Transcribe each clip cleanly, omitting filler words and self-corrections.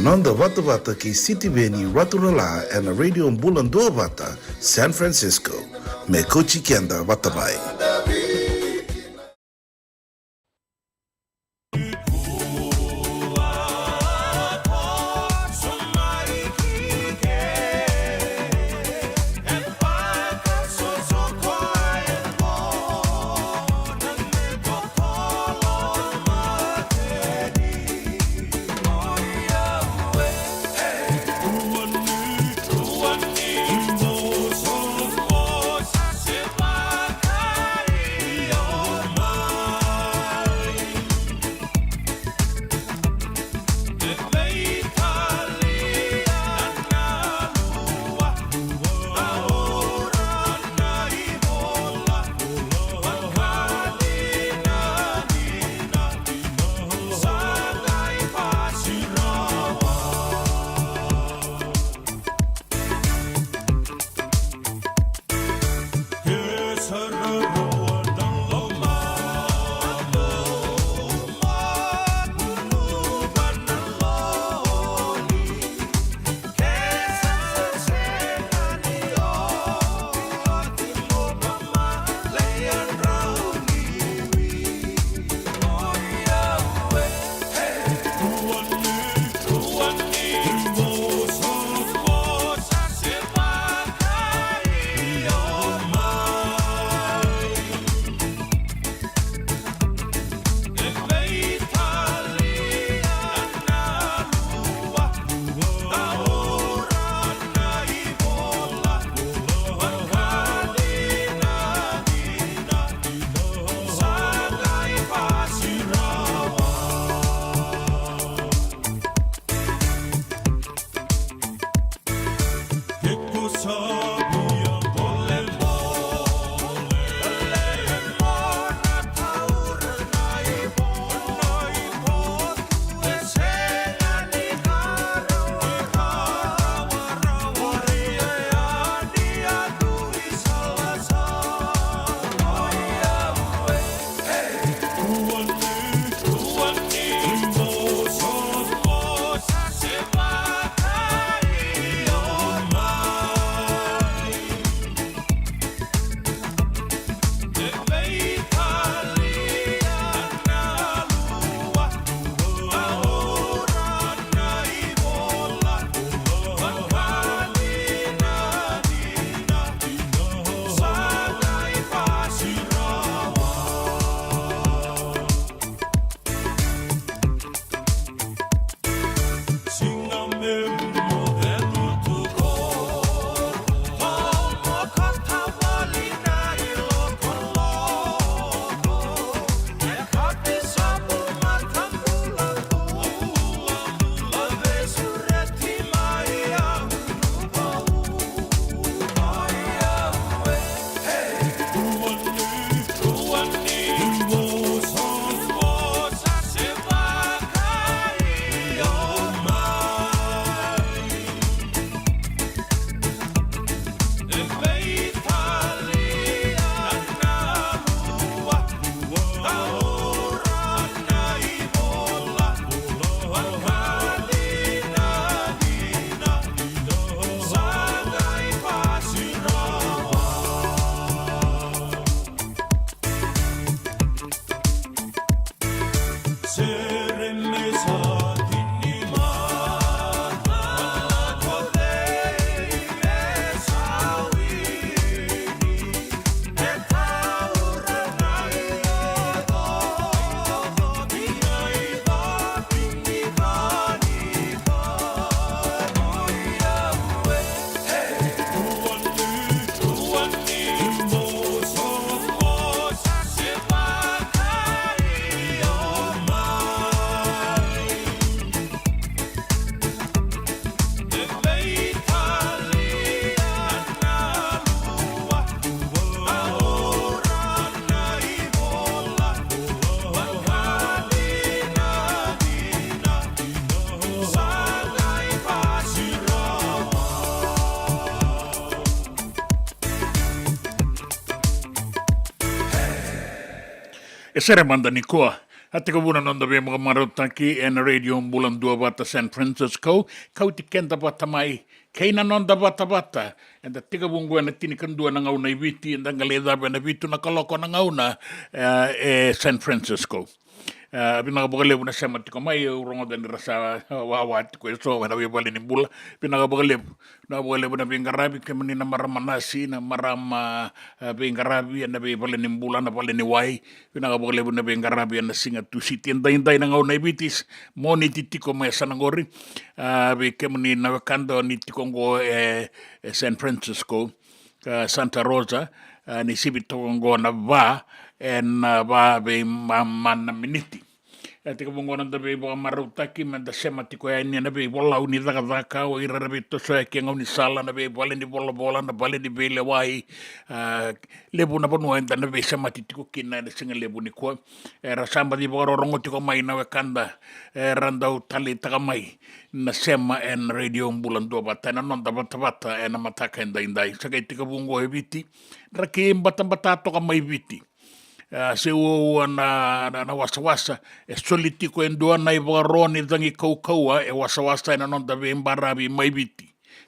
Nonda Wata Wata ki City Veni Raturala and a radio Bulan Dua Wata, San Francisco. Me Kochi Kenda Watabai. E sere manda ni koa At kabunan on the mga marutaki and radio bulan dua bata San Francisco, kauti kenda bata mai, kaina non da bata bata, and the tigabungu and the tinikandua na ngauna viti, and the galeda na vitu na kaloko na ngauna San Francisco. Pinakabagalebu na siya matiko may urongo dan rasa wawat ko so na bibali ni bula pinakabagalebu na bingarabi kemani na maramanasi na marama bingarabi na bibali ni bula na bali ni wai pinakabagalebu na bingarabi na singa tu siti inday na ngaw na ibitis mo ni titiko may sanangori bi kemani na wakando ni tikongo San Francisco Santa Rosa ni sibitongo na ba en ba be man miniti ati ka bongo nanda be bo marutaki man da sema tiko ya ni na be bola uni daga o ira be to so ke ngoni sala na be bola ni bola na bale ni be le wai lebu na bonu enda na be sema tiko kina na singa lebu ni ko era samba di bo rongo tiko mai na kanda randa utali taga mai na sema en radio bulan do bata na non da bata en mataka indai saka tiko bongo eviti raki mbata to ka mai viti se o na wasa solitiko endoa na ivaroni dangi kaua wasa na non da barabi mai viti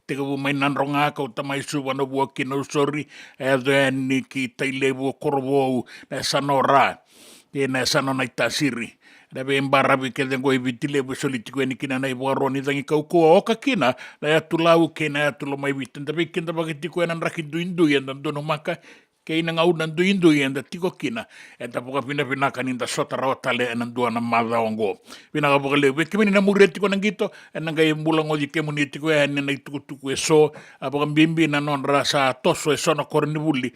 te ko mai nan ronga ka tamai su wana woki no sorry then ki tailevo korvo na sanora na sanona itasiri da barabi ke dengo viti levo solitiko ni kina na ivaroni dangi kaua o ka kina na tulau kina tulo mai viti da kinda bagitiko nan rakidu indu yan dono maka kei na ngau nan duindui enda tiko kina eta poka pina kaninda sota rawa tale enan dua na madhaongo pina ka poka lewe kemini na mure tiko nangito enan kai mula ngodi kemuni tiko e hane na tuku so poka mbimbi na non rasa toso e sono kornibuli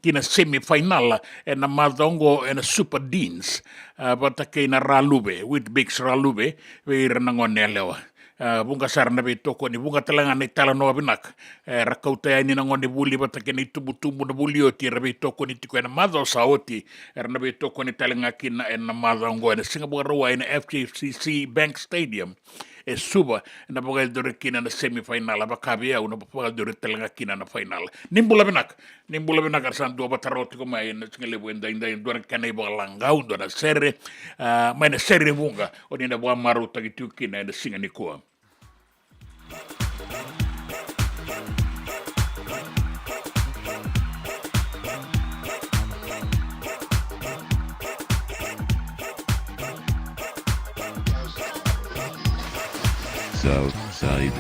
kina semi-final ena madhaongo ena super deans bata kei na ralube with big ralube weira na ngone lewa bunga sarna be toko ni bunga talanga ni tala no binak rakauta ni ngone buli bata ke ni tubu na buli oti rabe toko ni tiko na madho saoti erna be toko ni talanga kina en madho ngo na Singapore roa in FCC Bank Stadium suba na boga dore kina na semi-final abakabe au na boga dore talanga kina na final nimbula binak arsan do bataroti ko mai na ngale wenda inda dore kanai boga langau do na serre mai na serre bunga oni na boga maruta gitu kina na singa ni ko Southside.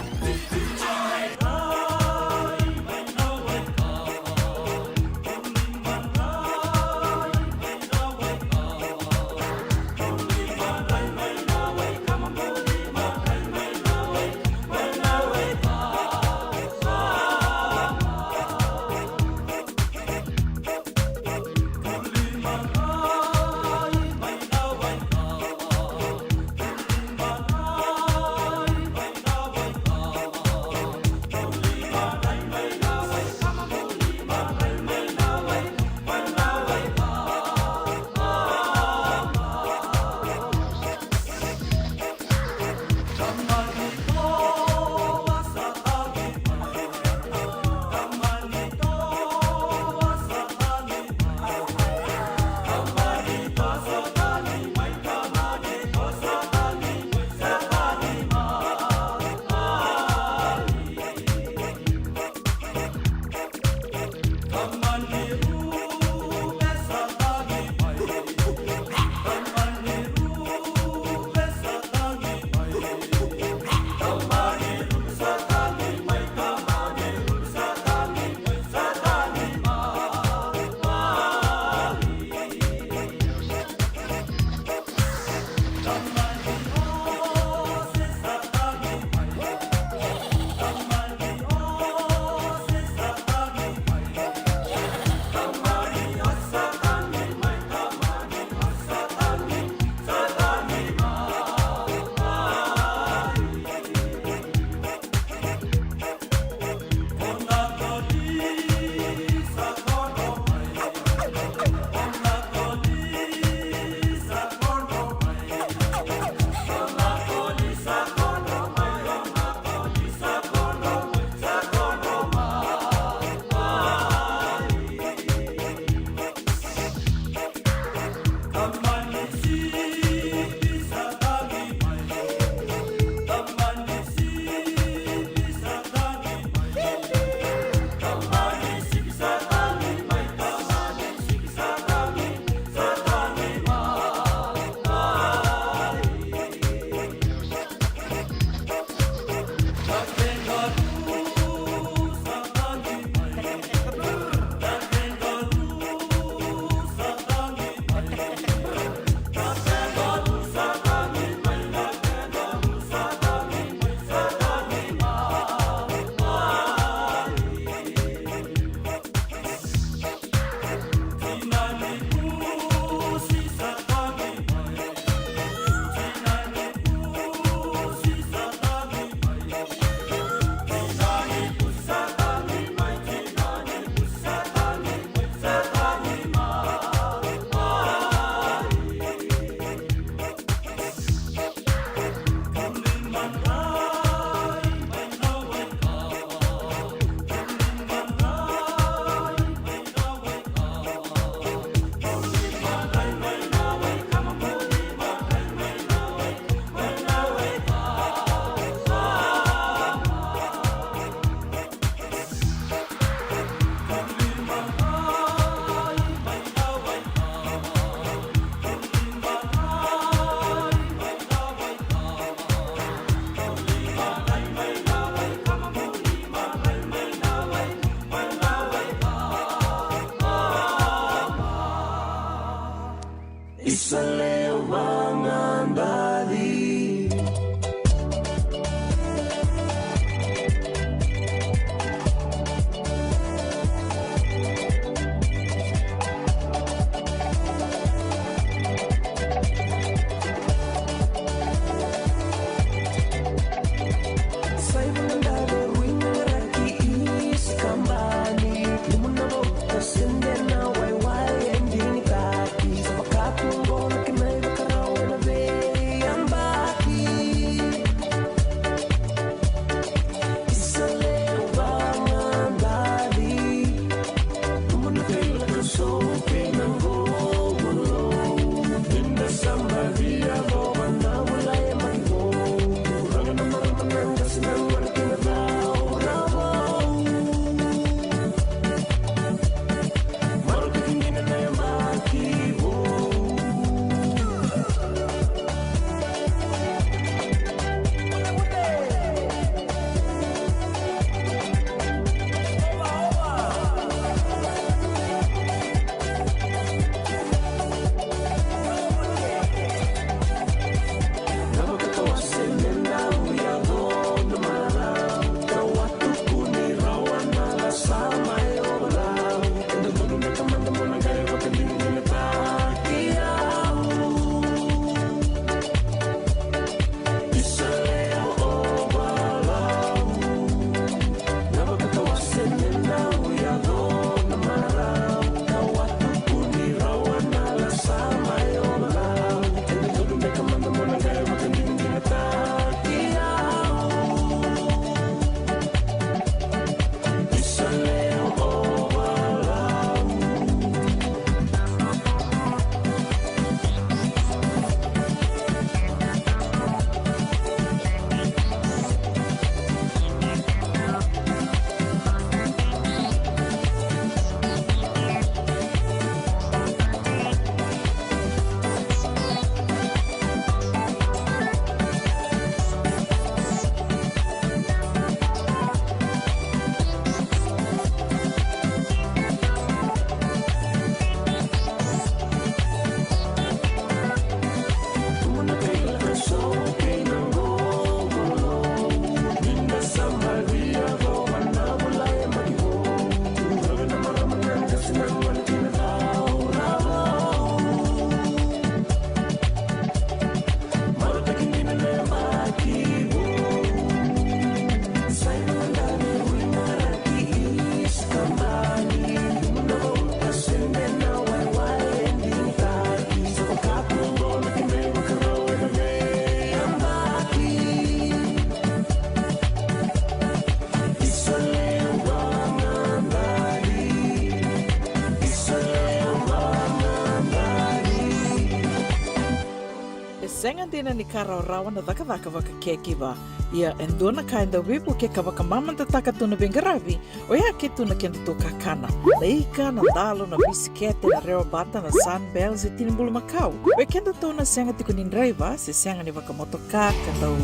E senga dina ni kara rawa na daka waka kekiwa. Ia endona kainda wipu ke kawaka mamanta taka tuna bengaravi. O ia ke tuna kenda to kakana. Na ika, na dalo, na bisikete, na reo bata, na sunbells e tinimbulu makau. O kenda to na senga tiko ni driver, se senga ni waka motoka, kandau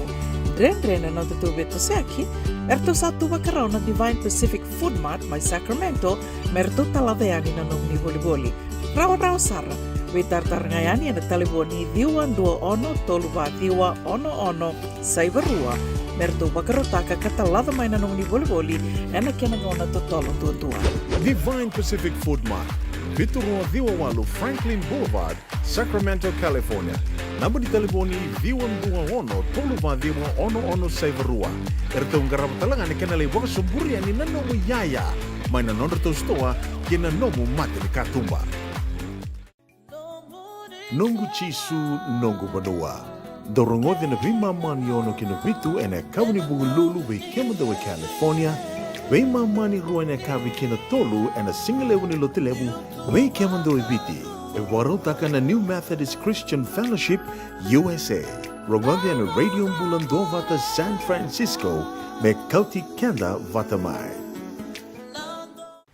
dren na tutu beto seki. Erto satu wakarau na Divine Pacific Food Mart mai Sacramento, merto talaveani na nung ni boli-boli. Rawa sara. Witartar ngayani na taliboni diwan 21 saibarua. Merto bakarotaka katalada mai na nung ni boli-boli ena kena ngona totolo tua. Divine Pacific Food Mart, Vitorua Diwawalu Franklin Boulevard, Sacramento, California. Namba di taliboni Diwan saibarua. Erto ngarap talangan ni kena lewak sumburi ani nanomu yaya. Mai na nonderto stoa kena nomu mate ni katumba. Nungu chisu nungu badua. Dorongote na vima mani ono kina vitu ene kawani bugululu we kemudawe California. We mani rua ene kawi kina tolu ene singalewu ni lotilewu we kemudawe viti. E warotaka na New Methodist Christian Fellowship USA. Rongote ene Radio Mbulando vata San Francisco me kauti kenda vata mai.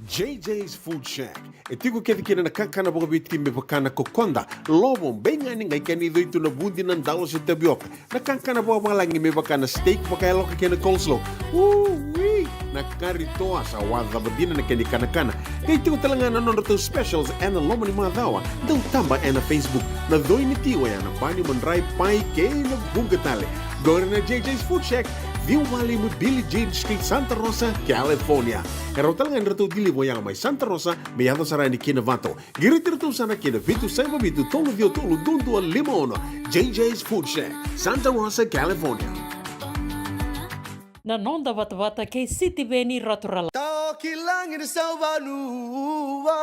JJ's Food Shack. E tiku kete kina na kakana boka biti me pakana kokonda. Lobo benga ni ngai kani do itu na bundi nan dalo sa tabioka. Na kakana boka langi me pakana steak pakaya loka kena coleslaw. Woo-wee! Na karitoa sa wadha badina na kani kana. Kaya tiku talanga na nono specials and na lomo ni mga dawa. Daw tamba na Facebook. Na doi ni tiwa ya na pani mandray pai kaya na bungatale. Go na JJ's Food Shack. View Valley mo Billy Jade Street, Santa Rosa, California. Karo talagang rito dili mo yang may Santa Rosa, may yato sarani kinavato. Giritirito sana kinavitu sa mabitu tolo dio tolo dundo al limono. JJ's Food Shack, Santa Rosa, California. Na nonda wata kay City Beni Rotorala. Tao kilangin sa banua.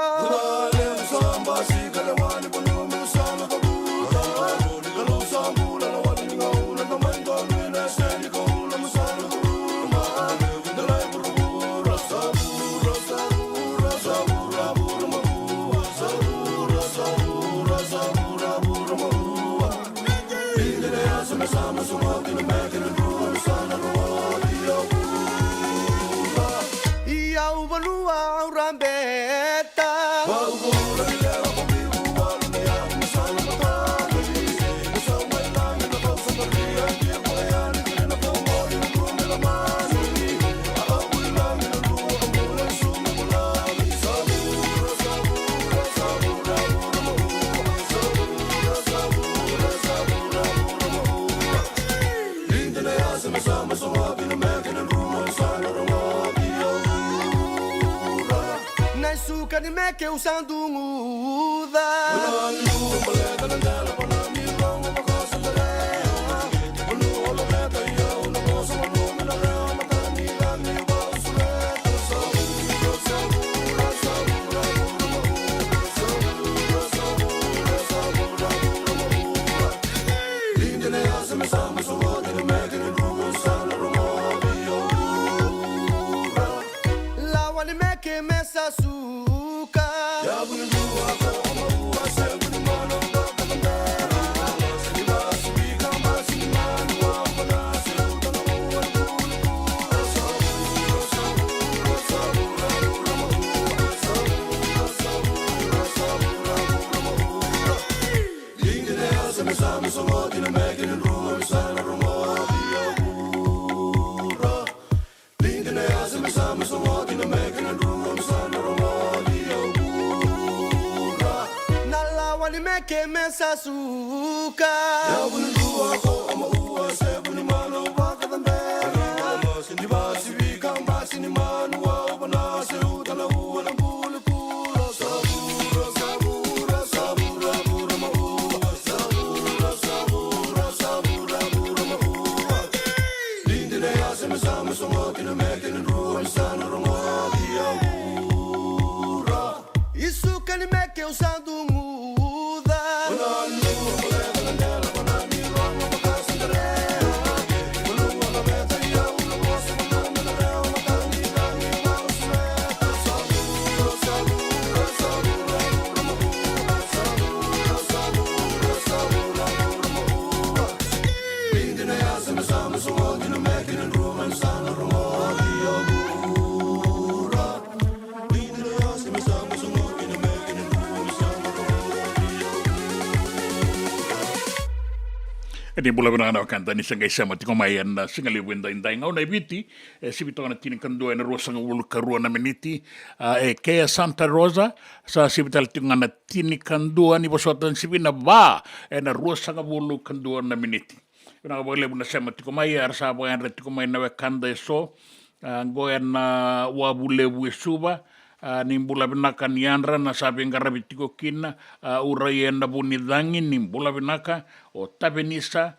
Que usando muda. Que me açúcar. Eu vou no rua, como rua, sempre ni mano, vaca também. Ni basi vika, basi ni mano, o na se uta na rua, na bula pura. Sabura, sabura, sabura, pura mahua. Sabura, sabura, sabura, pura mahua. Linda ne asa me sama somo que no me que no rua, me sana roma dia pura. Isso que ni me que usando muda. Ni bula bina na kanta ni sanga isama tiko mai na singa le wenda indai ngau na viti si bitona tini kandua na rosa ngulu karua na meniti ke Santa Rosa sa si bital tinga na tini kandua ni bosotan si bina ba na rosa ngulu kandua na meniti bina bole buna sama tiko mai arsa bo en tiko mai na kanda so go en wabule bu suba nimbula binaka niandra na sabi ngarabitiko kina urai enda bunidangi nimbula binaka o tabenisa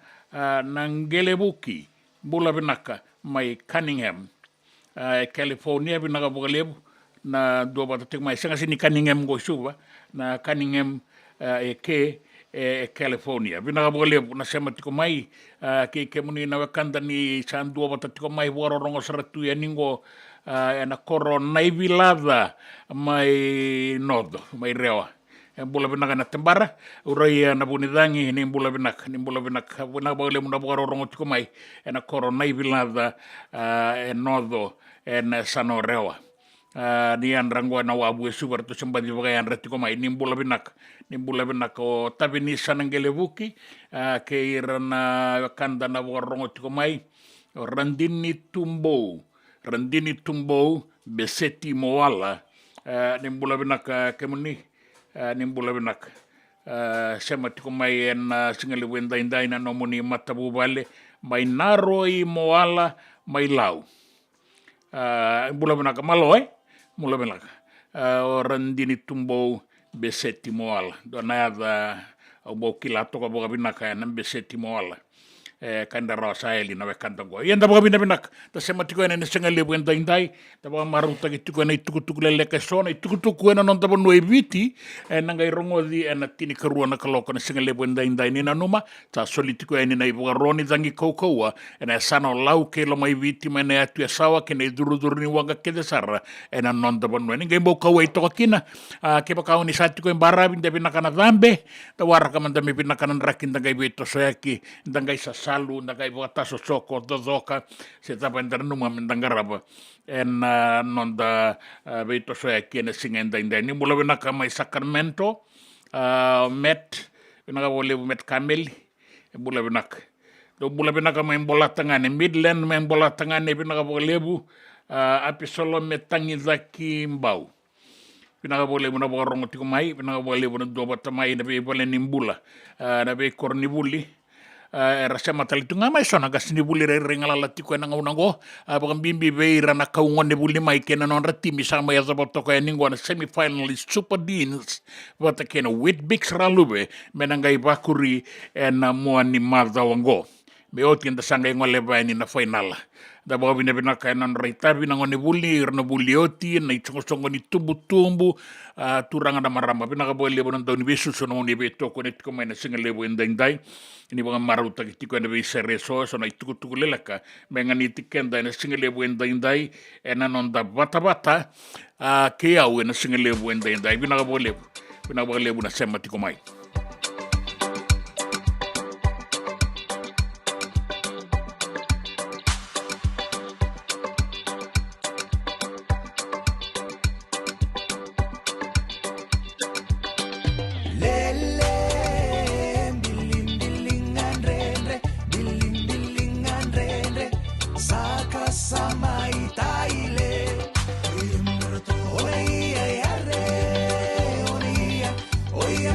nangelebuki bula binaka mai Cunningham California binaka bugalebu na dua batatik mai sanga sini Cunningham go suba na Cunningham California binaka bugalebu na sema tiko mai ke muni na wakanda ni san dua batatiko mai wararongo saratu ya ningo na koro nai vilada mai nodo mai rewa bula binaka na tembara urai na bunidangi ni bula binaka buna bole muna bora rongo tiko mai na koro nai vilada nodo na sano rewa ni andrango na wabu subar to sembadi bagai andra tiko mai ni bula binaka o tabini sanangelebuki ke irana kanda na bora rongo tiko mai Randini Tumbo Beseti Moala nimbula binaka kemuni nimbula binaka sema tiko mai en singali wenda indai na nomuni matabu bale mai naroi moala mai lau nimbula binaka malo mula binaka Randini Tumbo Beseti Moala dona ada obo kilato ko boga binaka na Beseti Moala kanda rasa eli na kanda go yenda boga binak ta sema tiko ene senga lebu enda indai ta boga maruta ki tiko ene tukutuku le ke sona tukutuku ene non ta bono eviti nanga irongo di ena tini karua na kaloko na senga lebu enda indai ni na numa ta solitiko ene na boga roni zangi kokoa ena sana lau ke lo mai viti mene atu ya sawa ke ne duru ni wanga ke de sara ena non ta bono ene ngembo kawa ito kina ke ba kauni satiko embara binde binakana dhambe ta waraka manda me binakana rakin dangai beto soyaki dangai salu ndakai taso soko dozoka se tapa numa mendangaraba en nonda beito soya kiene singenda inda ni mula benaka mai Sacramento met benaka bole met Kameli mula benaka do mula benaka mai bola tangane Midland mai bola tangane benaka bolebu apisolo metangi zaki mbau binaka bole muna borongo tiko mai binaka bole muna do batamai na be bole nimbula na be kornibuli rasa matali tunga mai sona gasni buli ringala latiko na ngaunango abang bimbi beira na kaungon buli mai kena non ratimi sama ya zaboto ko ningo na semi-finalist super deans wata kena Whitbix ralube menangai bakuri na moani marda wango me otin da sanga ngole bani na final da bawa bina bina kaya non reita bina ngone buli irna buli oti na itongo ni tumbu turanga da maramba bina ka bole bonon toni besu sono ni beto ko net ko mena singa lebo endai ini banga maruta ki tiko na be sereso so na ituku lelaka mengani tikenda na singa lebo endai ena non da bata ke au na singa lebo endai bina ka bole na sema tiko mai Oye,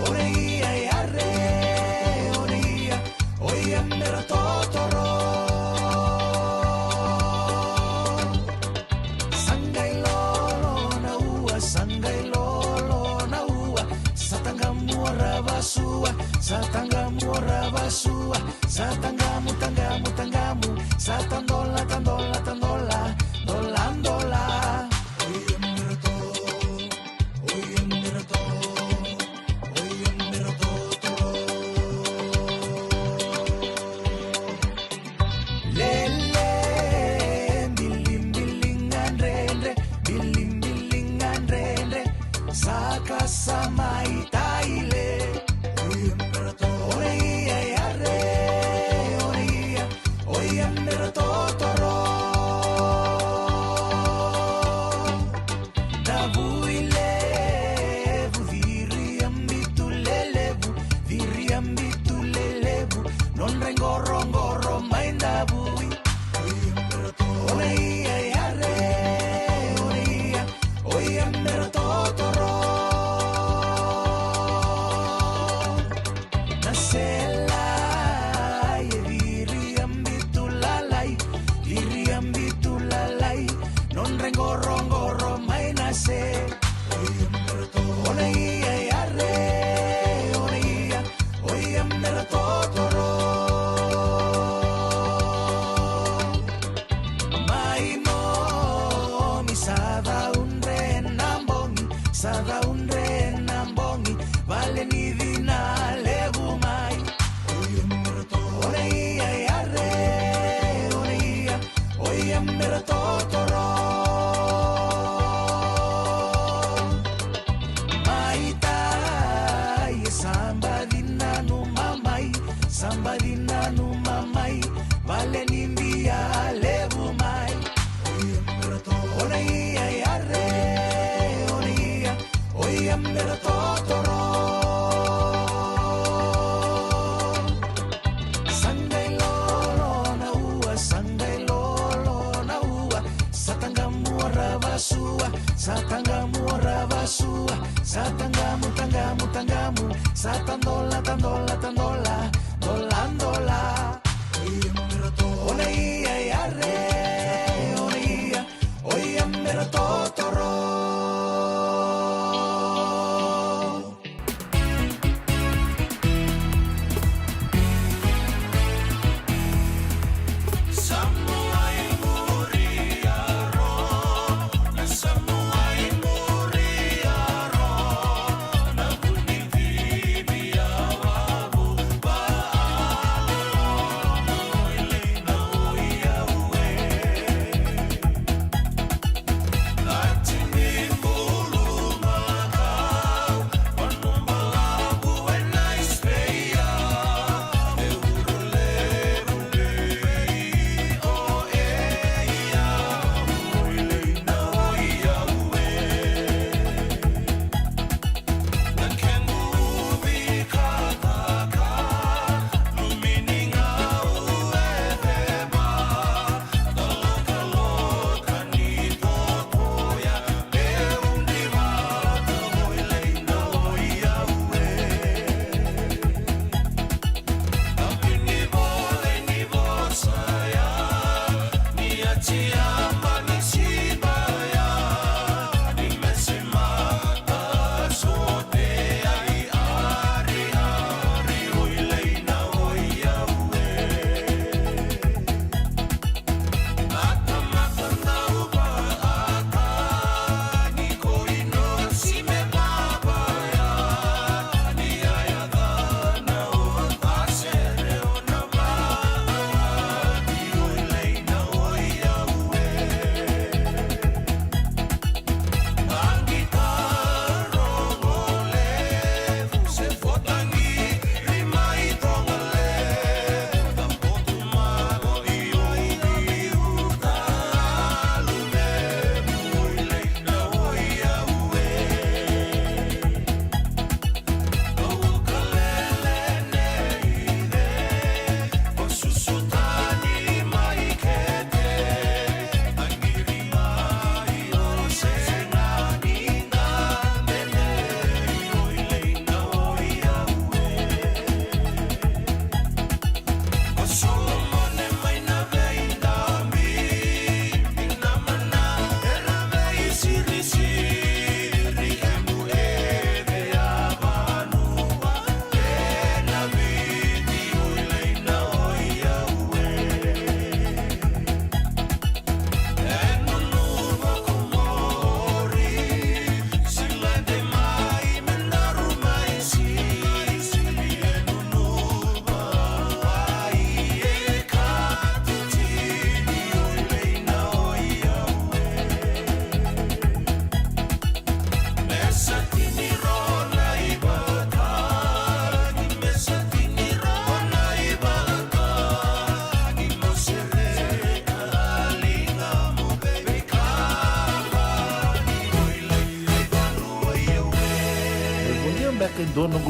Oreia e arre, oreia, oia mera totoro. Sangai lolo na ua, sangai lolo na ua. Satangamu rabasua, satangamu rabasua. Satangamu, tangamu, tangamu. Satandola, tandola, tandola, dolandola. Oia mera to, oia mera to. Samai taile oreia e arre oia mera totoro da vuile viri ambitu lelevu non rengorongoro mai da bui oreia e arre oia mera totoro. Non rengorongoro mai nase. Oneia e arre, oia mera totoro. Mai mo mi sada unre nambongi, vale ni vina levu mai. Oneia e arre, oia mera totoro. Sambadina no mamai, vale nimbia levu mai. Oneia e arre, oia mera totoro. Sangai lolo na ua, satangamu rabasua, satangamu rabasua, satangamu, tangamu, tangamu, satandola, tandola, tandola. Dolandola, oneia e arre, oia mera totoro.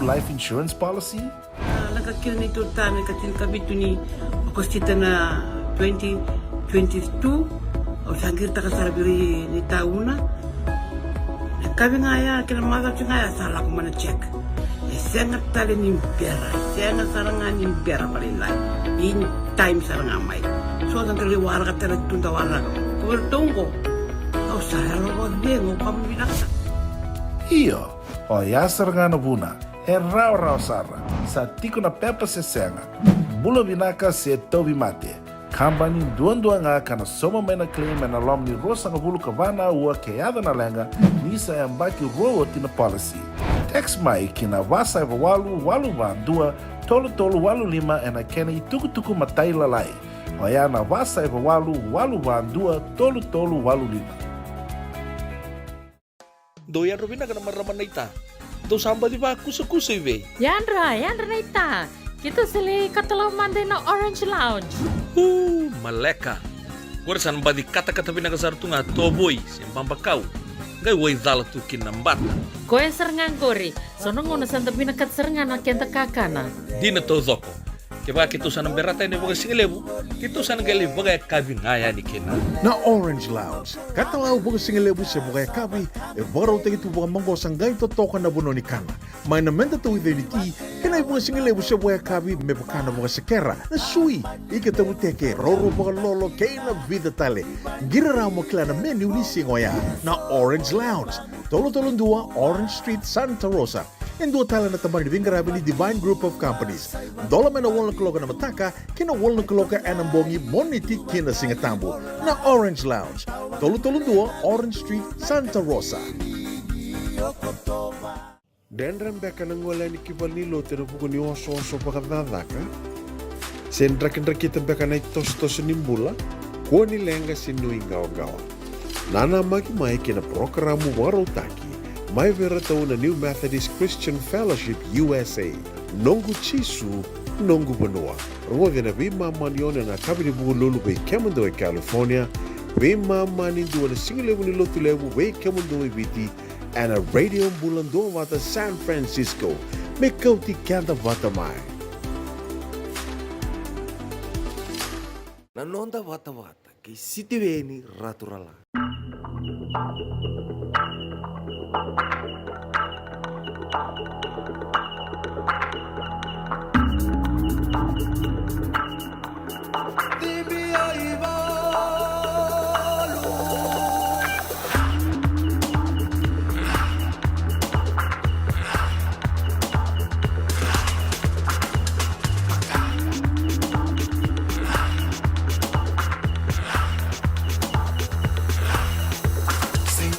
life insurance policy? Nakakil ni tuta na katil kabit ni kostita na 2022 o sagir ta kasarbiri ni tauna. Kabi nga ya kila maga nga ya sala ko mana check. Sengat tali ni pera, sengat saranga ni pera palilay. In time saranga mai. So ang kali wala ka tala tunda wala. Kuwertongo. O sa ro dengo pamilaksa. Iyo, o yasar nga na buna, rao sara, sa tiko na pepa se senga, bulo binaka se tobi mate, kambani duan nga kana soma mena claim na lom ni rosa nga bulu kavana ua keada na lenga, nisa yambaki roa tina policy. Text mai kina wasa eva walu dua, tolu walu lima ena kena ituku matai lalai. O ya na wasa eva walu dua, tolu walu lima. Doyan Robin na ramaraman na ita. Do samba di ba kusa iwe? Yandra na ita. Kita sili katalaw mande na Orange Lounge. Maleka. Warasan ba di kata-kata pinakasartunga toboy, simpang bakaw. Gay way dala tu kinambat. Koe serengan kori. Sono ngono santa pinakat serengan na kenta kakana. Di na to zoko. Kaya kitu sana berata ini baga singlebu, kitu sana gali baga kabi ngaya ni kena. Na Orange Lounge, katalaw baga singlebu sa baga kabi, baraw tayo ito baga manggo sanggay to toka na buno ni kana. May namenta to ito niti, kanay baga singlebu sa baga kabi, may baka na baga sakera, na sui, ikatabu teke, roro baga lolo, kay na vida tale. Giraraw mo kila na menu ni singoya, na Orange Lounge, tolo-tolong dua, Orange Street, Santa Rosa. And dua tala na tamang ni Grabe ni Divine Group of Companies. Dola man na wala kaloka na mataka, kina wala kaloka anambongi moniti kina singatambo na Orange Lounge. Tolo-tolong dua, Orange Street, Santa Rosa. Dendran beka nang wala ni kibal nilo tino buko ni oso pakadadaka. Sendra-kendra kita beka na itos-tos nimbula, kuha ni lenga sinui gawa-gawa. Nana magi-mai kina programo warotaki, mai vera tau na New Methodist Christian Fellowship USA. Nongu chisu, nongu banua. Rode na bima manione na kabini buko lulu bei Kemando e California, bima mani dua na singilebu ni lotu lebu bei Kemando e Viti, and a radio bulando wata San Francisco, me kauti kanda wata mai. Nanonda wata-wata kay sitiweni raturala. Sing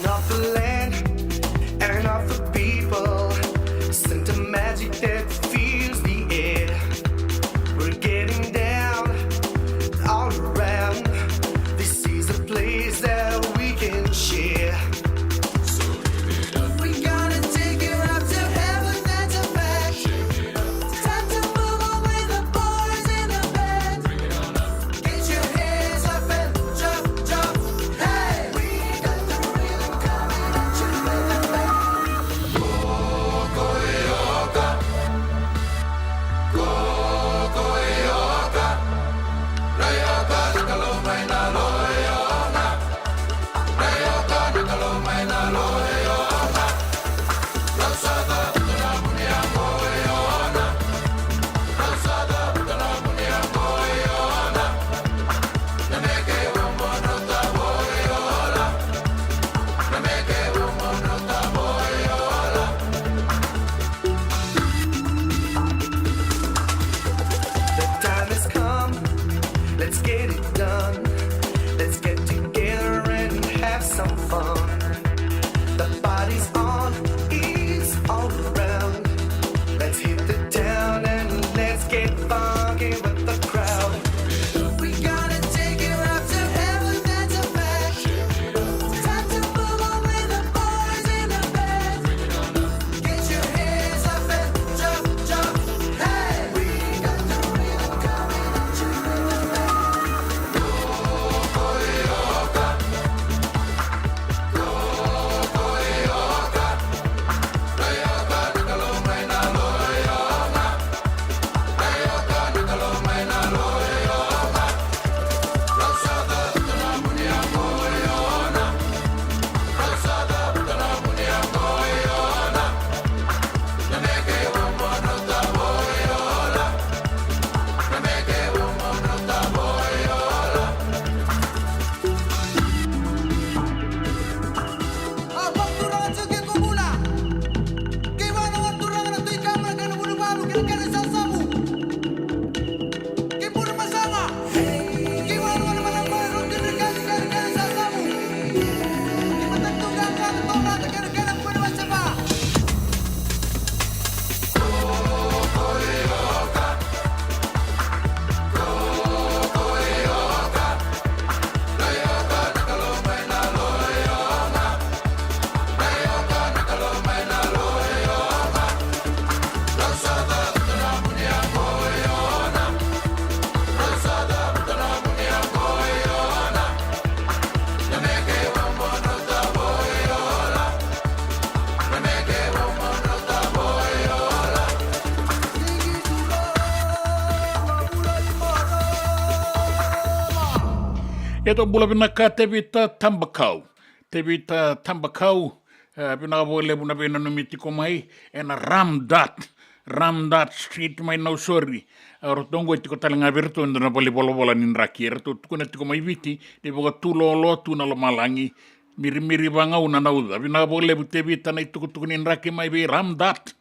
Ito bula binaka tevita tambakau. Tevita tambakau. Binaka bole buna bina numiti ko mai. Ena Ramdat. Ramdat Street mai no sorry. Rotongo itiko talinga virtu ndona boli bola nin rakir. Tu kuna tiko mai viti. Di boga tulolo tu na malangi. Miri banga una nauda. Binaka bole bu tevita na ituku nin raki mai bi Ramdat.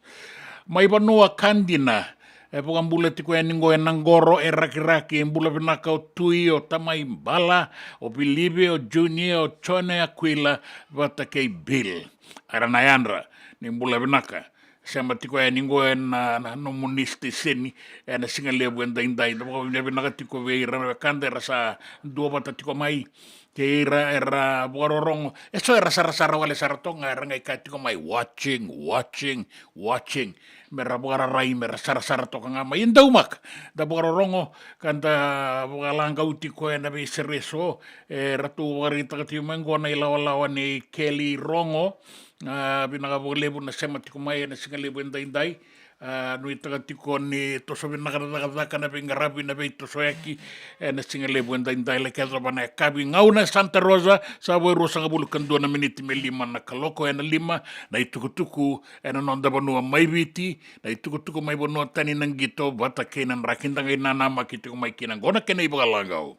Mai banua kandina. Poka mbula tiko e ningo e nangoro e raki mbula vinaka o tui o tamai bala o bilibe o junior o chone aquila vata kei bill arana yandra ni mbula vinaka sema tiko e ningo e na nomunisti seni e na singa lebu en daindai poka vinaka tiko vei rana kande rasa dua vata tiko mai ke era bororongo eso era sara wale saratonga era ngai kai tiko mai watching mera bora rai mera sara toka nga mai indau mak da bororongo kanta langa uti ko na be sereso ratu wari takati mengo na ilawa ni Kelly Rongo binaga bolebu na sema tiko mai na singalebu indai nui tagatiko ni toso vinakadaka na pingarabi na bei toso eki na singalebu indai le kesa bana kabi ngau na Santa Rosa sa voi rosa ngabulu kandua na miniti me lima na kaloko na lima na itukutuku na nonda banua mai viti na itukutuku mai banua tani nang gito bata kenan rakindang ina nama kitiko mai kinang gona kena ibagalagau.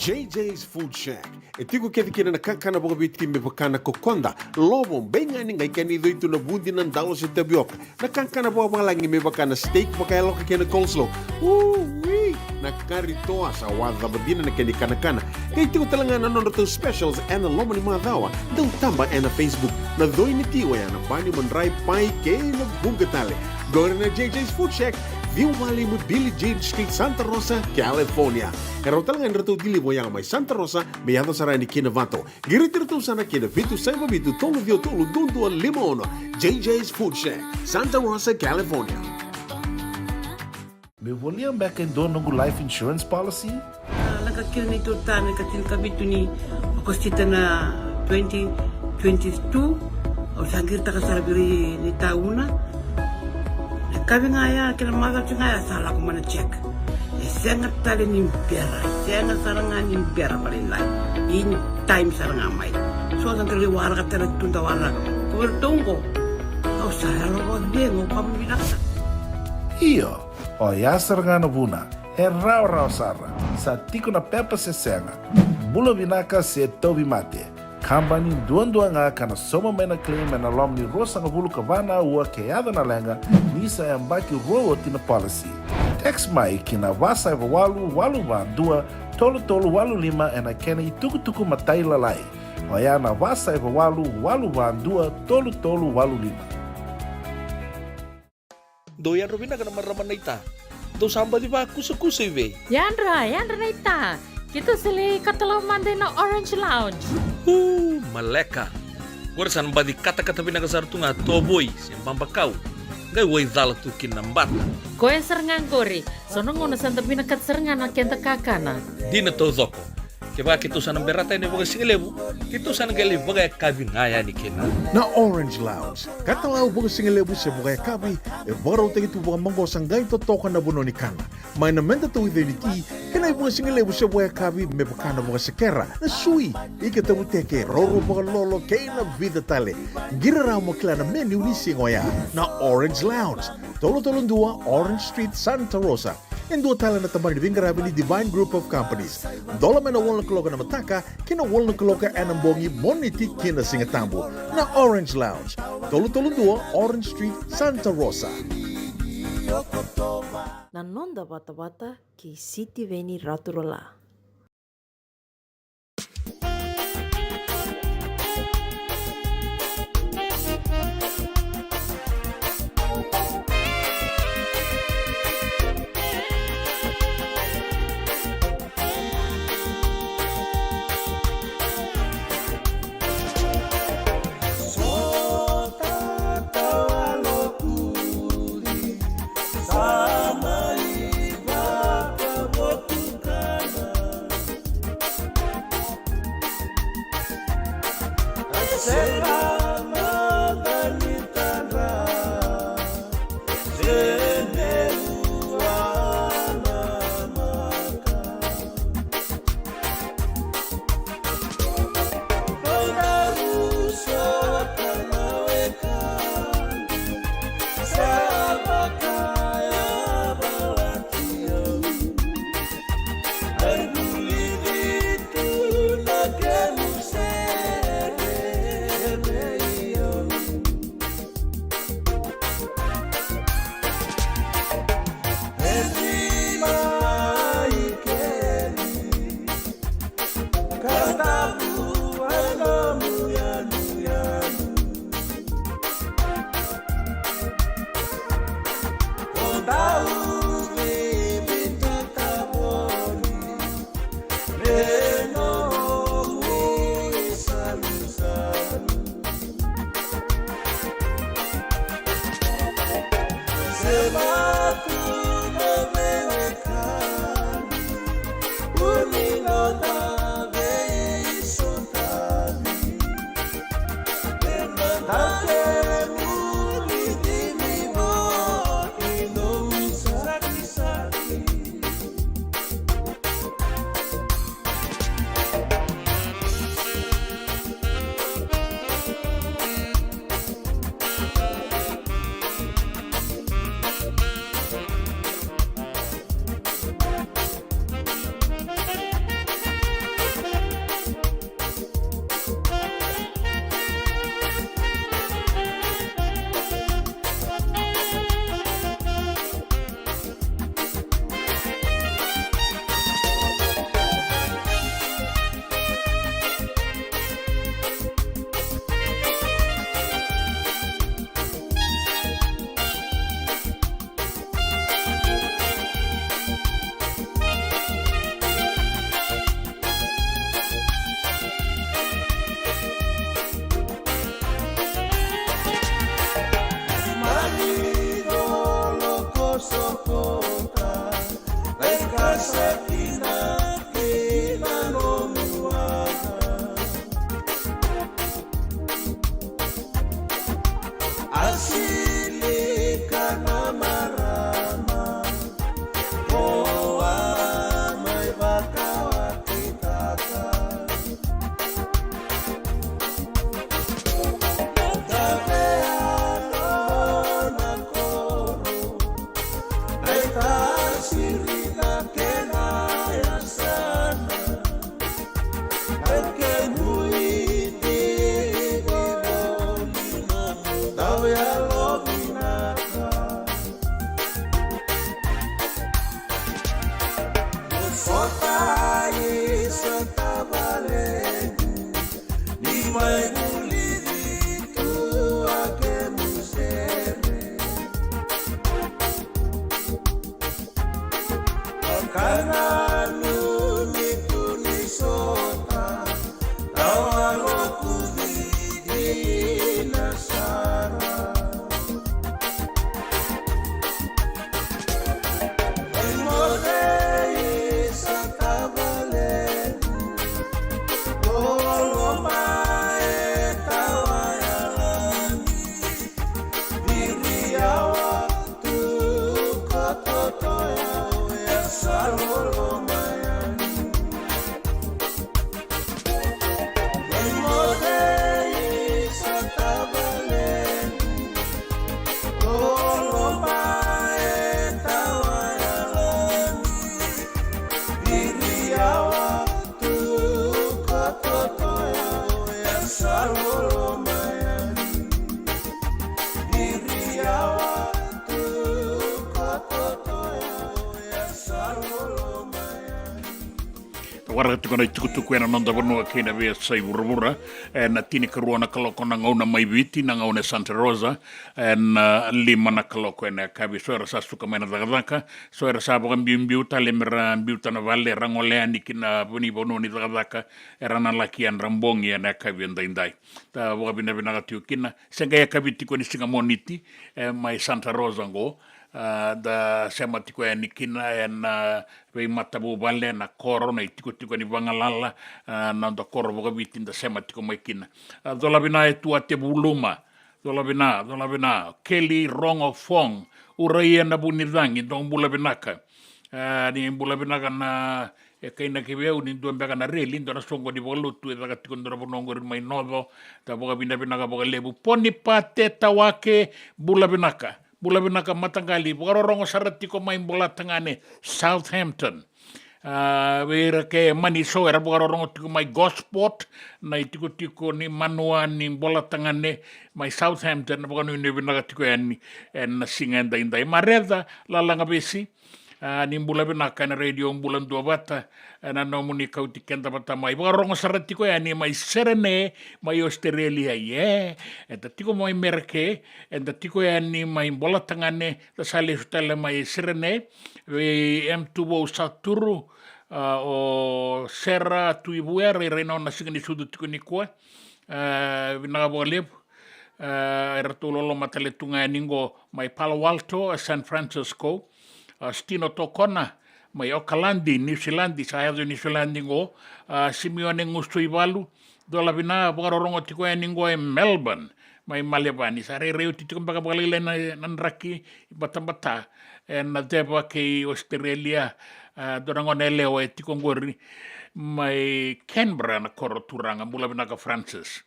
JJ's Food Shack. E tiku kethi kina na kakana boka bitki me pakana kokonda. Lobo benga ni ngai kani doitu na bundi nan dalo se tabioka. Na kakana boka malangi me pakana steak pakaya loka kena coleslaw. Wee! Na kari toa sa wadha badina na kani kana. Kay tiku talangana nono to specials and lomo ni madawa. Dau tamba na Facebook. Na doi ni tiwa ya na bani mandrai pai ke na bungatale. Gore na JJ's Food Shack. Viu Valley mo Billy Jane Street, Santa Rosa, California. Pero talagang rito dili mo yang may Santa Rosa, may yato sa rani kinavato. Girit-rito sana kinavitu sa ibabitu tolo vio tolo dundu al limono. JJ's Food Shack, Santa Rosa, California. Me volia back in doon ng life insurance policy? Nakakil na ito tayo, nakatil kabitu ni Agostita na 2022. O sangir ta kasarabiri ni tauna. Kami ngaya kila mada ngaya salah ko mana check. Sengat tali ni pera, sengat sarangan ni pera paling lain. In time sarangan mai. So ang kaliwara ka tala tunda wala. Kuwertongko. Kau saya lo dengo kami binasa. Iyo, o ya sarangan buna. E rau sara. Sa tiko na pepa se senga. Bula binaka se tobi mate. Kambani duan nga kana soma mena claim na lom ni rosa nga bulu kavana ua keada na lenga nisa e ambaki roa tina policy. Text mai kina wasa eva walu van dua tolu walu lima e na kena i tuku matai lalai. Oya na wasa eva walu van dua tolu walu lima. Doyan Robina kana maraman na ita. Do samba di ba kusa iwe. Yandra na ita. Kita sili katalaw mande na Orange Lounge. Maleka. Gurasan badi kata-kata pinakasar tunga toboy siyang pampakaw. Gay way dala tukin ng bata. Koe serengan kori. Sono ngona santa pinakat serengan na kenta kakana. Di na to zoko. Kaya kitusan ng berata ini baga singalebu, kitusan ng gali baga kabi ngaya ni kena. Na Orange Lounge, katalaw baga singalebu sa bukay kabi, e baraw tayo ito baga manggosang gayon totokan na buno ni kana. May namenta to identity, kanay baga singalebu sa bukay kabi, may baka na baga sekera, na sui, ikatabu teke, roro baga lolo, kay na vida tale. Giraraw mo kila na menu ni singoya, na Orange Lounge, tolo-tolong dua, Orange Street, Santa Rosa. And dua tala na tamang ni Vingarabi ni Divine Group of Companies. Dola may na walang kaloka na mataka, kina walang kaloka anambongi moniti kina singatambo na Orange Lounge. Tolo-tolong dua, Orange Street, Santa Rosa. Nanonda bata-bata ki City Veni Raturola. Wara tukana tukutuku ena nonda vanua kena vea sai vura na tini karua na kaloko na ngauna maiviti na ngauna Santa Rosa na lima na kaloko ena kavi so era sa suka maina dagdaka so era sa boga mbiu tale mera mbiu tana vale rangolea nikina vuni bono ni dagdaka era na laki an rambongi ena kavi ndai ta boga bina gatiu kina senga ya kavi tiko ni singa moniti mai Santa Rosa ngo da sema tiko ya nikina ena vei matabu vale na koro na itiko ni vangalala na da koro boga vitin da sema tiko mai kina dola bina e tua te buluma dola bina Kelly Rongo Fong uraia na bunidangi dong bula binaka ni bula binaka na e kaina ke veu ni do mbega na reli ndo na songo di volutu e daga tiko ndora bonongo mai nodo ta boga binaka boga lebu poni pate tawake bula binaka matangali boga rongo saratiko mai bola tangane Southampton vera ke mani so era boga rongo tiko mai Gosport na tiko ni manua ni bola tangane mai Southampton boga ni binaka tiko en singa ndai mareda la langa besi ni mbula binaka na radio mbulan dua bata na nomuni kauti kenda bata mai boga rongo saratiko ni mai Serene mai Australia eta tiko mai merke eta tiko ni mai bola tangane ta sale stelle mai Serene we M2 Saturu o Serra Tuibuera reno na signi sudu tiko ni kwa vinaga bolep era tololo matale tunga ningo mai Palo Alto San Francisco Stino Tokona mai Okalandi New Zealand sa New Zealand ngo Simeone ngusto ivalu dola bina boga rongo tiko ningo e Melbourne mai Malevani sa reu tiko baga balile na raki bata na deba ke Australia dorango nele o tiko ngori mai Canberra na koro turanga mula bina ka Francis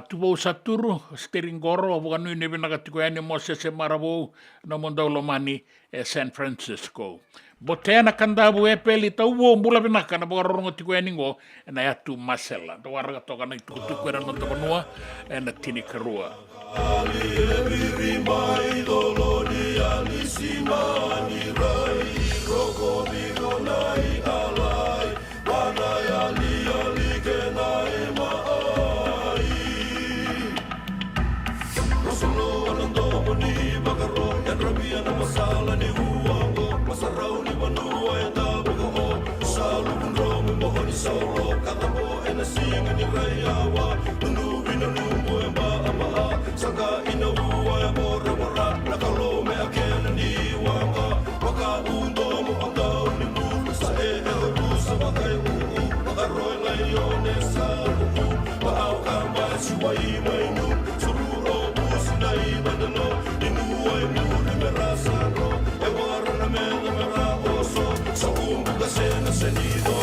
tubo saturu steringoro boga nu ne bina ka tiko Moses Marabo no mondo lomani San Francisco botena kandabu peli tau mula bina kana boga rongo tiko ningo na ya tu masela do warga toka na tuku era no tokonua na tini karua Solo katamo ena singa ni rayawa nunu vina numbo emba ama sanga ina uwa ya bora na kalome akena ni wanga waka undo mo anga ni sa e rusa wakai waka roi la yone sa wa au kamba siwai mai nu sururo busnai badano inu ai mu ni rasa ro e wara na me ra oso sa umbuka sena senido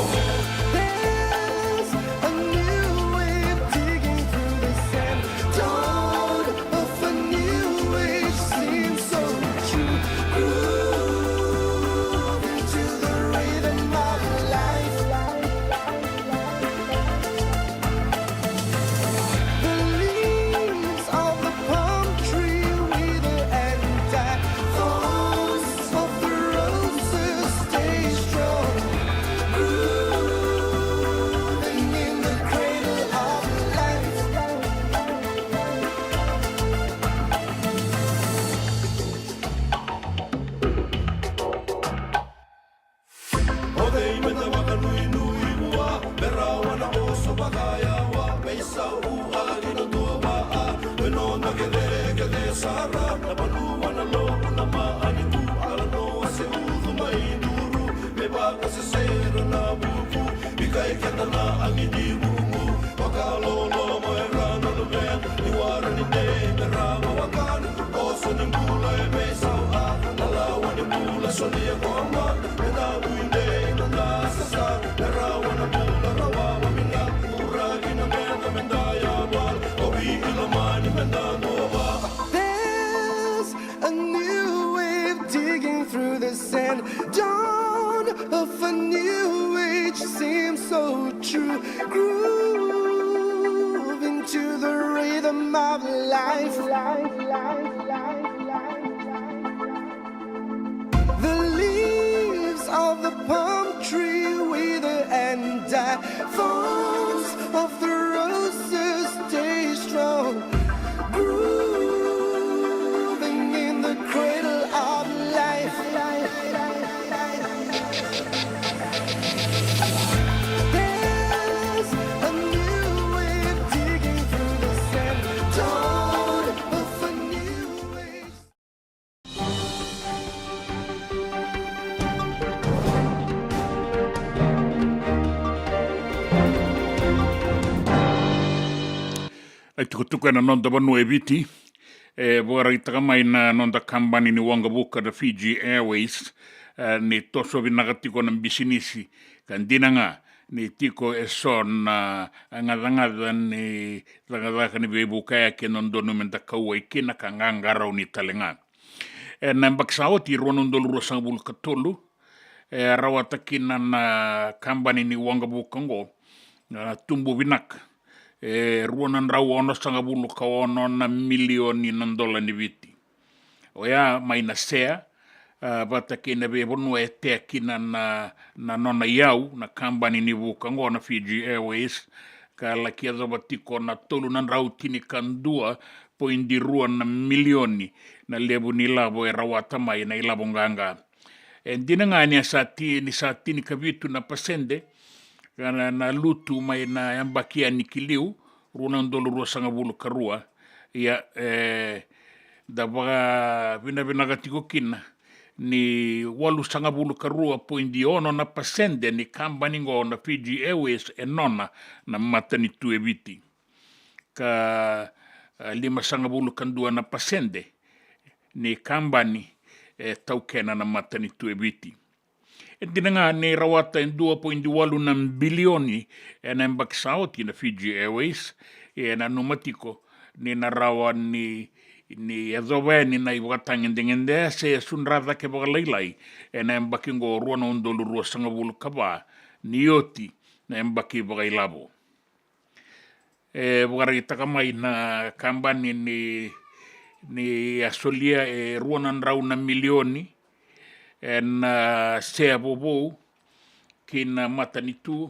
There's a new wave digging through the sand. Dawn of a new age seems so true. Groove into the rhythm of life. The leaves of the palm tree wither and die. Thorns of the roses stay strong, grooving in the cradle of life. There's a new wave digging through the sand, dawn of a new age. Ai tukutuku na nonda wanu e viti. Wara itaka mai na nonda kambani ni Wangabuka da Fiji Airways. Ni toso vinakatiko na bisinisi. Kandina nga ni tiko e son angadangada ni langadaka ni vebukaya ke nondonu menta kaua ikina ka ngangarau ni talenga. Na mbaksao ti ruanondolu rosangabulu katolu. Rawatakina na kambani ni Wangabuka ngo. Tumbu vinaka. Ruanan rau ono sangabulu ka ono na milioni ng dola ni viti. Oya may na sea, bata kina bebonu e te kina na nona iau, na kambani ni Vukango na Fiji Airways, ka lakia zabatiko na tolu nan rau tini kandua po indi ruan na milioni na lebu ni labo e rawata mai na ilabo nganga. Dina nga ni sa tini kavitu na pasende, kana na lutu mai na yambakia ni kiliu runan dolu rua sangabulu karua ya da baga vina gatiko kina ni walu sangabulu karua po indi ono na pasende ni kambani ngo na Fiji Airways e nona na matani tu eviti ka 5 sangabulu kandua na pasende ni kambani taukena na matani tu eviti. Dinanga ni rawata in 2.8 na bilioni na mbaksaoti na Fiji Airways na numatiko ni narawa ni adoveni na iwatangindingende se sunrada ke bagalailai na mbakingo ruana undolu rua sangabulu kaba ni yoti na mbaki bagailabo. Bugari takamai na kambani ni asolia ruana nrau na milioni na sea bobo kina matanitu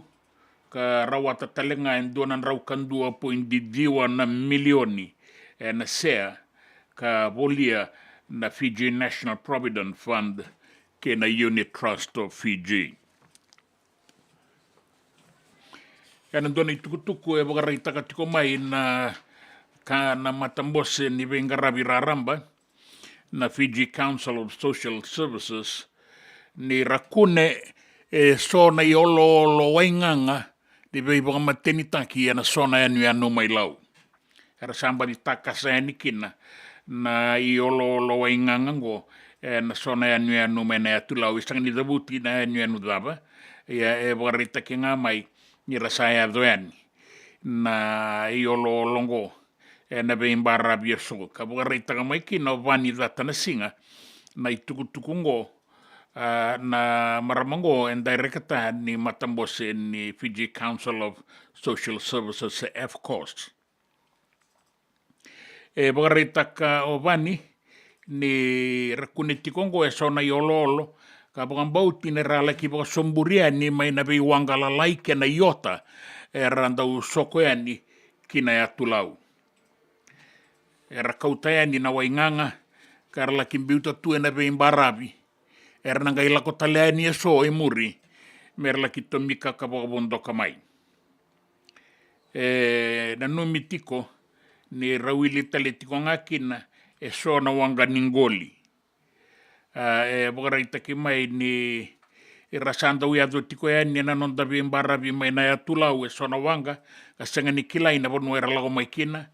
ka rawata talenga en donan rau kandua po indi diwa na milioni na sea ka bolia na Fiji National Provident Fund kina Unit Trust of Fiji. Kana dona itukutuku bagarai takatiko mai na matambose ni vengarabi raramba na Fiji Council of Social Services ni rakune sona i olo wainganga di bei baka matenitaki na sona anu mai lau. Era samba di takasa ni kina na i olo wainganga ngo na sona anu mai na atulau isang ni dabuti na anu daba ya baka ritaki nga mai ni rasaya doani na i olo ngo na bein barabia so ka bugarita ka mai kina vani data na singa na itukutuku ngo na maramango en directa ni matambose ni Fiji Council of Social Services FCOS. Bugarita ka ovani ni rakuniti kongo sona yololo ka bugan bauti ni rala ki buga somburia ni mai na bei wangala laike na yota randau sokoani kina ya tulau. Era kautaya ni na wainganga karla kimbiuta tu na be imbarabi era nanga ila ko talea ni so e muri merla kitomika ka bondo kamai na no mitiko ni rawili taletiko ngakina so na wanga ningoli bogara kimai ni irasanda uya do tiko ya ni na nonda be imbarabi mai na ya tulau so na wanga kasenga ni kilai na bono era lago mai kina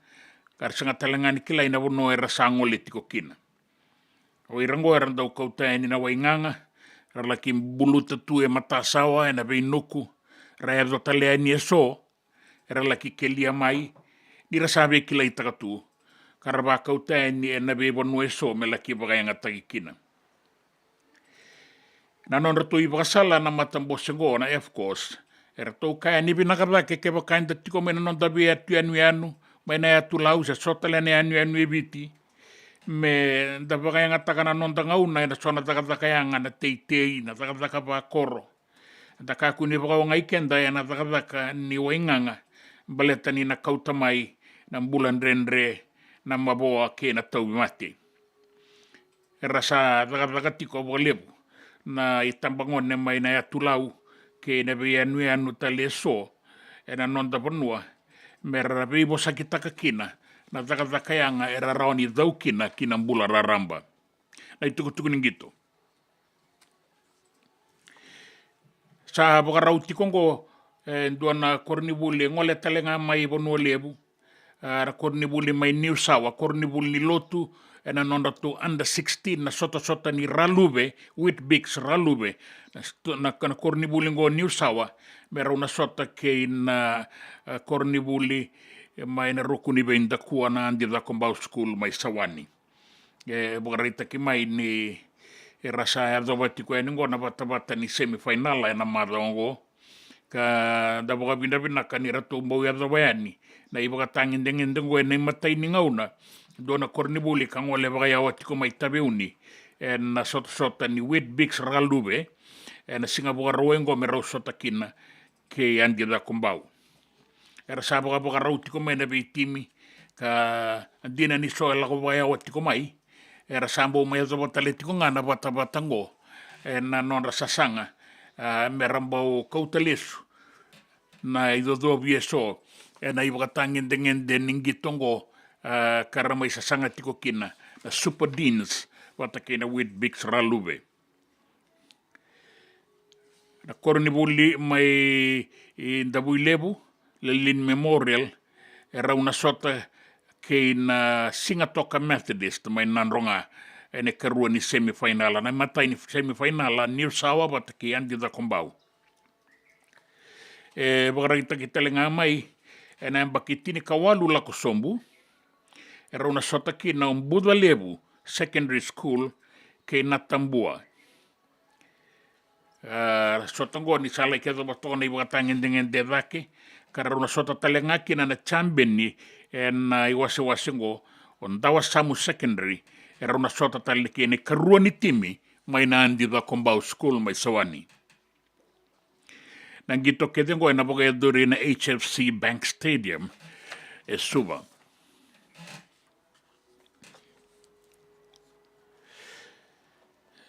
karsanga talangani kila ina wono era sangole tiko kina. O irango era ndau kauta ni na wainganga, rala kim buluta tu e matasawa na bei nuku, raya do talea ni so, rala ki kelia mai, ni rasabe kila itakatu, karaba kauta ni na bei wono so me la ki bagayanga tagi kina. Na non ratu i bagasala na matambosengo na FCOS, era tau kaya ni binakara ke bakainda tiko mena non dabi atu anu, mai na atu lau sa sotale ne anu eviti me da bagayanga takana non tanga una na sona takataka yanga na teitei na takataka ba koro Taka kuni baka ngai kenda ya na taka ni wainganga baleta ni na kautamai na bulan rendre na maboa ke na tau mate. Rasa taka tiko bolebu na itambangon ne mai na ya tulau ke na be anu anu tale so na nonda panua mera be bo sakita kina na taka yanga era raoni dau kina bula raramba. Na itu ningito. Sa bagarauti kongo duana kornibuli ngole talenga mai bono lebu ra kornibuli mai New Sawa kornibuli lotu ena nonda tu under 16 na sota ni ralube with bigs ralube na kornibuli ngo New Sawa mera una sota ke na kornibuli mai na rukuni benda kuwa na andi da kombau school mai Sawani bagarita ki mai ni rasa ya dobati ko ngo na bata ni semifinal na madongo ka da boga bina kan ira to mbo ya dobani na iba tangin dengan ngo ni matai ni ngauna dona kornibuli kan ole baga ya wati ko mai tabeuni na sota ni wet bigs ralube na singa boga roengo me sota kina ke andi da kombau era sa boga rauti ko mai na be timi ka dina ni so la ko ya wati ko mai era sambo mai zo taleti ko ngana bata ngo na non sasanga merambo kautalesu na ido do bieso na iba tangin dengan ningitongo karamai sasanga tiko kina na super deans wata kina with big ralube na kornibuli mai Ndabuilebu Lelin Memorial era una sota ke na Singatoka Methodist mai nanronga ene karua ni semifinala na matai ni semifinala New Sawa bata ki andi da kombau bagarita ki telenga mai ena bakitini kawalu la kosombu era una sota ki na Lebu Secondary School ke na Tambua sota ngo ni sala ke do batone ibatangin dengan dedake karena una sota telenga ki na champion ni na iwase ngo on dawa samu secondary era una sota tali ki ni karua ni timi mai na andi da kombau school mai Sawani na gito ke dengo na boga dori na HFC Bank Stadium suba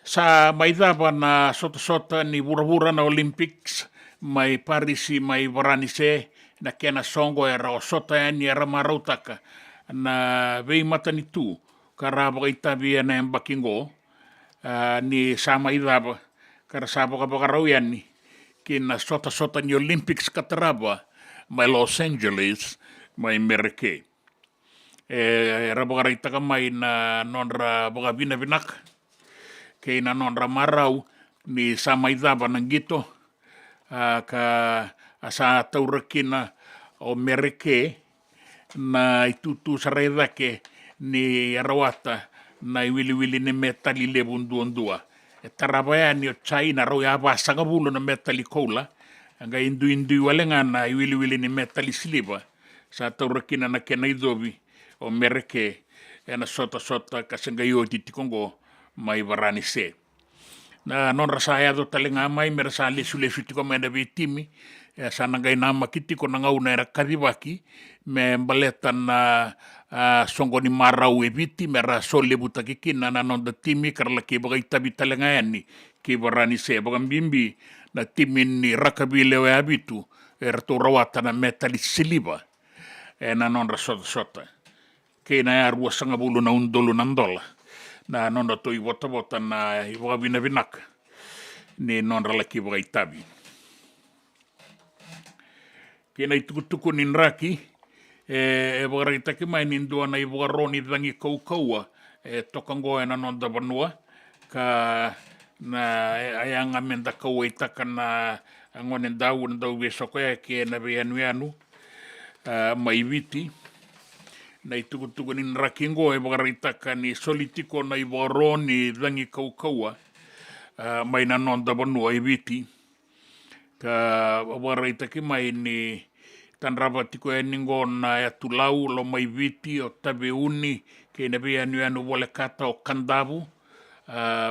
sa mai daba na sota ni bura na Olympics mai Parisi mai Varanise na kena songo era o sota ni era marautaka na vei matani tu karaba itabi na embakingo ni sama idaba kara sabo ka bagarau yani kina sota ni Olympics kataraba mai Los Angeles mai Mereke era bagarita ka mai na nonra bagabina binak ke na nonra marau ni sama idaba nang gito ka asa taurakina o Mereke na itutu sareda ke ni arawata na iwili ni metali lebundua tarabaya ni China ro ya basanga bulo na metali kola anga indu walenga na iwili ni metali siliba sa taurakina na kena idobi o Mereke na sota kasenga yoti tikongo mai Varanise na non rasaya do talenga mai merasa lesu tiko mena bitimi sa nangai nama kiti ko nangau na era kadibaki me baletan na songo ni marau e biti mera sole butaki kina na non da timi karla ke bagai tabi talenga yani ke Varanise bagam bimbi na timi ni rakabile we abitu to rawata na metali siliba na non sota ke na arua sanga bulu na undolo nandola na non to i bota na i bina binak ni non ralaki bagai tabi kena itukutuku nin raki bagarita ki mai nin dua na i bagaroni dangi kaukaua tokango na non da banua ka na ayanga menda kaua itaka na ngonen dau besoko ke na be anu mai viti na itukutuku nin rakingo bagarita ka ni solitiko na i bagaroni dangi kaukaua mai na non da banua i viti ka bagarita ki mai ni tanraba tiko ningo na ya tulau lo mai viti o tabe uni ke na be anu wole kata o kandabu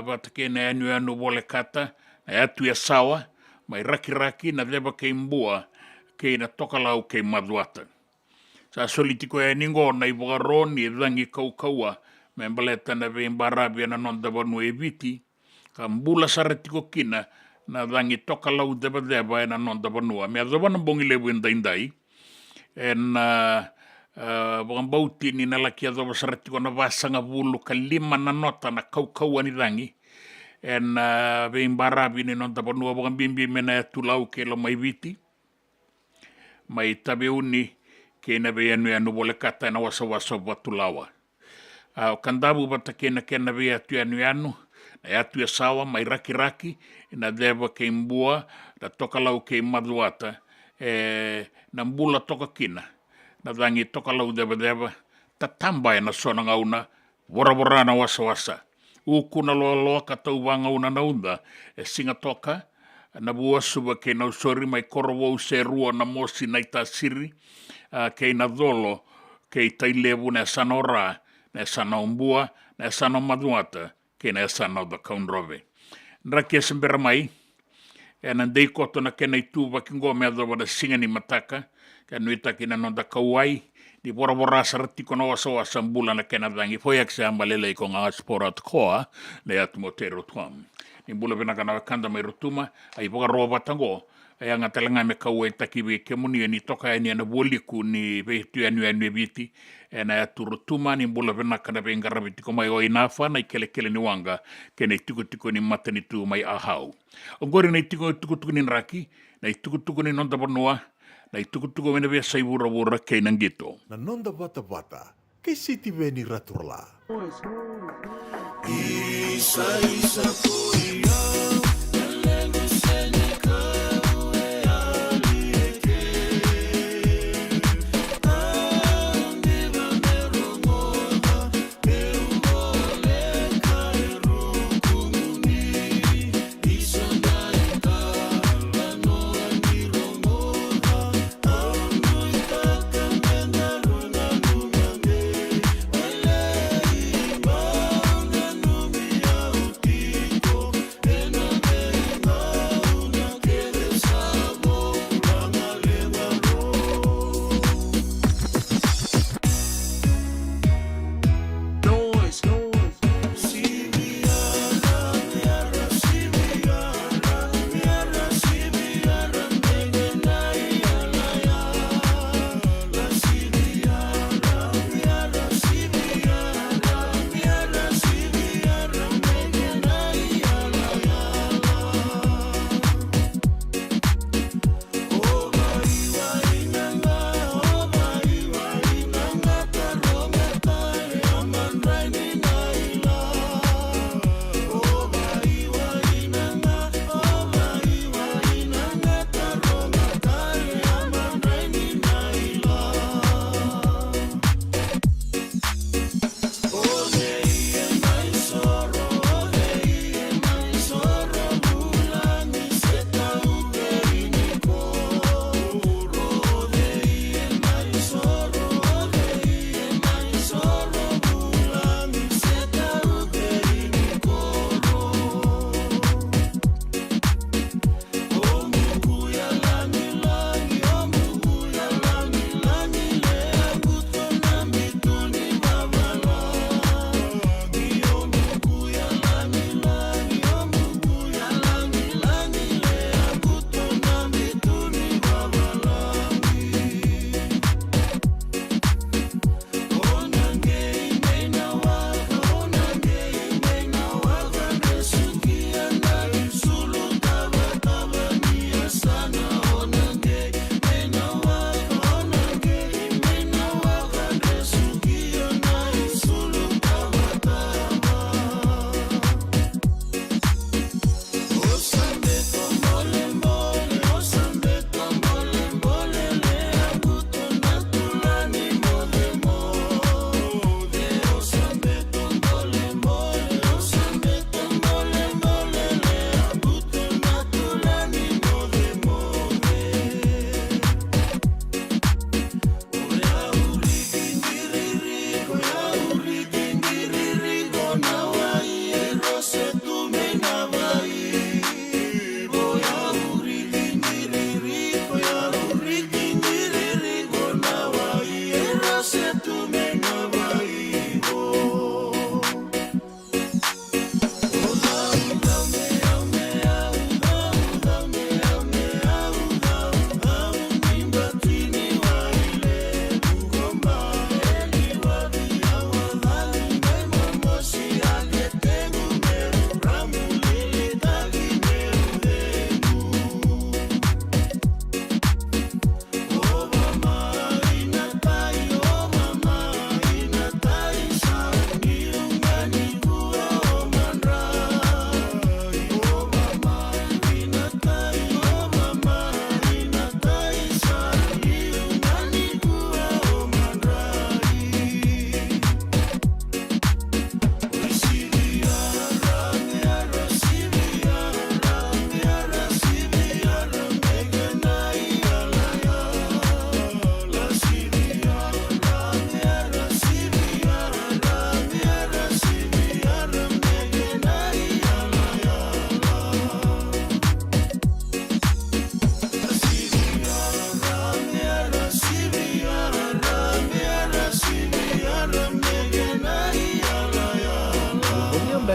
bata ke na anu wole kata na ya tu ya sawa mai raki na leva kei mbua kei na tokalau kei maduata. Sa solitiko e ningo na i wagaroni e rangi kaukaua me mbaleta na ve mbarabi na non davanu e viti ka mbula saratiko kina na rangi tokalau deba e na non davanua. Me adavana bongi lebu indai e na wakambauti ni na laki adava saratiko na vasanga vulu ka 5 na nota na kaukaua ni rangi e na ve mbarabi ni non davanua wakambimbi me na tulau ke lo mai viti mai tabe uni ke na ve anu wole kata na wasa watulawa. O kandabu bata kena ve atu anu na atu e sawa mai raki na deva ke mbua na tokalau ke maduata na mbula toka kina na dangi tokalau deva tatamba na sona ngauna wara na wasa uku na loa katau wanga una naunda singa toka na bua suba ke na usori mai korowo se rua na mosi na itasiri ke na dolo ke tailevu na sanora na sana umbua na sana maduata ke na sana da kaunrove nraki sembera mai na dei koto na ke na itu wakingo me adova da singa ni mataka ka nuita ke na nonda kauai di bora sarati kono wasa mbula na ke na dangi foi akse ambalele ko nga sporat koa le atmotero tuam ni bula vena kana kanda mai rutuma ai boga roba tango ai anga telanga me kau e takiwe ke muni ni toka ni na boliku ni vetu anu viti na atu rutuma ni bula vena kana vengara viti ko mai o inafa na kele ni wanga ke nei tuku ni matani tu mai ahau ongori nei tuku ni raki nei tuku ni nonda bonua nei tuku mena ve sai wura ke nangito na nonda vata ke siti veni raturla Isa kuia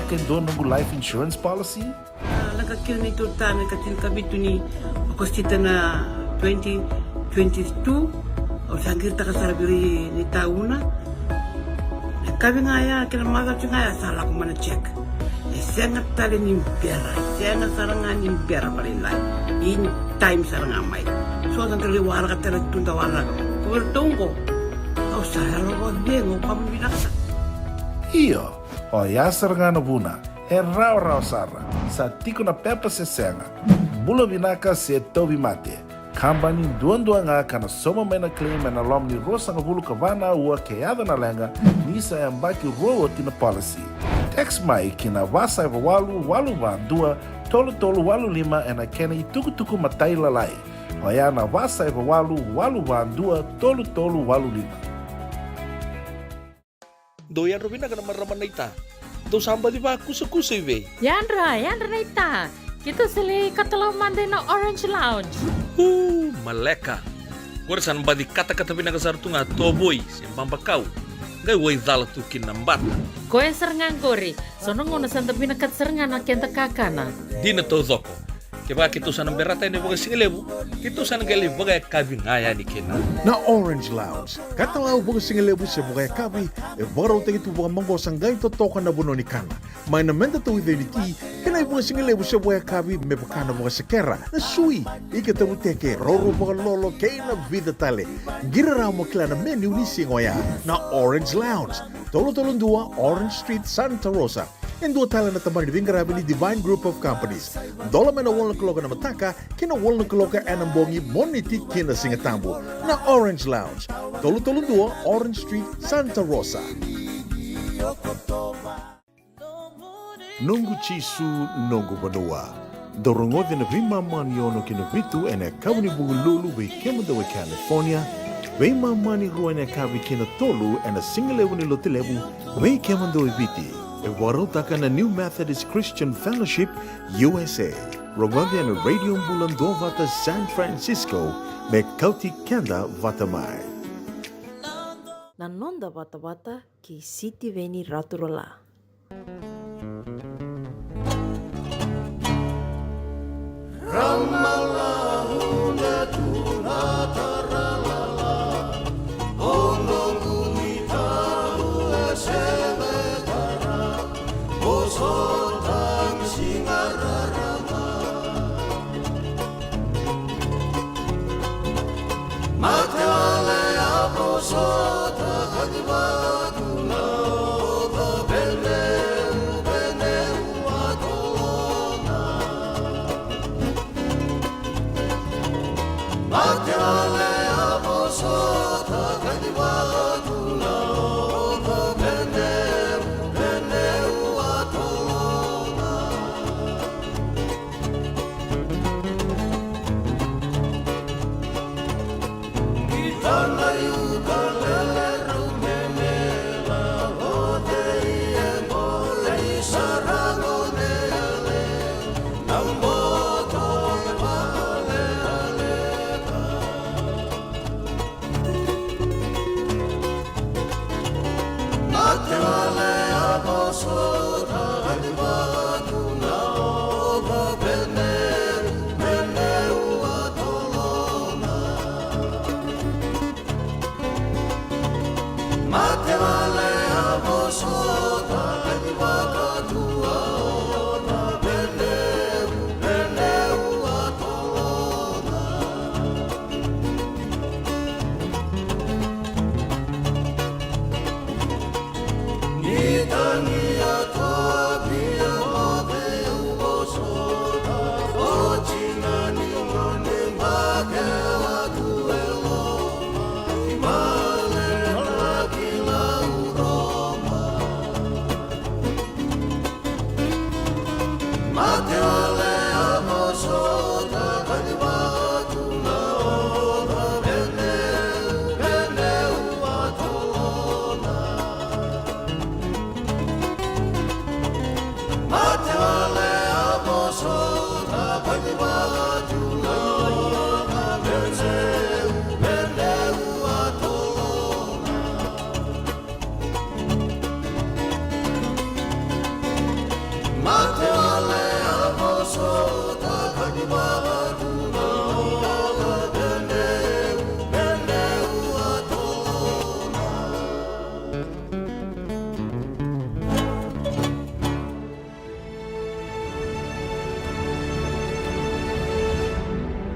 é quem dona do life insurance policy? Nakakil ni tuta nakatin kabitu ni akostita na 2022 o sangir takasarabiri ni tauna. Kabi nga ya kila mother nga ya sala ko mana check. Sengat tali ni pera, sengat sarangan ni pera palilay. In time sarang amay. So ang kaliwara ka tala tunda wala ko. Kuwertong ko. Au sarang ko dengo pamilaksa. Iyo, o yasar nga na buna, rau sara, sa tiko na pepa se senga, bula vinaka se tobi mate, kambani duan nga kana soma mena claim na lom ni rosa nga bulu kavana ua keada na lenga, nisa e ambaki roa tina policy. Text mai kina wasa eva walu dua, tolu walu lima ena kena i tuku matai lalai, o ya na wasa eva walu dua, tolu walu lima. Doyan Robina ka naman raman na ita. Do samba di ba kusa iwe? Yanra na ita. Kita sili katalaw manday na Orange Lounge. Maleka. Kursan ba di kata-kata pinakasartunga toboy, simpang bakaw. Gay way dala tukin nambat. Koe serangan kori, sonong ngono santa pinakat serangan na kenta kakana. Di na to zoko. Kaya kita sana berata ini bagai singelebu, kita sana gali bagai kabin ngaya ni kena. Na Orange Lounge, katalaw baga singelebu sa baga kabi, e baraw tayo ito baga manggo sanggay totokan na buno ni kana. May namenda to with ti, kanay baga singelebu sa baga kabi, may bakana baga sakera, na sui, ikatabuteke, roro baga lolo, kaya na vida tale. Giraraw mo kila na menu ni singoya, na Orange Lounge, tolo-tolong dua, Orange Street, Santa Rosa. En dua tala na taman ni Vingarabi ni Divine Group of Companies. Dola man na wala kaloka na mataka, kina wala kaloka anambongi moniti kina singatambo na Orange Lounge. Tolo-tolong dua, Orange Street, Santa Rosa. Nungu chisu nungu banua. Dorongode na vima maniono kina vitu ene kawani bugululu be kemudawe California. Vima mani ruane kavi kina tolu ene singalewu ni lotilewu be kemudawe viti. E warotaka na New Methodist Christian Fellowship, USA. Rongode na Radio Bulan Vata San Francisco, me kauti kenda vatamai. Nanonda bata-bata ki City Veni Raturola.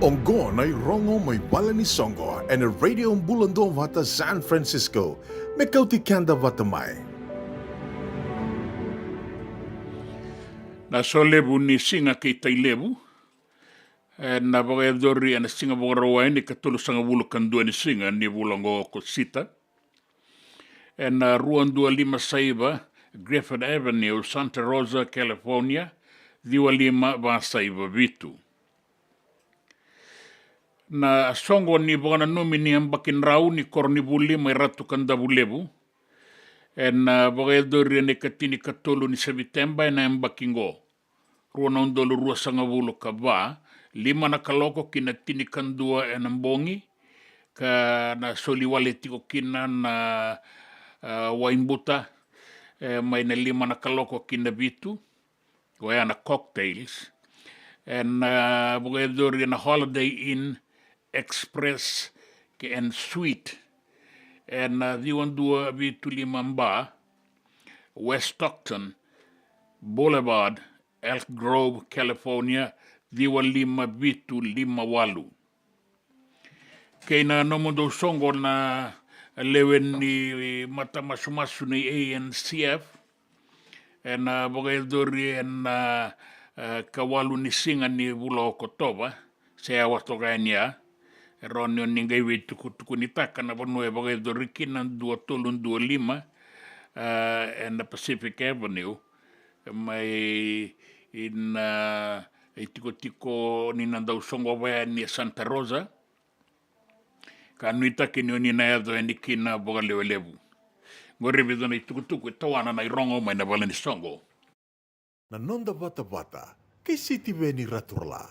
Ongo na rongo may bala ni Songo and a radio bulando vata San Francisco. Mekauti kanda vata mai. Na so lebu ni singa ki tai lebu. Na baga dori ana singa baga rawa ni katulu sanga bulu kandua ni singa ni bulango ko sita. Na ruan 256 Griffith Avenue, Santa Rosa, California. 25 Vasaiva Vitu. Na songo ni bwana nomini ambakin rau ni korni buli mai ratu kanda bulebu. Na baga dori ni katini katulu ni September na ambakingo. Ruana undolu rua sanga bulu ka ba. 5 na kaloko kina tini kandua e nambongi. Ka na soli wale tiko kina na waimbuta. Mai na 5 na kaloko kina Vitu. Goya na cocktails. And bugadori na Holiday Inn Express and Suite. And diwan 2 Vitu 5 West Stockton Boulevard, Elk Grove, California. Diwan 5 Vitu 58. Kaya na nomodo songo na lewen ni mata masumasu ni ANCF. And bugadori and kawalu ni singa ni bulo kotoba saya watogania ronyo ningai wetu kutunita kana bonwe bagai dorikina 225 and the Pacific Avenue mai in tiko ni nandau songo wa ni Santa Rosa kanuita kinyo ni na yado ni kina bogalewelebu ngoribido na tukutuku tawana na irongo mai na balani songo Na nonda bata-bata, kay City Benny Raturla.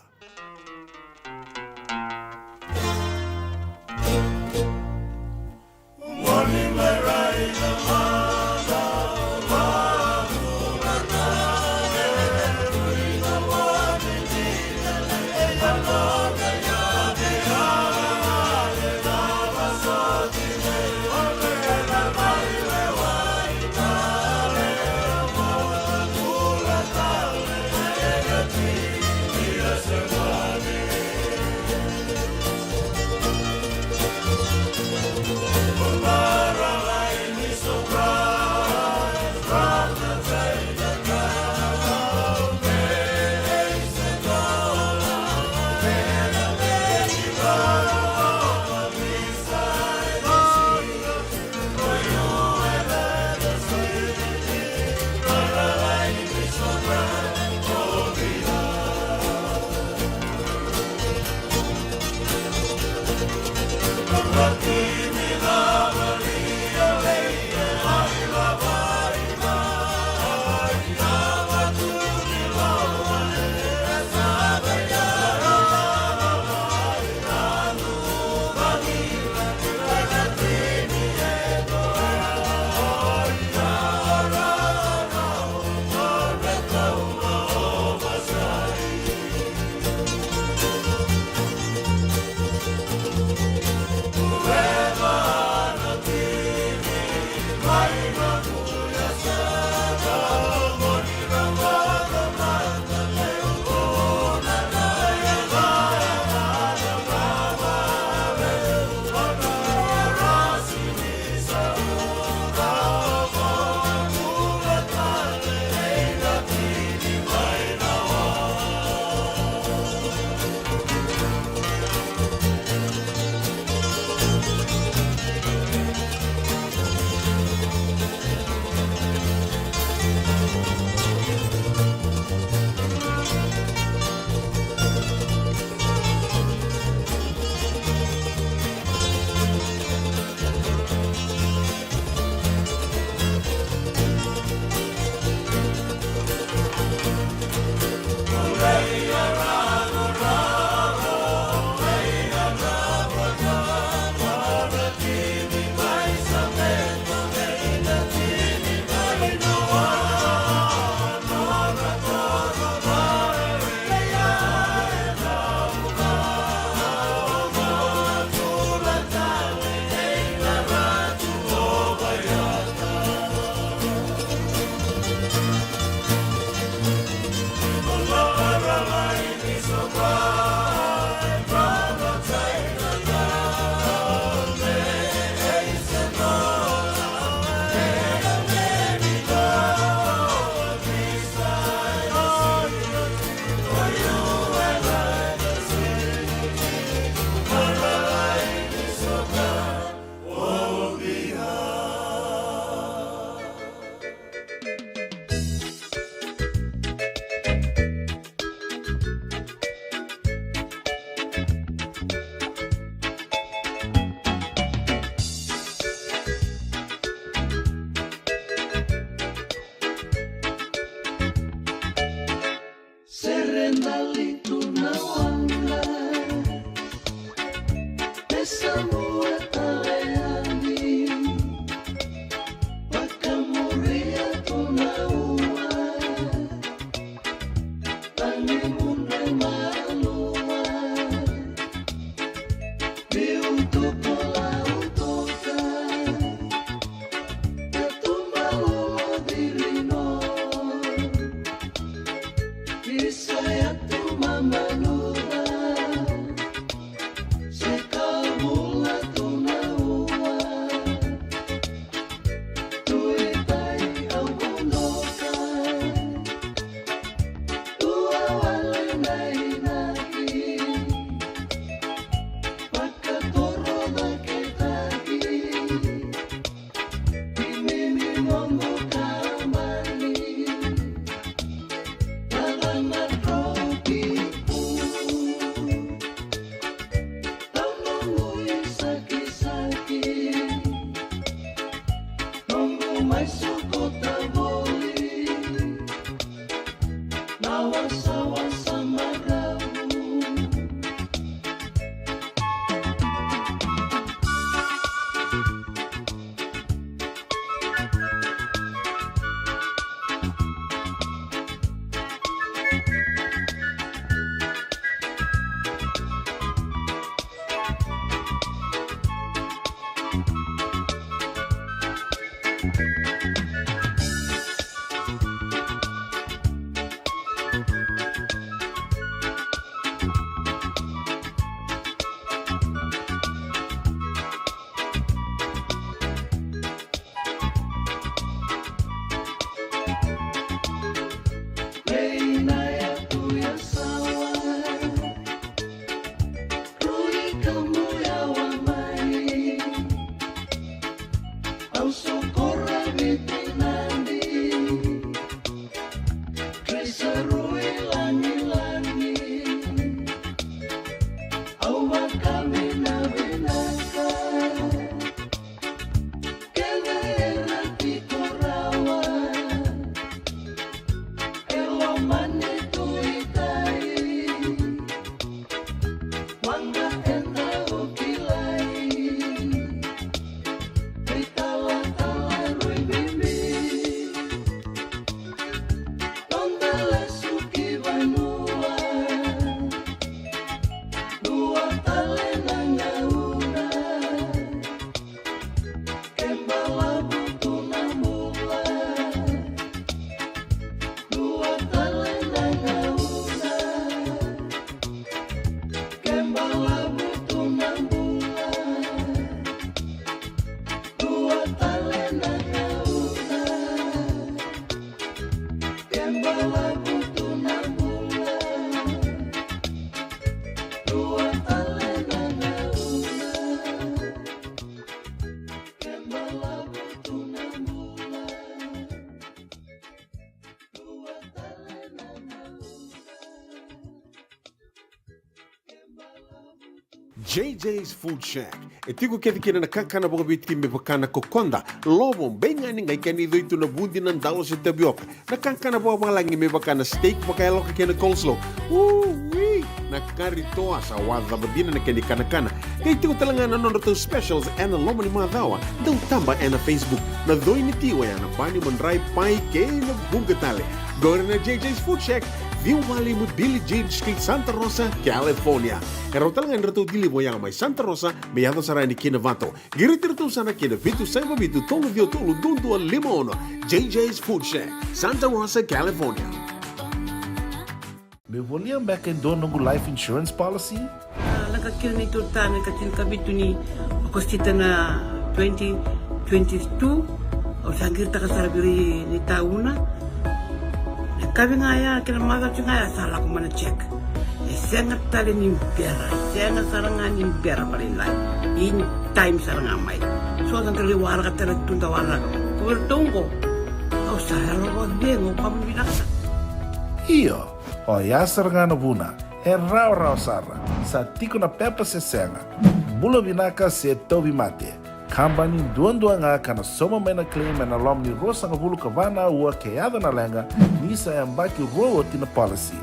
Surprise! JJ's Food Shack. E tiku kevi kina na kakana boka biti me bakana kokonda. Lobo benga ni ngai kani do itu na bundi na ndalo se tabioka. Na kakana boka malangi me bakana steak baka eloka kena coleslaw. Wee! Na kari toa sa wadha badina na kani kana. Kay tiku talangana no to specials and lomo ni madawa. Dau tamba na Facebook. Na doi ni tiwa ya na bani mandrai pai ke na bunga tale. Gore na JJ's Food Shack. Viu Valley mo Billy Jean Street, Santa Rosa, California. Karo talagang rato dili mo yang may Santa Rosa, may ato sarani kinavato. Giritirto sana kinavitu sa mabitu tolo dio tolo dundo al limon. JJ's Food Shack, Santa Rosa, California. Me voliam back in doon ng life insurance policy? Nakakil na ito tayo, nakatil kabito ni Akostita na 2022. O sagir ta kasarabiri ni tauna. Kami ngaya kila mada ngaya salah ko mana check. Sengat tali ni pera, sengat sarangan ni pera paling lain. In time sarangan mai. So ang kali warga tala tunda warga. Ko tunggo. Au saya lo bengo kamu binasa. Iyo, o ya sarangan buna. E rau sara. Sa tiko na pepa se senga. Bulo binaka se tobi mate. Kambani duan nga kana soma mena claim na lom ni rosa nga bulu kavana ua keada na lenga nisa ya mbaki rowo tina policy.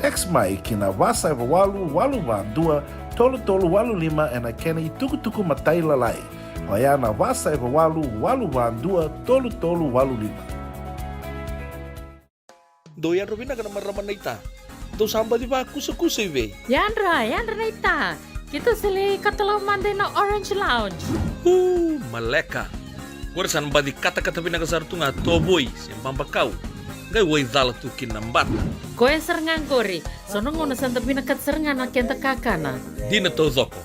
Text mai kina wasa eva walu walu dua tolu tolu walu lima ena kena i tuku tuku matai lalai. Oia na wasa eva walu walu dua tolu tolu walu lima. Doyan robina kana maraman ita. Do samba di ba kusa-kusa iwe. Yandra na ita. Kita sili katalau mande na Orange Lounge. Maleka. Gorsan ba di kata-kata pinakasar tunga toboy simpang bakau. Gai wai dala tu kinambat. Koe serengan kori. Sono ngono santa pinakat serengan na kenta kakana. Dina to zoko.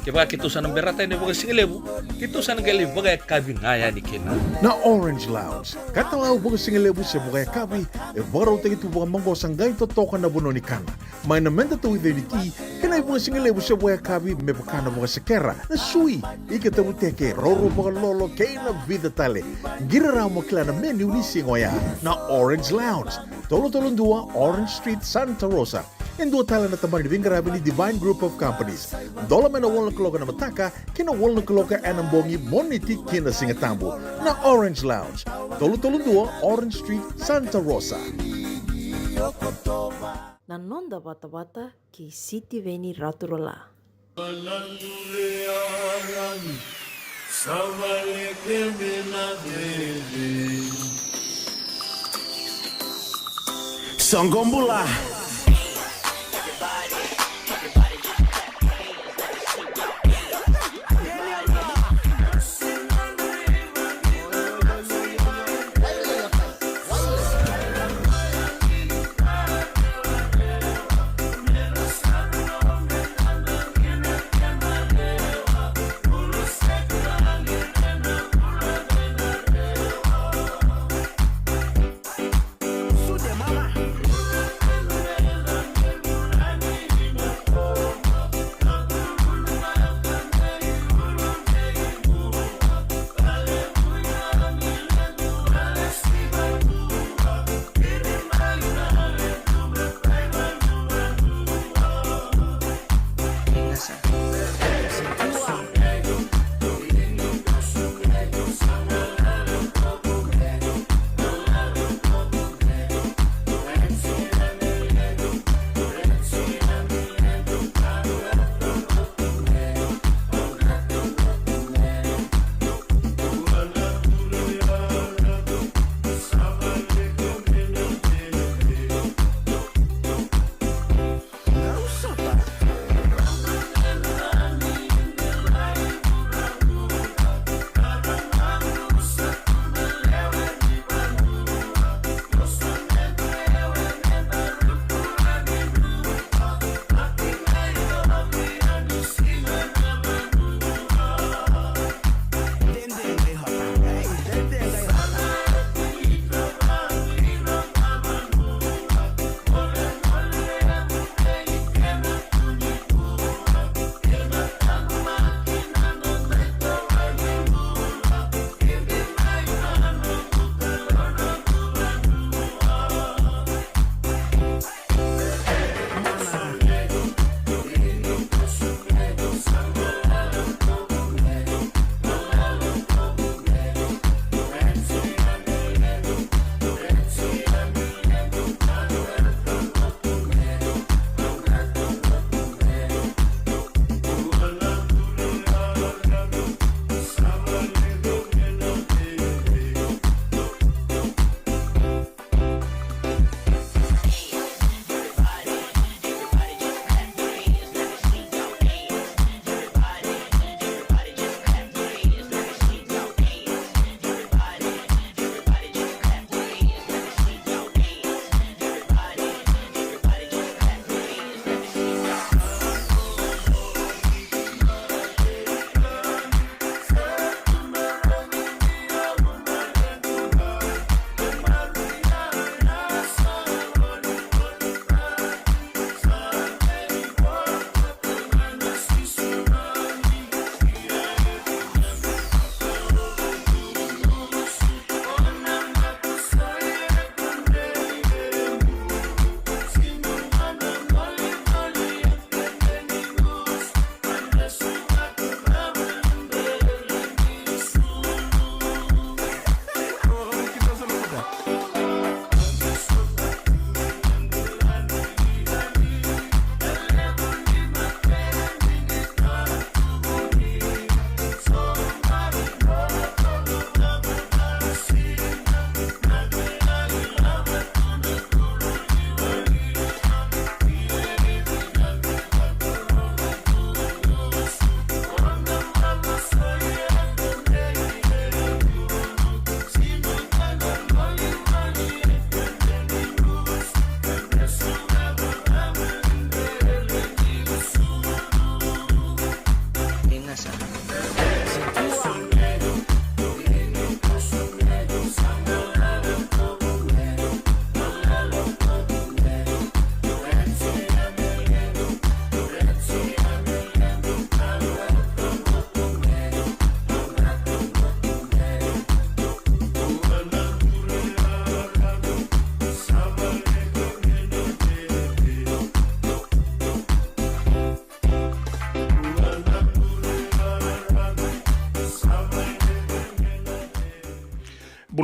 Kaya kita sana berata ini bagai singelebu. Kita sana gali bagai kabi ngaya ni kena. Na Orange Lounge, katalau baga singelebu se baga kabi, barau te tu baga mango sangai to toka na bono ni kana. Mai na menta tu ide ni ki, kena baga singelebu se baga kabi me bakana baga sekera. Na sui, ike te uteke roro baga lolo keina vida tale. Gira rao mo kila na menu ni singoya. Na Orange Lounge, tolo-tolong dua Orange Street, Santa Rosa. Yang dua tala na tamang di Bingarabi ni Divine Group of Companies. Dola mena wala kaloka na mataka, kina wala kaloka anambongi moniti kina singatambo. Na Orange Lounge, tolo-tolong dua Orange Street, Santa Rosa. Nanonda bata-bata ki City Veni Raturola. Songombula.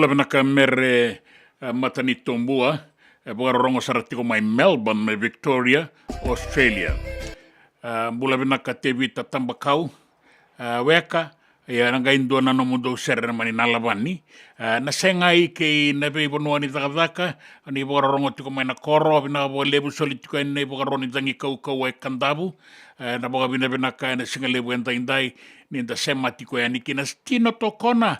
bula vinaka mere matani tombua boga rongo saratiko mai Melbourne mai Victoria, Australia. Bula vinaka te vita tambakau weka ia nanga indua nano mundo serena mani nalavani na sengai ke na be bonua ni takadaka ani boga rongo tiko mai na koro vina boga lebu soli tiko ene boga roni tangi kau e kandabu na boga vina vinaka na singa lebu enda indai ni da sema tiko e aniki na stino tokona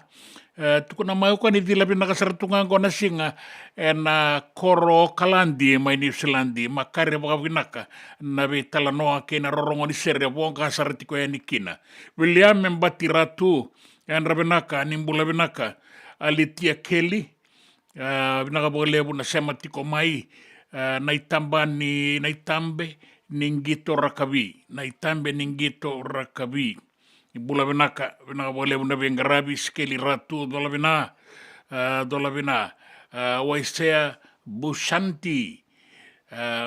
tuko na mai kwa ni dila vinaka saratunga ngona singa na koro kalandi mai New Zealandi makare boga vinaka na be talanoa ke na rorongo ni sere boga saratiko e anikina William mbati ratu en rabenaka nimbula vinaka alitia Kelly vinaka boga lebu na sema tiko mai naitambe ningito rakavi Bula vinaka boga lebu na vengarabi skeli ratu dola vina waisea bushanti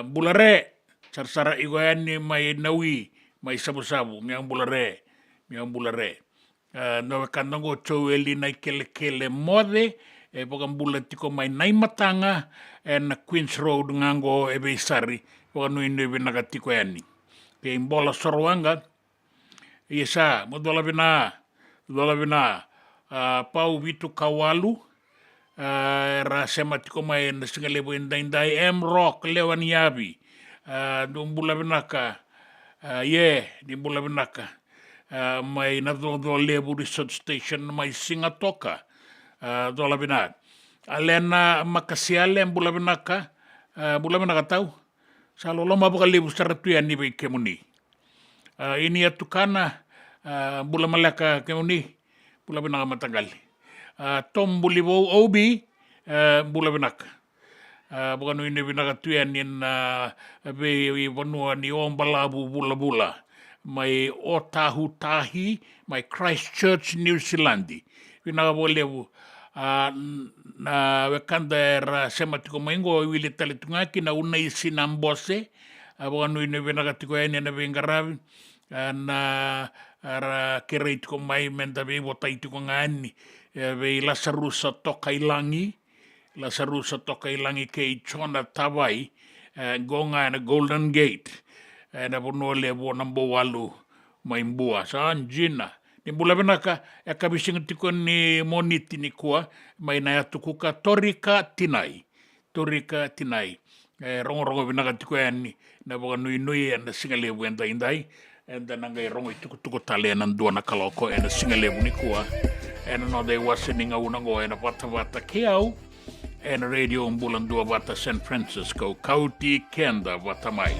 bulare sarsara igoyani mai nawi mai sabu miang bulare no kandango choweli na kele mode boga bula tiko mai nai matanga na Queens Road ngango ebesari boga no inde vinaka tiko yani pe imbola sorwanga Yesa, mo dola vina, pau vitu kawalu, ra sema tiko mai na singa lebo indai M-Rock, lewan yabi, bula vinaka, bula vinaka, mai na do lebu research station, mai singa toka, dola vina. Alena makasiale bula vinaka tau, sa loloma boka lebu saratuya ni bai kemuni. Ini atukana bula malaka keuni bula binaka matagali tom bulibo obi bula binaka bukan ini binaka tuyan in be vanua ni ombalabu bula mai otahu tahi mai Christchurch New Zealandi binaka bolebu na wekanda era sematiko maingo wili talitungaki na unai sinambose bukan ini binaka tiko yani na bengarabi na ara kereit ko mai menda be botai tiko ngani be lasarusa toka ilangi ke chona tawai gonga na Golden Gate na bono le bo nambo walu mai mbua sanjina ni bula benaka kabising tiko ni moniti ni kwa mai na tukuka torika tinai rongo benaka tiko yani na boga nui na singale wenda indai and then ngai rongo tuku tale na dua na kaloko and singale ni kwa and no they was sending una go and wata kiau and radio mbulandua wata San Francisco County Kenda watamai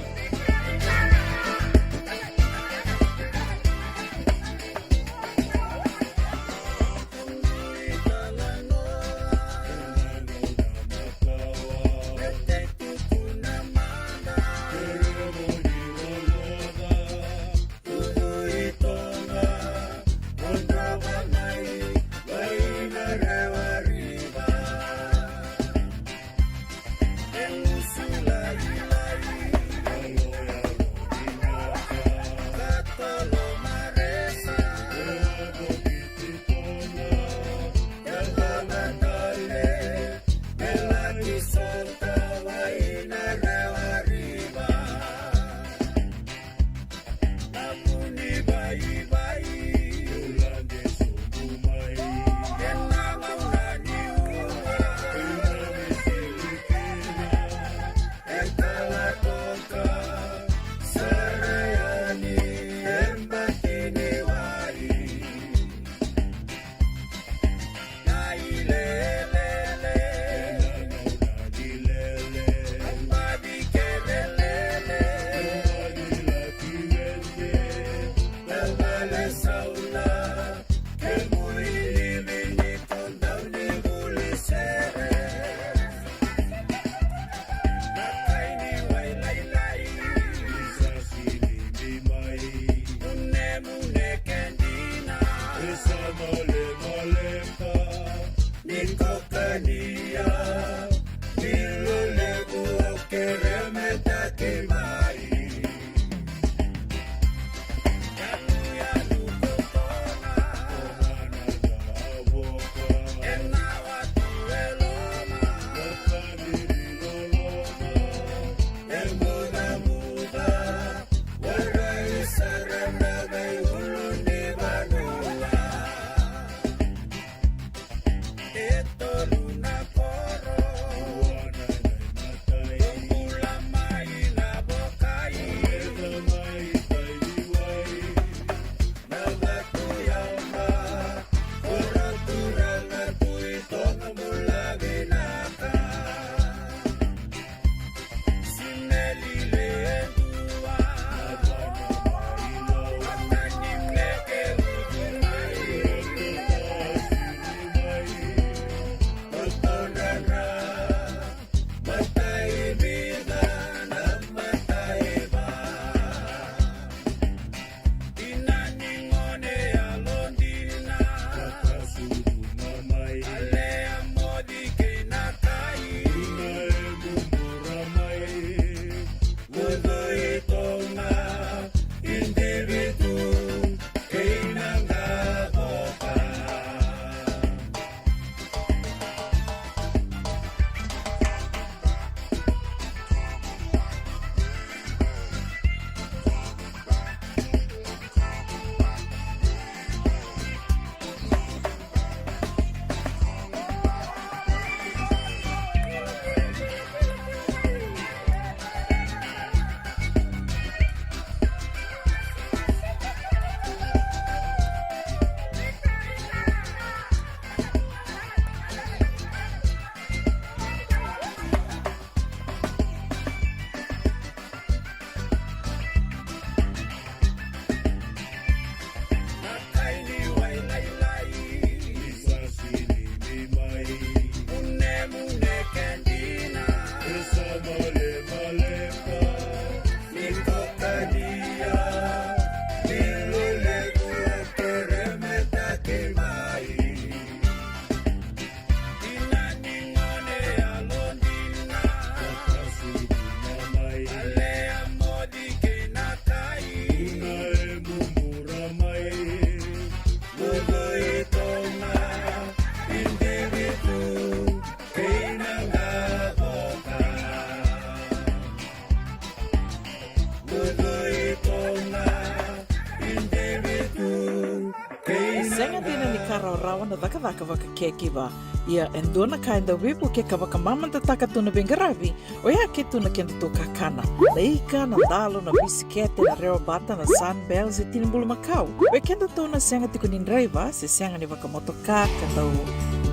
rawana dhaka kekiva. Ia endona kainda wipu ke kawaka mamanta taka tuna bengaravi, o ia ke tuna kenda to kakana. Leika, na dalo, na bisikete, na reo bata, na sunbells e tinimbulu makau. We kenda tona senga tiko nindreiva, se senga ni waka motoka, kandau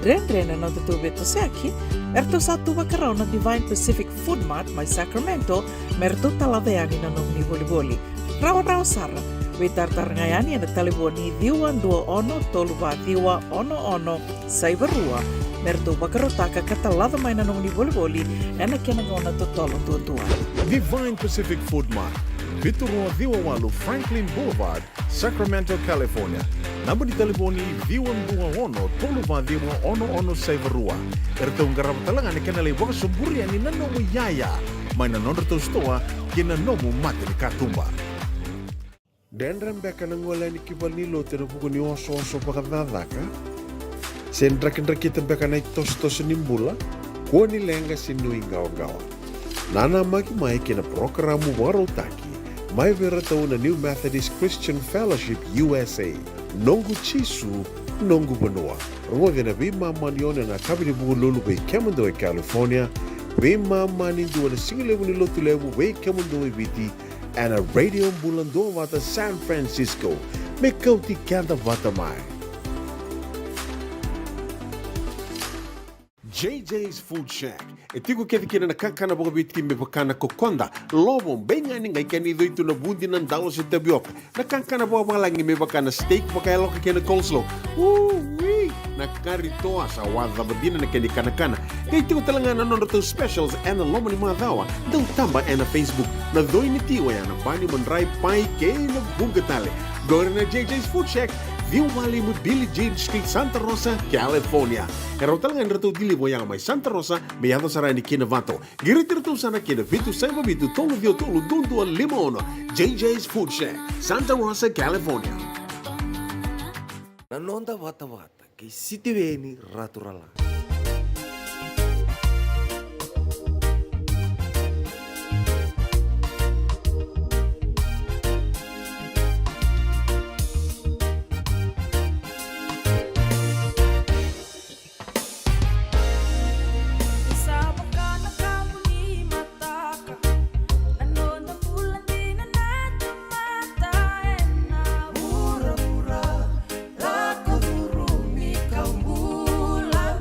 Drena no te tube to seaki, erto sa tuba karau na Divine Pacific Food Mart mai Sacramento, merto talaveani na nomni voliboli. Rao sara, we tartarngayani na taliboni diwa dua ono toluva diwa ono saivarua, merto bakarotaka katalada mai na nomni voliboli, ena kena ngona to tolo tua. Divine Pacific Food Mart, Vitorua Diwawalu Franklin Boulevard, Sacramento, California. Namba di telefoni Viwan 21 Toluva Diwa ono Saivarua. Erto ngarap talangan ni kanalay waka sumburi ani nanomu yaya. May nanonor to stoa kina nomu mati ni katumba. Dendram beka nang wala ni kibal ni lote na buko ni oso pakadadaka. Sendrakin-drakitan beka na itos-tos nimbula. Kuha ni lenga sinui gawa-gawa. Nana magi-mai kina programo warotaki. May veratao na New Methodist Christian Fellowship USA. Nongu Chisu, Nongu Banua. Rungode na bima manione na kabini buko lulu bei Kemundo e California. Bima mani dua na singilewu ni lotu lewu bei Kemundo e Viti. And a radio bulando wata San Francisco. Me kauti kanta wata mai. JJ's Food Shack. E tigo kedi kena na kankana boka biti me bakana kokonda. Lobong benga ni ngai kani doito na bundi nan dalos e tabioka. Na kankana boka malangi me bakana steak baka eloka kena coleslaw. Wee! Na karitoa sa wadha badina na kani kanakana. Kaya tigo talanga na nono specials and na loma ni mga dawa. Daw tamba na Facebook. Na doi ni tiwa ya na bani manray pai kay na bungatale. Gora na JJ's Food Shack. Viu Valley mo Billie Jean Street, Santa Rosa, California. Kaya talagang rato dili mo yang may Santa Rosa, may yato sa ni Kinavato. Giritirto sana kina Vitu Saiba Vitu Tolo Dio Tolo Dundu Limon. JJ's Food Shack, Santa Rosa, California. Nanonda wata-wata kay City Veni Raturala. Mura-mura, aku durumi kau bulan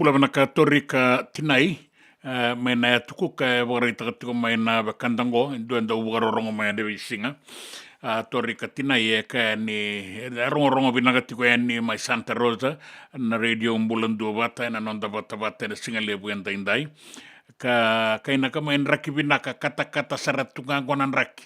Bula vanaka torika tinai, mena tukuka wagarita katiko mai na bakandango, duenda ugarorongo mai de visinga. Torika tinai ka ni rongo vinaka tiko ni mai Santa Rosa na radio Bulan Dua Bata na nonda bata na singa lebu enda indai. Ka inaka mai raki vinaka kata saratunga gonan raki.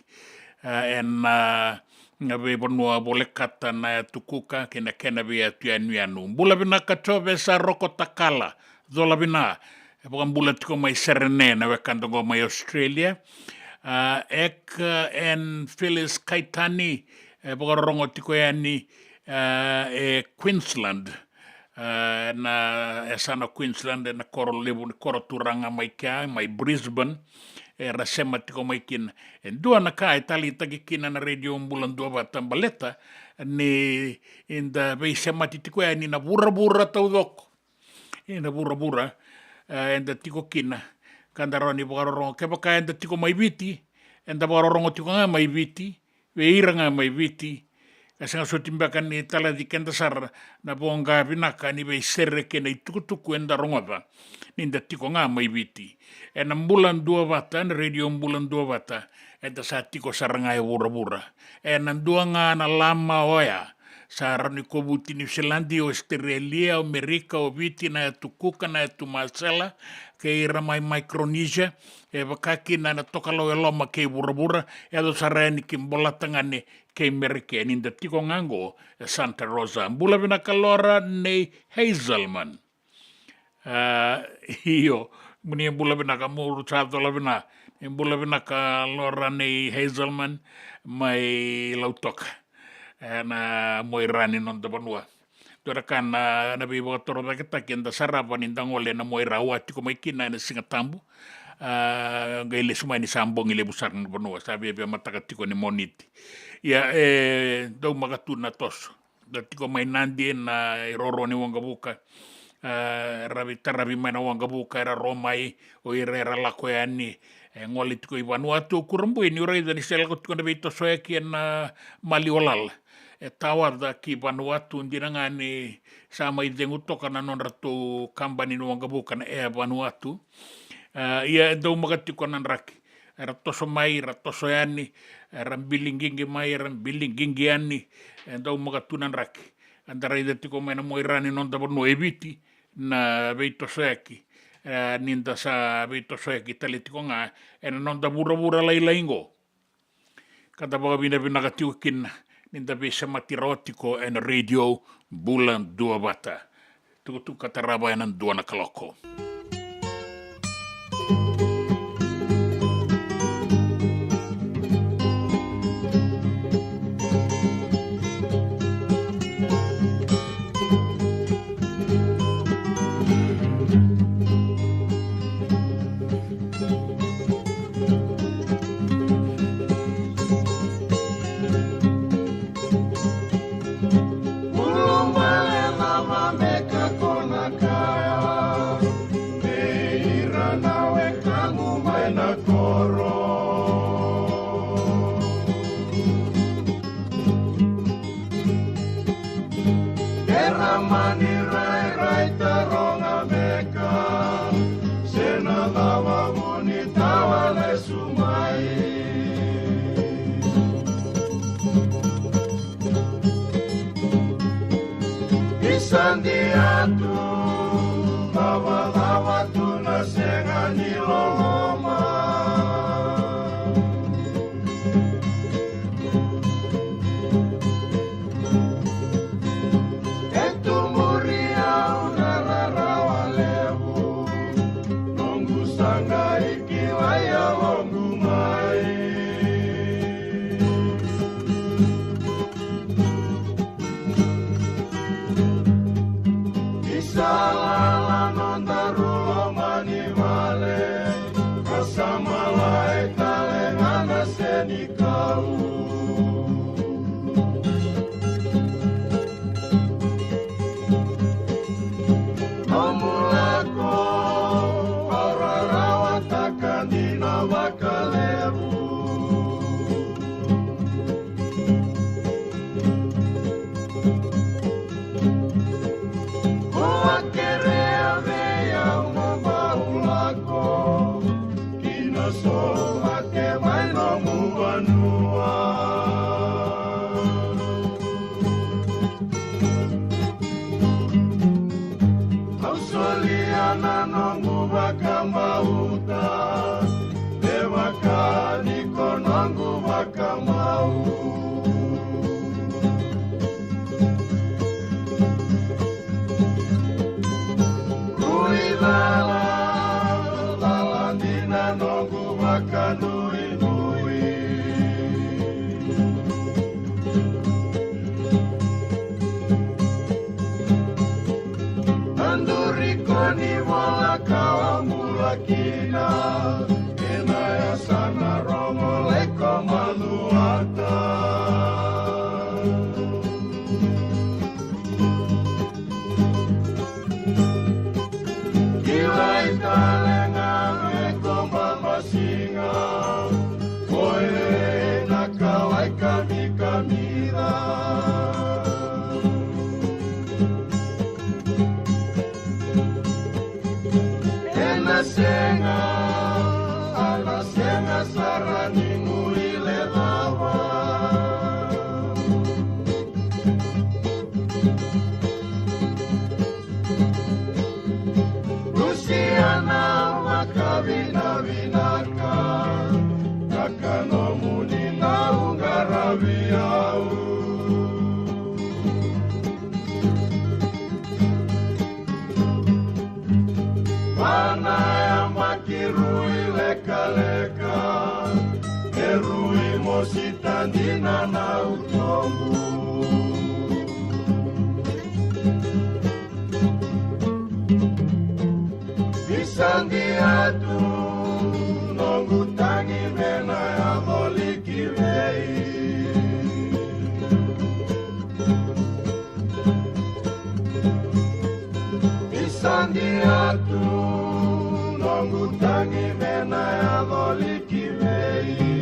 Ngabe bonua boleh kata na tukuka kena via tuanu. Bula vinaka chove sa roko takala. Zola vina. Bukan bula tiko mai serene na wekantongo mai Australia. Ek en Phyllis Kaitani. Bukan rongo tiko yani Queensland. Na esana Queensland na koro turanga mai kia mai Brisbane. Rasema tiko mai kina. Dua na kai tali tagi kina na radio Bulan Dua Bata baleta ni inda beisema tiko yani na bura tau doko. Ina bura enda tiko kina kandaroni bagarorongo ke baka enda tiko mai viti enda bagarorongo tiko nga mai viti veira nga mai viti kasanga sotimba kan ni tala di kenda sar na bonga binaka ni be serre ke nei tukutuku enda rongoba ninda tiko nga mai viti ena Bulan Dua Bata na radio Bulan Dua Bata enda sa tiko saranga e bura ena dua nga na lama oya sarani kobuti New Zealand, Australia, Amerika, o viti na tukuka na tumasela ke ira mai Micronesia e bakaki na tokalo e loma ke bura e do sarani kimbola tangane ke Amerika ninda tiko ngango e Santa Rosa bula vina kalora nei Hazelman iyo muni bula vina kamuru chato la vina bula vina kalora nei Hazelman mai lautoka na moirani non da banua. Tora kan na bibo toro da kita kenda sarapa ni dangole na moira wati ko mai kina na singatambu. Gaile suma ni sambong ile busar na banua sabi be matakatiko ni moniti. Ya do magatuna tos. Da tiko mai nandi na roro ni wanga buka. Rabi mai na wanga buka era romai o era lako yani. Ngoli tiko i Vanuatu kurumbu ni ora ni sel ko tiko na bito soeki na Maliolal. Tawar da ki Vanuatu ndiranga ni sama idengu toka na non ratu kambani no wanga buka na Vanuatu. Ia do magatiko nan raki. Ratoso mai, ratoso yani, rambilingingi mai, rambilingingi yani, do magatunan raki. Andara ida tiko mai na moirani non da bono eviti na beito soeki. Ninda sa beito soeki tali tiko nga, non da bura lai ingo. Kada baga bina binagatiwa kina. Ninda bisa mati rotiko en radio Bulan Dua Bata. Tuku kataraba yan dua na kaloko. Sandiatu lawa tu na sengani loma etu muria una rawa lebu nongu sanga ikiwaya longu mai Salala nonda Kilai talenga me komba masinga Oe nakawai kami kamira Ena senga Ala senga sarani muile lava Luciana makavina vinaka Kakano munina ungaraviau Mana ya makirui leka-leka Erui mositandina na utombu Bisandiatu nongutangi mena ya molikilei Bisandiatu nongutangi mena ya molikilei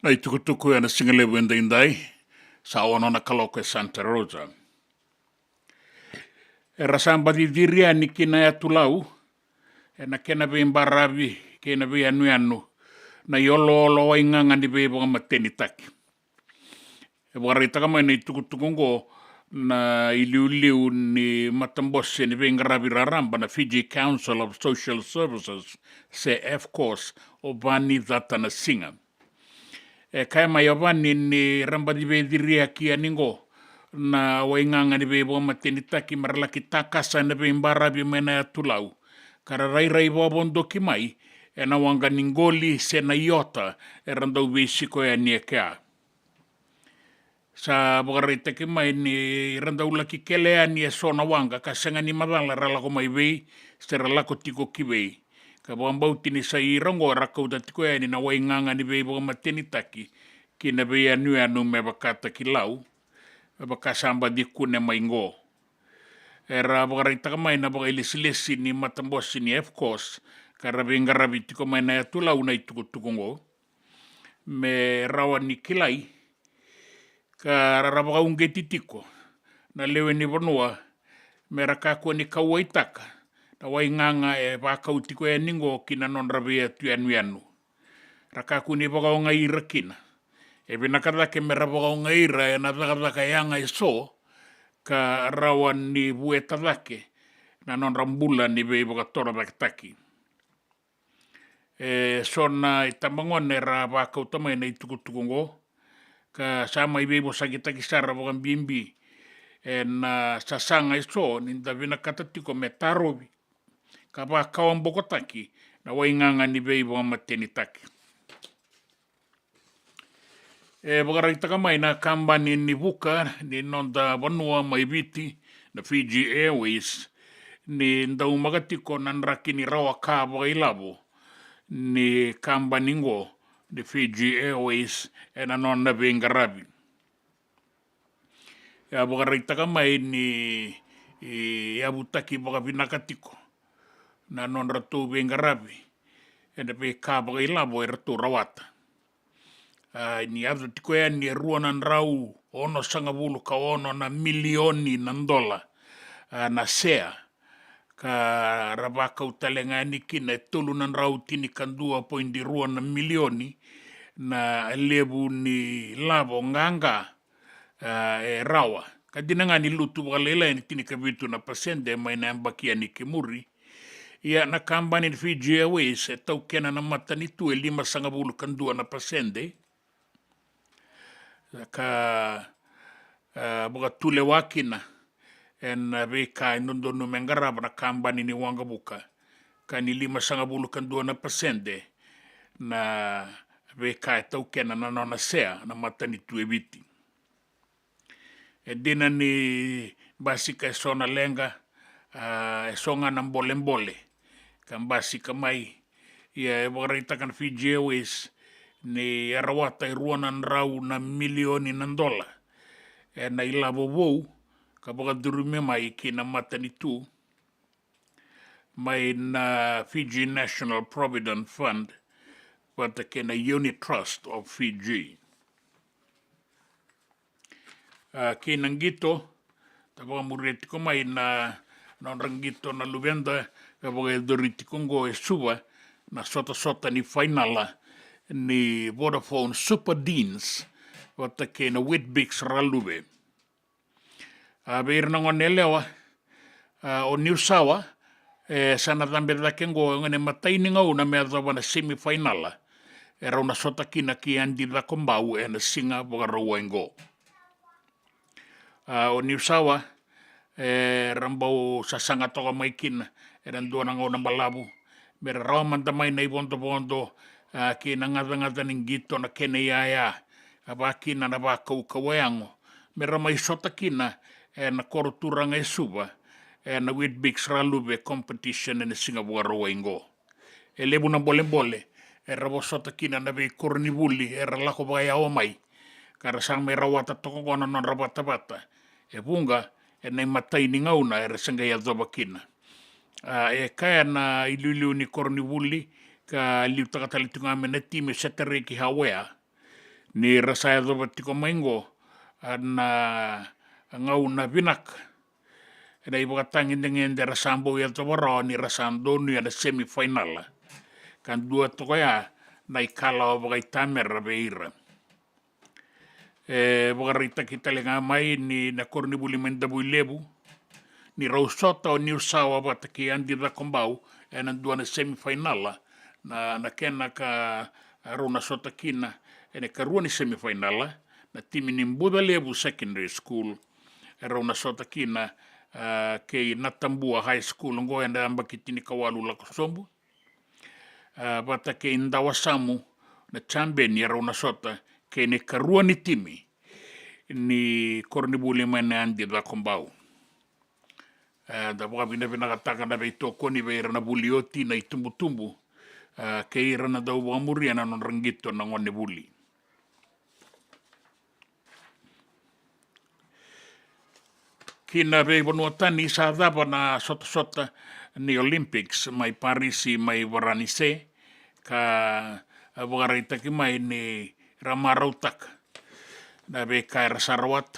Nai tukutuku ana singalewu indai sa ono na kaloko e Santa Rosa. E rasamba di diria ni kina ya tulau e na kena be mbaravi kena be anu na yolo wa inganga ni be bonga mateni taki. E warita kama ni tukutuku ngo na iliuliu ni matambose ni be ngaravi raramba na Fiji Council of Social Services se F-Course o bani dhata na singa. E kai mai avani ni ramba di be diria kia ningo na wainganga ni be bo mateni taki maralaki takasa na be mbarabi mena ya tulau. Kara rai wabondo ki mai e na wanga ningoli se na iota e randau besiko ya ni eka. Sa bagarai ki mai ni randau laki kelea ni e sona wanga ka senga ni madala ralako mai vei se ralako tiko ki vei. Ka wambau tini sa i rongo rakau da tiko e ni na wainganga ni vei bo mateni taki ki na vei anu me bakata ki lau. Bakasamba di kune maingo. Era bagarai mai na bagai lesi ni matambosi ni F-Course. Karabe ngarabi tiko mai na tulau na itukutukungo. Me rawa ni kilai. Ka rarabaga unge titiko. Na lewe ni vanua. Me rakako ni kawaitaka. Na wainganga e wakau tiko e ningo kina non rabe e tuanu. Rakako ni baga o ngai rakina. E binakadake me rabaga o ngai ra e na takadaka yanga e so. Ka rawan ni bue tadake. Na non rambula ni be baga tora taki. E sona i tamangon e ra wakau tamai na itukutukungo. Ka sama i bebo sakitaki sara wakan bimbi. E na sasanga i so, ninda vina katatiko me tarovi. Ka wakau ang bokotaki, na wainganga ni bebo ang mateni taki. E wakarakitaka mai na kambani ni vuka, ni nonda vanua mai viti, na Fiji Airways, ni ndau magatiko nanraki ni rawa ka wakailavo, ni kambani ngo, the Fiji Airways e na nonna vengarabi. Ya wakaritaka mai ni abutaki wakavinakatiko na non ratu vengarabi e na pe ka wakailavo e ratu rawata. Ni adu tiko e ni ruanan rau ono sangavulu ka ono na milioni na dola na sea. Ka rabaka utalenga ni kina e tulunan rau tini kan 2.2 na milioni na lebu ni lavo nganga e rawa. Ka dinanga ni lutu wakalela ni tini kabitu na pasende mai na ambakia ni kimuri. Ia na kambani ni Fiji Airways e tau kena na matanitu e 5.2 na pasende. Ka buka tule wakina en veka indono mengaraba na kambani ni wangabuka. Ka ni 5.2 na pasende na veka tau kena na nona sea na matanitu e viti. E dina ni basi ka sona lenga e songa na mbole kan basi ka mai ia e wakareita kan Fiji Airways ni arawata i ruanan rau na milioni na dola e na ilavo wou ka wakadurume mai ki na matani tu mai na Fiji National Provident Fund wata ke na Unit Trust of Fiji ki nangito tapa mureti ko mai na rangito na luvenda ka waka doriti kongo e suwa na sota ni finala ni Vodafone Super Deans wata ke na Whitbix raluwe. Beir na ngone lewa o New Sawa sana tambe da kengo ngone mataini ngau na mea na semifinala e rauna sota kina ki andi da kombau e na singa waka raua ingo. O New Sawa rambau sasanga toka mai kina e randua na ngau na malabu me rawa manda mai na ibondo ki na ngata ningito na kene ia aba kina na ba kau me ramai sota kina e na koroturanga e suba e na Whitbix raluwe competition e na Singapore rawa ingo e lebu na bole e rawa sota kina na vei kornivuli e ralako baya o mai kara sang me rawa tatoko kona non rabata e bunga e nei mataini ngauna e resanga ya doba kina e kaya na iluliu ni kornivuli ka liu takatalitunga me na time setere ki hawea ni rasa ya doba tiko maingo na ngau na vinak e na ibakatangi ngende rasambo ya doba rao ni rasandonu ya na semifinal kan dua toko ya na ikala o bagai tamera beira wakarita kita lenga mai ni na kornivuli mendabu lebu ni rausota o New Sawa bata ki andi da kombau e na dua na semifinala na kena ka rona sota kina e ne karua ni semifinala na timi ni Mbuda Lebu Secondary School e rona sota kina ke Natambua High School ngo e na ambakitini kawalu la kosombu bata ke Ndawasamu na champion ya rona sota ke ne karua ni timi ni kornibuli mene andi da kombau. Da waka vina kataka na vei toko ni vei rana bulioti na itumbu ke i rana dau wamuria na non rangito na ngone buli. Kina vei vanuatani sa dhapa na sota ni Olympics mai Parisi mai Varanise ka wakareita ki mai ni Ramarautak na vei kaira Sarawat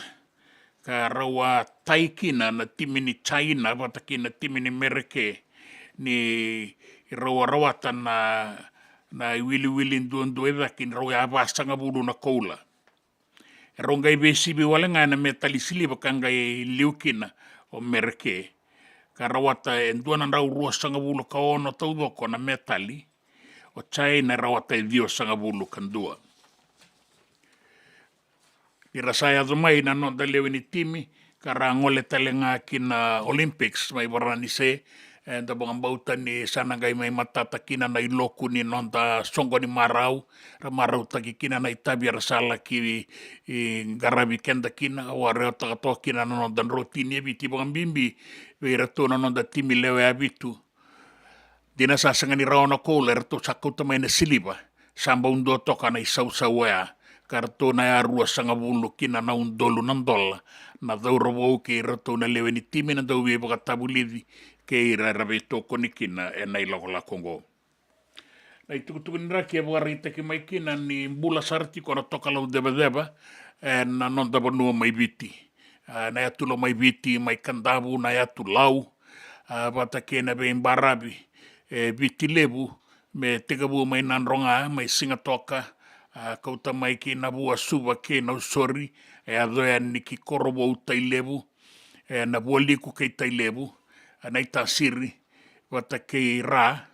ka rawa taikina na timi ni China wata ki na timi ni Mereke ni rawa rawatan na wili nduandu eda ki rawa abasanga bulu na koula. Rongai besibi walenga na metalisili bakangai liukina o Mereke ka rawata enduana rau rua sanga bulu ka ono taudoko na metali o China rawata e dio sanga bulu kandua. I rasaya zumai na no dalewe ni timi kara ngole talenga kina Olympics mai Varanise e da bangambauta ni sanangai mai matata kina na iloku ni nonda songo ni marau ra marau taki kina na itabi rasala ki garabi kenda kina o reo takato kina na nonda rotini e biti bangambimbi ve rato na nonda timi lewe abitu dina sasanga ni raona koule rato sakauta mai na siliba samba undo toka na isau-sauea karto na ya rua sanga bulu kina na undolu nandola na dauro wau ke rato na lewe ni timi na dau weba katabulidi ke ira rabe toko ni kina e na ilakola Kongo. Na itukutuku ni raki e wakarita ki mai kina ni mbula sarti kona toka lau deba e na nonda banua mai biti. Na yatu lo mai biti mai kandabu na yatu lau bata ke na be imbarabi biti lebu me tegabu mai nanronga mai singatoka kauta mai ki na bua suwa ke na usori e adoea ni ki korobo u tailebu e na bua liku kei tailebu na ita siri wata kei ra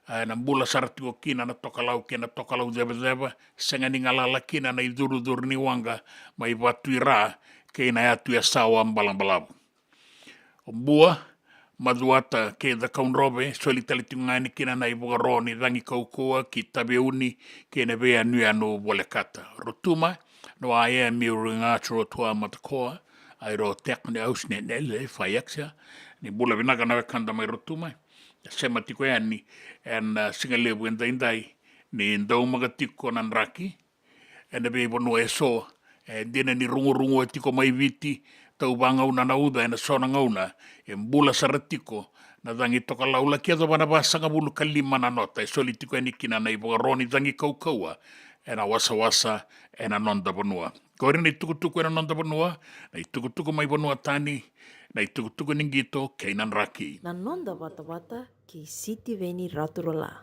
na mbula sarati o kina na tokalau ke na tokalau deba senga ni ngalala kina na iduru ni wanga mai watu i ra ke na atu ya sawa mbalambalabu o bua maduata ke da kaunrobe soli talitunga ni kina na ibuga roni rangi kaukua ki tabe uni ke ne vea nui anu bolekata. Rotuma no ae mi uringa choro tua matakoa ai ro tek ne aus ne le faiaxa ni bula vinaka na kanda mai rotuma se matiko ani en singa le wenda indai ni ndau magatiko nan raki en be bono eso dina ni rungu e tiko mai viti tau banga una na uda ena sona ngauna e mbula saratiko na dangi toka laula kia da wana basanga bulu kalima na nota e soli tiko eni kina na iboga roni dangi kaukaua ena wasa ena nonda bonua. Kore na itukutuku ena nonda bonua, na itukutuku mai bonua tani, na itukutuku ningito keinan raki. Na nonda wata ki City Veni Raturala.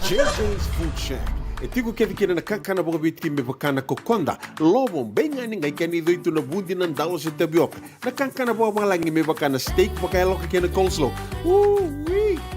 JJ's Food Shack E tiku kena na kakana boka biti me bakana kokonda. Lobo benga ni ngai kani do itu na bundi na ndalo se tapioca. Na kakana boka langi me bakana steak baka eloka kena coleslaw.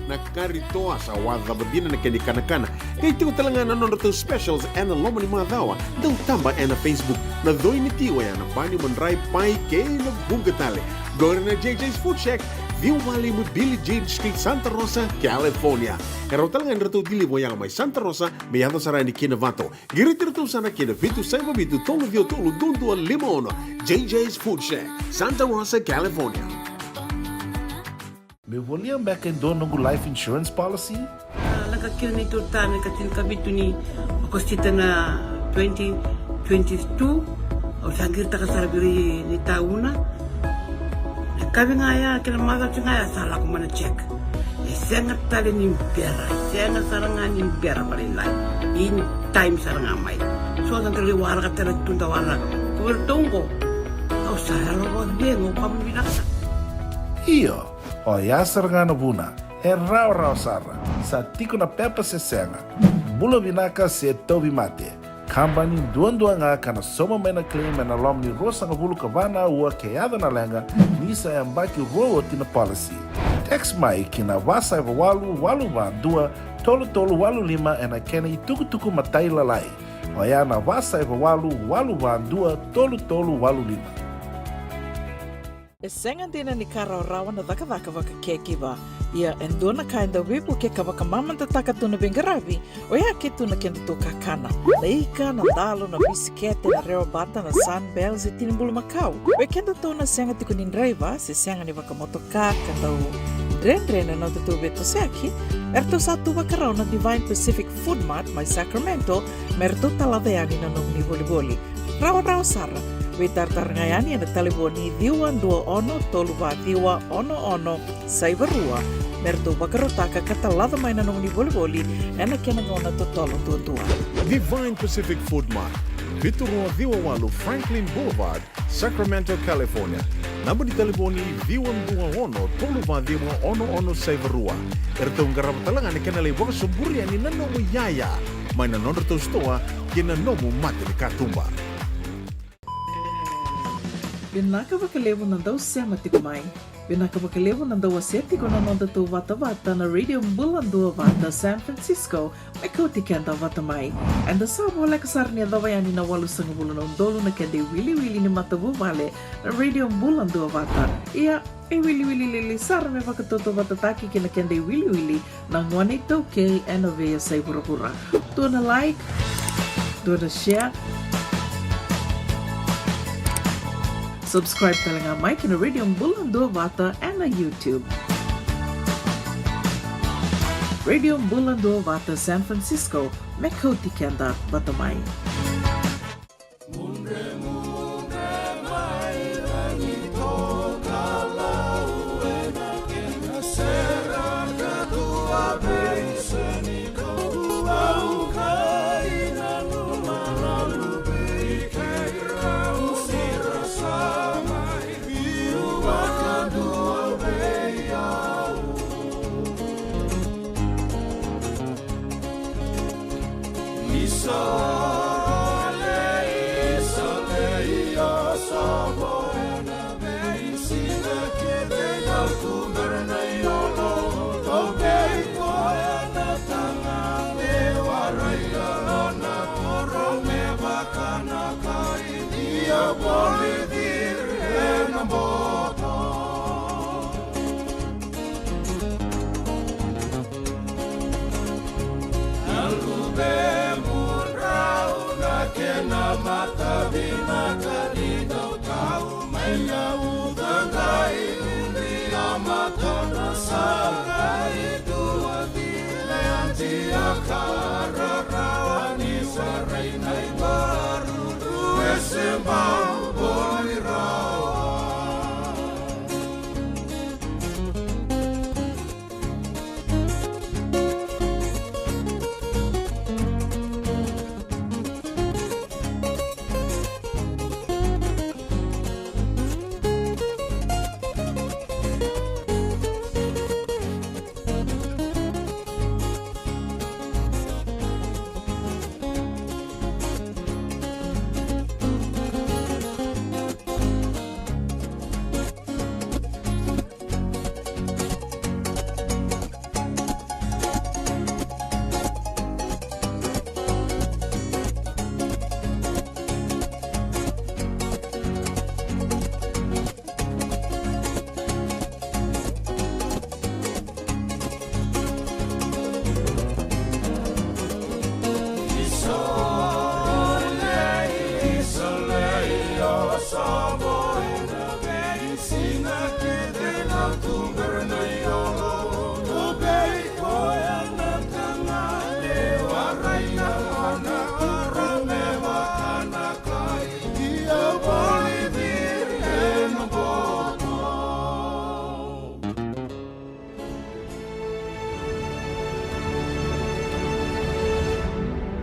Na karitoa sa wadha badina na kani kana. Kay tiku talangana non to specials and lomo ni madawa. Dau tamba na Facebook. Na doi ni tiwa ya na bani mandrai pai kay na bugatale. Gore na JJ's Food Shack. Viu Valley mo Billy Jean Street, Santa Rosa, California. Kaya talangan rito dili mo yang may Santa Rosa, may yato sa rani kinavato. Giritirto sana kinavitu sa mabitu tolo dio tolo dundu al limono. JJ's Food Shack, Santa Rosa, California. Me voliam back in do nungu life insurance policy? Laga kira ni turtana katil kabitu ni makostita na 2022 o sangir takasarabiri ni tauna. Kabi ngaya kila mada ngaya salah kumana check. Sengat tali ni biara, sengat sarangan ni biara paling lain. In time sarangan mai. So nanti liwar kata tunda wala. Kubertungko. Kau salah lo bengo kamu binasa. Iyo, o ya sargana buna, rau sarra, sa tiko na pepa se senga. Bula binaka se tobi mate. Kambani duan-duanga kana soma mena claim na lomni rosa nga bulu kavana ua keada na lenga nisa ya mbaki roa tina policy. Text mai kina wasa eva walu va dua tolu walu lima ena kena ituku matai lalai. Oya na wasa eva walu va dua tolu walu lima. E senga dina ni kara rawa na daka waka keki ba. Ia endona kainda wipu ke kawaka mamanta taka tuna bengarabi o ia ke tuna kenda to kakana. Leika na dalo na bisikete na reo bata na sunbells e tinimbulu makau. We kenda to na senga tiku nindraiva se senga ni waka motoka katau drendre na te to beto seaki. Erto satu wakarau na Divine Pacific Food Mart mai Sacramento merto talaveani na nong ni boli. Rawa sara. We tartarangayani na taliboni diwa dua ono toluwa diwa ono saibarua merto bakarotaka katalada mai na nong ni boli ena kena ngona to tolo tua. Divine Pacific Food Mart, Vitorua Diwawalu Franklin Boulevard, Sacramento, California. Namba di taliboni diwa ono toluwa diwa ono saibarua. Erto ngarap talangan ni kena lewa suburi ani na nomu yaya. Mai na nondro to stoa kena nomu mate ni katumba. Binaka wakalevo na daw sema tiko mai. Binaka wakalevo na daw aseti ko na nonda to vata na Radio Mbulando Vata San Francisco may kauti kenda vata mai. And the sabo like sarnia dawayani na walu sang bulan ondolo na kende wili ni matabu vale na Radio Mbulando Vata. Ia e wili sar me vakatoto vata taki kina kende wili na ngwane toke and a vea say pura. Do na like, do na share. Subscribe talaga Mike na Radio Mbulando Vata and na YouTube. Radio Mbulando Vata San Francisco, Mekoti Kenda Batamay.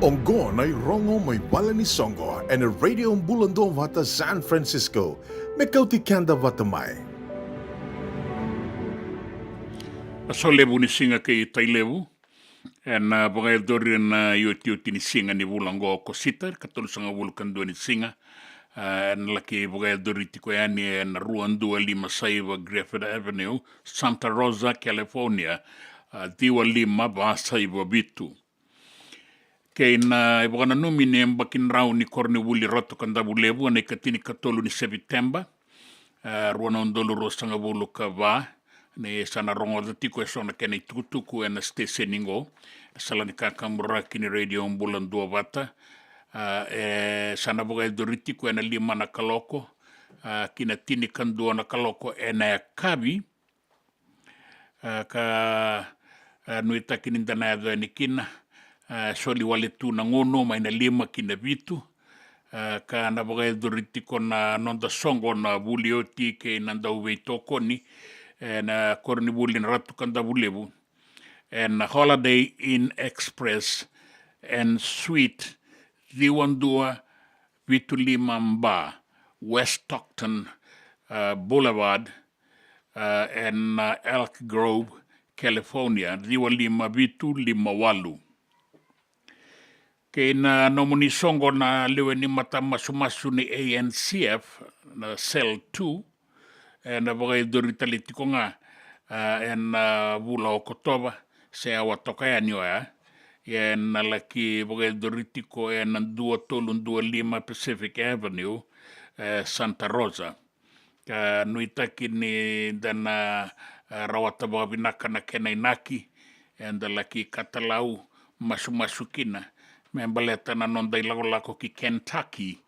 Ongo na rongo may bala ni Songo and a radio Bulando Vata San Francisco. Mekauti kanda vatamai. So levu ni singa kei tai levu. En bagai dori na yoti ni singa ni vulango ko sitar. Katolu sanga vulukan dua ni singa. En laki bagai dori tiko yani en ruan 256 Griffith Avenue, Santa Rosa, California. Diwa 5 Basaiwa Bitu. Kei na ibagana numi ni mbakin rau ni korni wuli roto kanda bulevu na ikatini katolu ni September. Ruana ondolu rosanga bulu ka va. Ne sana rongo datiko e sona kena itukutuku e na stese ningo. Salani kakamura kini radio mbulan 2 vata. Sana boga doritiko e na 5 na kaloko. Kina tini kandua na kaloko e na ya kabi. Ka nuita kini ndana ya dhoe ni kina. Soli wale tu na ngono mai na 5 kina vitu. Ka na boga doritiko na nonda songo na bulioti ke nanda uwe toko ni. Na korni bulin ratu kanda bulebu. And Holiday Inn Express and Suite Diwandua Vitulima Mba, West Stockton Boulevard and Elk Grove, California. Diwalima Vitu Lima Walu. Kei na nomuni songo na lewe ni mata masu ni ANCF na Cell 2. Na bagai doritali tiko nga vula o kotoba se awa toka ya nioa na laki bagai doritiko na 225 Pacific Avenue Santa Rosa nuitaki ni dana rawata baga binaka na kena inaki da laki katalau masu kina membaleta na nonda ilako ki Kentucky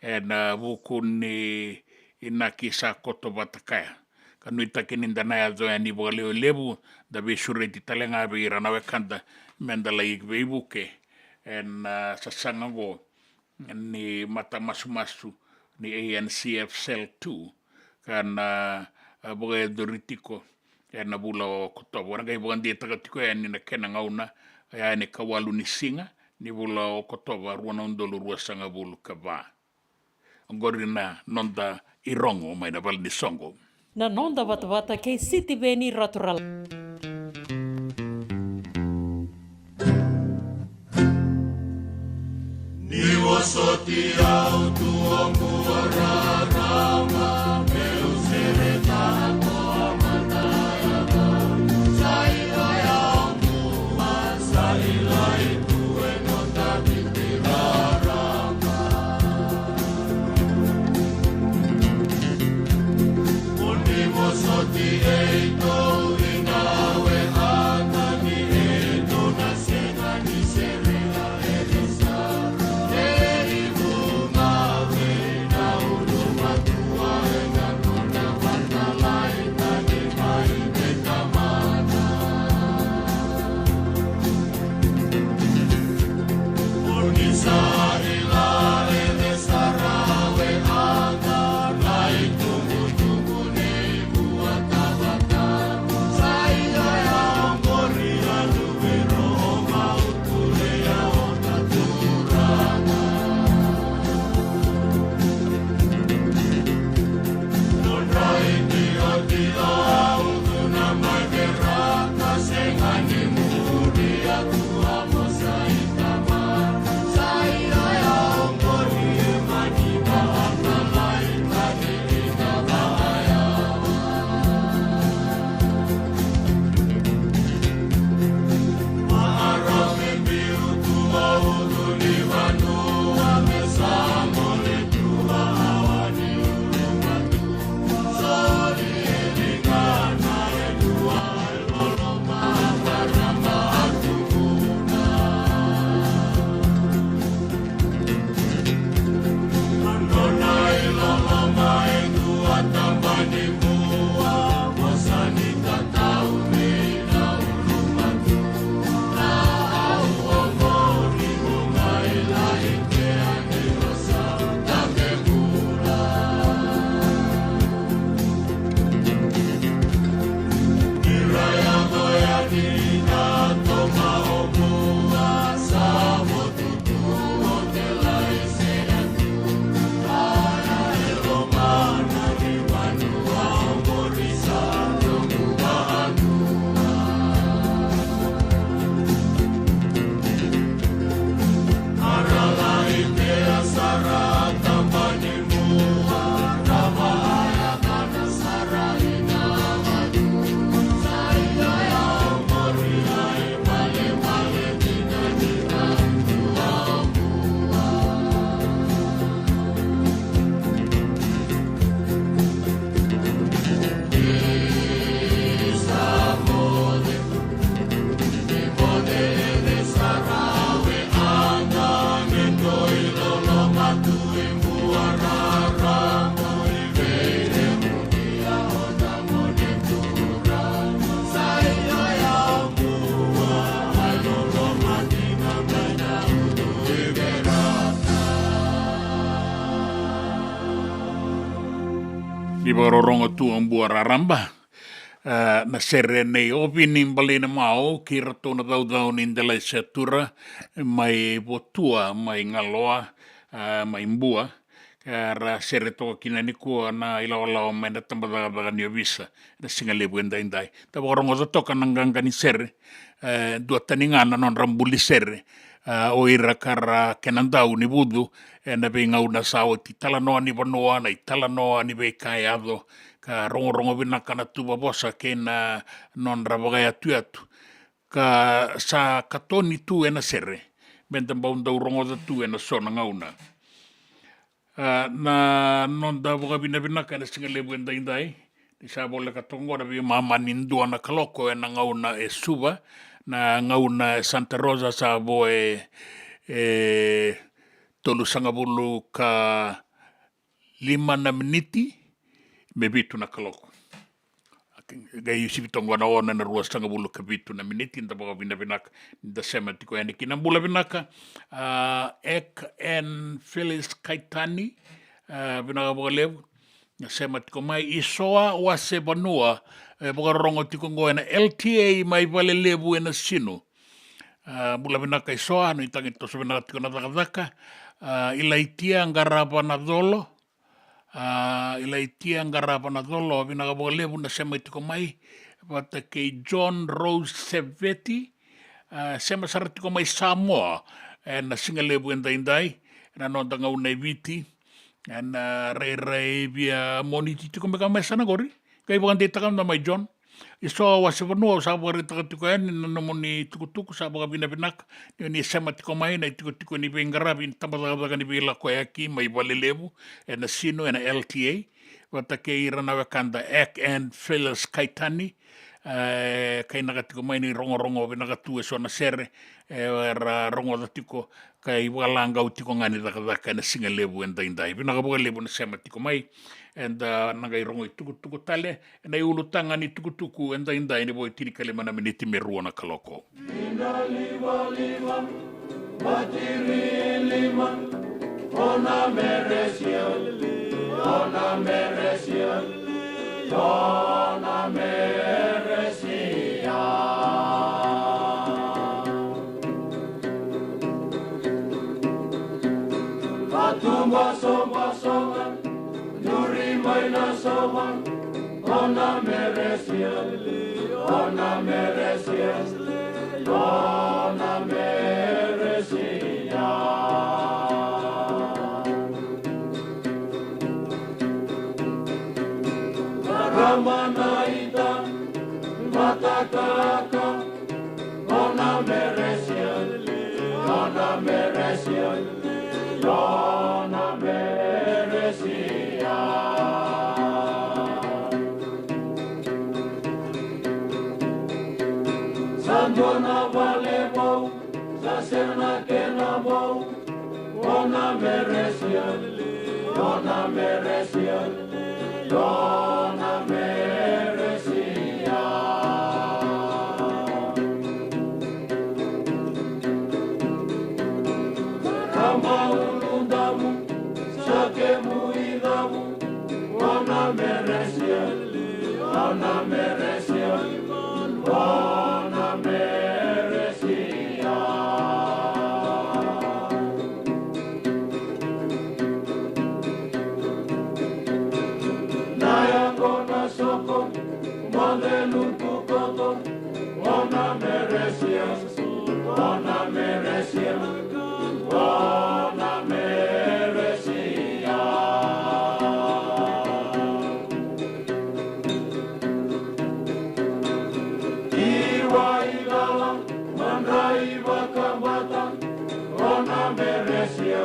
na vuku ni inaki sa koto batakaya. Kanui takini ndana ya zoe ni bogaleo lebu da be shure di talenga be iranawe kanda mendala ikbe ibuke en sasangago ni mata masu ni ANCF Cell 2 kan bogaleo doritiko na bula o koto. Wanaga ibogandi tagatiko ni na kena ngauna ya ni kawalu ni singa ni bula o koto ruana undolu ruasanga bulu kaba. Ngorina nonda irongo mai na val ni songo. Na nonda vata kei City Veni Ratoral. Ni wasoti au tuongu wararama meu sereta toa mandaya saila ya ongu saila ikue nonda bitirarama Uni wasoti eito inawe hatani eito nasenga ni serela elisa Eri bunga Di barorongo tu ang buararamba. Na sere nei ovini balena mau ki rato na dau ni ndela setura mai botua mai ngaloa mai mbua ra sere to kina ni ko na ila mai na tambada ni visa na singa lebu ndai ndai ta borongo za toka nanganga ni sere dua taningana non rambuli sere o ira kara kenandau ni budu na be ngauna sawo ti talanoa ni banoa na talanoa ni be kai ado ka rongo vinaka na tuba bosa ke na non rabagai atu atu ka sa katoni tu ena sere benta baunda rongo da tu ena sona ngauna na non da boga vinaka na singa lebu enda indai di sa bola katongo na bi mama nindua na kaloko ena ngauna e suba na ngauna Santa Rosa sa boe tolu sangabulu ka 5 na meniti me bitu na kaloko. Gai usi bitongo na ona na ruas tanga bulu ka bitu na miniti nda baka vinaka nda sema tiko yani kina bula vinaka Ek en Phyllis Kaitani vinaka baka levu na sema tiko mai isoa wa se banua baka rongo tiko ngoe na LTA mai vale levu ena sinu bula vinaka isoa no itangi toso vinaka tiko na takataka ila itia ngarapa na dolo ila itia ngarapa na dolo vinaka boka levu na sema itiko mai pata ke John Rose Sevetti sema saratiko mai Samoa na singa levu endai na nonda ngau nei viti na rei via moniti tiko meka mai sana gori kai bukan de takam na mai John iso wa se vanua sa boka rita tiko yani na nomoni tuku sa boka vinavinak ni sema tiko mai na tiko ni bengarabi tambata ni bila ko yaki mai vale levu na sino na LTA wata ke irana wakanda Ek and Phyllis Kaitani kai naga tiko mai ni rongo naga tu so na sere ra rongo da tiko kai walanga tiko ngani daka na singa levu endai vinaga boka levu na sema tiko mai naga rongo tuku tale na ulu tanga ni tuku endai ni boy tiri kale mana miniti merua na kaloko lima batiri lima ona meresia Fatumba soma Nuri maina soma Ona meresia Ramanaita Matakaka Ona meresia Sandona valebo Saserna kenabo Ona meresia Rama ulundamu Sake muidamu Ona meresia Soko, Modelu Tukoto, Ona meresia, Iwa ilala, Mandrai Bakabata, Ona meresia,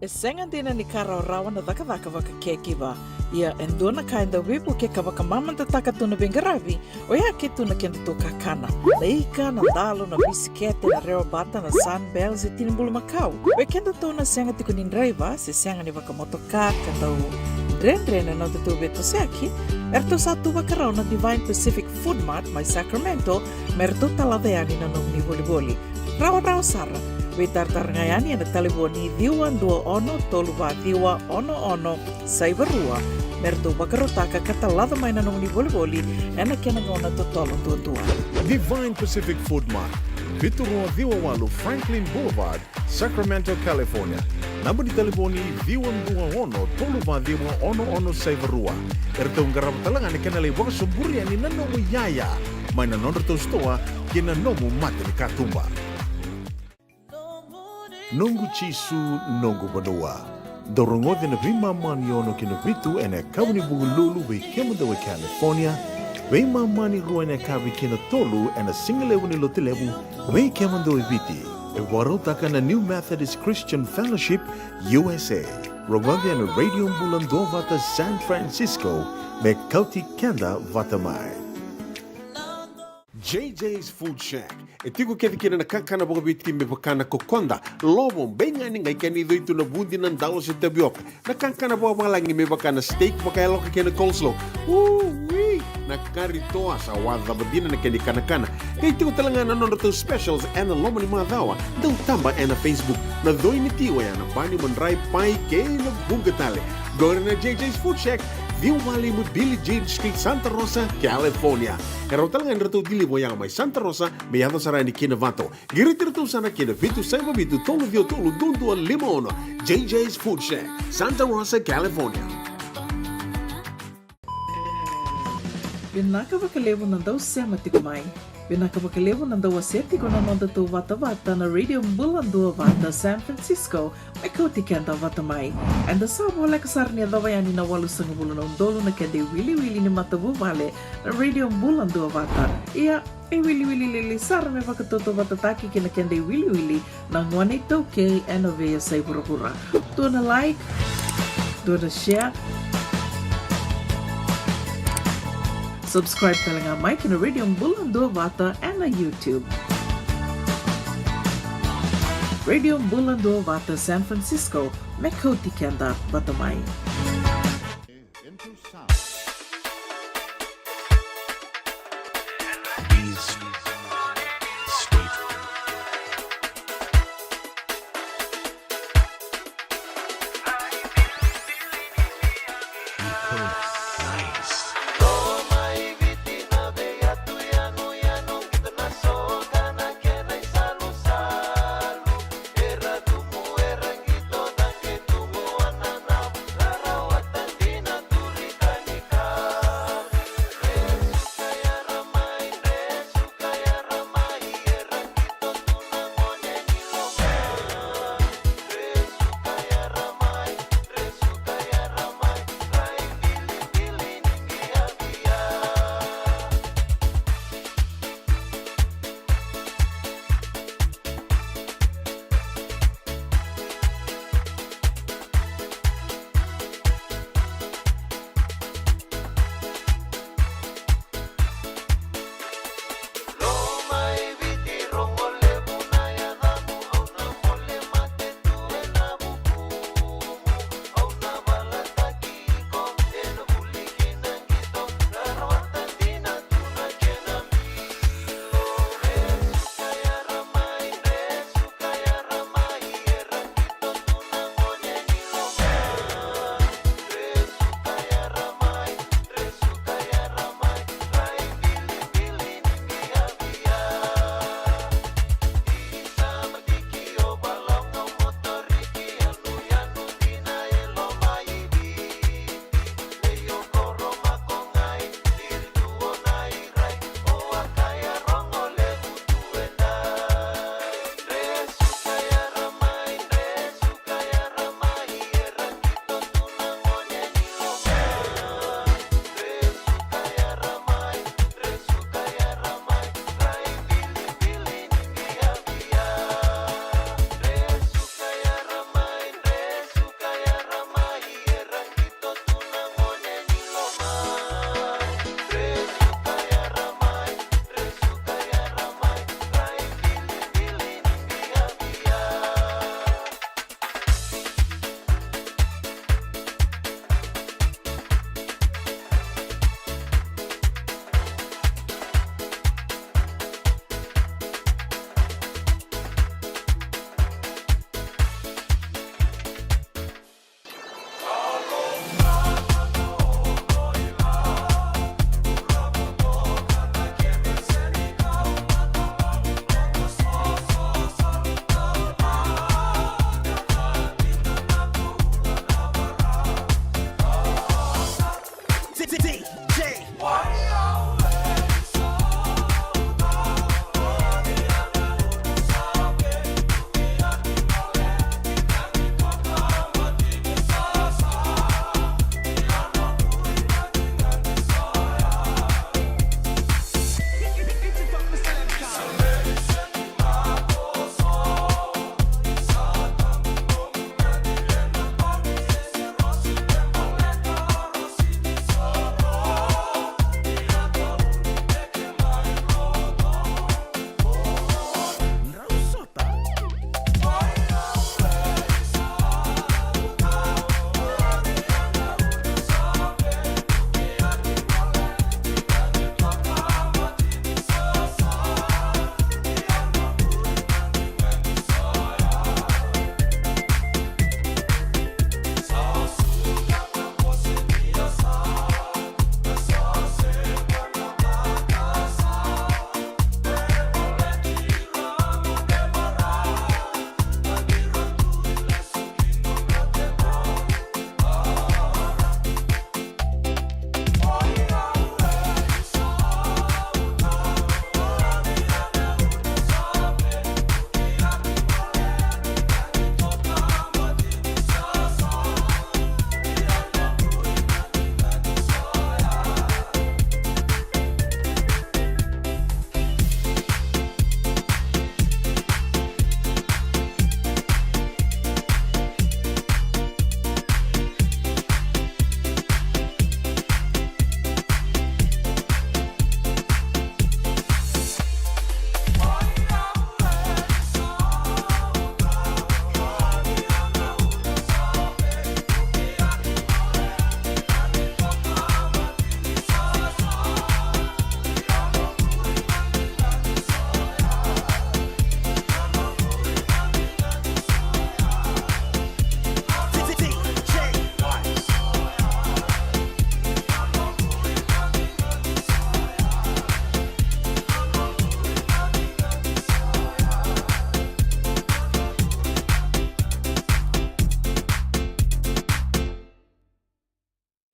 senga dina ni karaurawa na dhaka waka kekiwa. Ia endona kainda wipu ke kawaka mamanta taka tuna bengaravi, o ia ke tuna kenda to kakana. Leika na dalo na bisikete na reo bata na sunbells e tinimbulu makau. We kenda tona senga tiku nindreiva, se senga ni waka motoka kandau Drendrena no te beto seaki, erto satu wakarau na Divine Pacific Food Mart mai Sacramento, merto talaveani na nomni voliboli. Rao sara, we tartarngayani na taliboni diwa dua ono toluwa diwa ono saibarua, merto wakarotaka katalada mai na nomni voliboli, ena kena ngona totolo tua. Divine Pacific Food Mart, Vitorua Viwawalu Franklin Boulevard, Sacramento, California. Namba di telefoni Viwan Dua Ono, Toluva Diwa Ono Saivarua. Ertong garap talangan ni kanalay waka suburi ani nanomu yaya. May nanonro to stoa, kina nomu mate ni katumba. Nongu chisu nongu banua. Dorongo de na vima maniono kina vitu ene kawni bugululu we kemudawe California. We mamani ruene kawi kina tolu ene singalewu ni lotilewu we kemudawe viti. Warotaka na New Methodist Christian Fellowship, USA. Rongode na Radio Bulando Vata San Francisco, me Kauti Kenda Vatamai. JJ's Food Shack. E tiku kena na kakana boka biti me pakana kokonda. Lobong benga ni ngai kani itu na bundi ng dalos sa tabioka. Na kakana boka langi me pakana steak baka eloka kena coleslaw. Wee! Na karitoa sa wadha badina na kani kanakana. Kaya tiku talaga na nono specials and lomo ni mga dawa. Daw tamba na Facebook. Na doy ni tiwa yan. Na bani manray pai kaya na bungatali. Gawin na JJ's Food Shack. Diwali mo Billy Jean Street, Santa Rosa, California. Kaya talaga nito dili mo yang may Santa Rosa, may yato sa rani kinavato. Giritirito sana kinavito sa mabitu tolo dio tolo dundo limono. JJ's Food Shack, Santa Rosa, California. Binaka wakalevo ng daw sema tikumay. Binaka wakalevo ng daw aseti ko na nonda to vata na Radio Bulando Vata San Francisco, may kauti kenda vatamay. And the sabo wala kasar niya daw yan na walu sa ngubulo ng dolo na kende wili ni matabu vale na Radio Bulando Vata. Iya, wili sara me vakatoto vatataki kina kende wili na ngwane toke enovea sa iburabura. Do na like, do na share, subscribe talaga Mike na Radio Bulando Vata and na YouTube. Radio Bulando Vata San Francisco, Mekoti Kenda Batamay.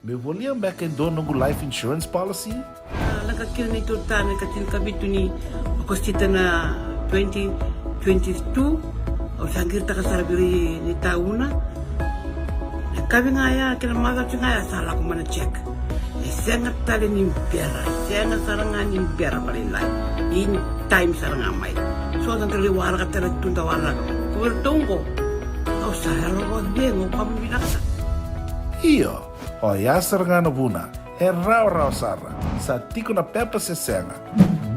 Me volia back in do nungu life insurance policy? Laka kira ni tutana ka tin kabitu ni akostita na 2022 o sangir ta kasarabiri ni tauna. Kabi ngaya kila mada ngaya sala ko mana check. Sengat tali ni biara, sengat sarangan ni biara paling lain. In time sarang amai. So dan terli wara ka tala tunda wara. Ko tungko. Au sahalo ko dengo kamu binaksa. Iyo, o yasar ngana buna, e rau sara, sa tiko na pepa se senga,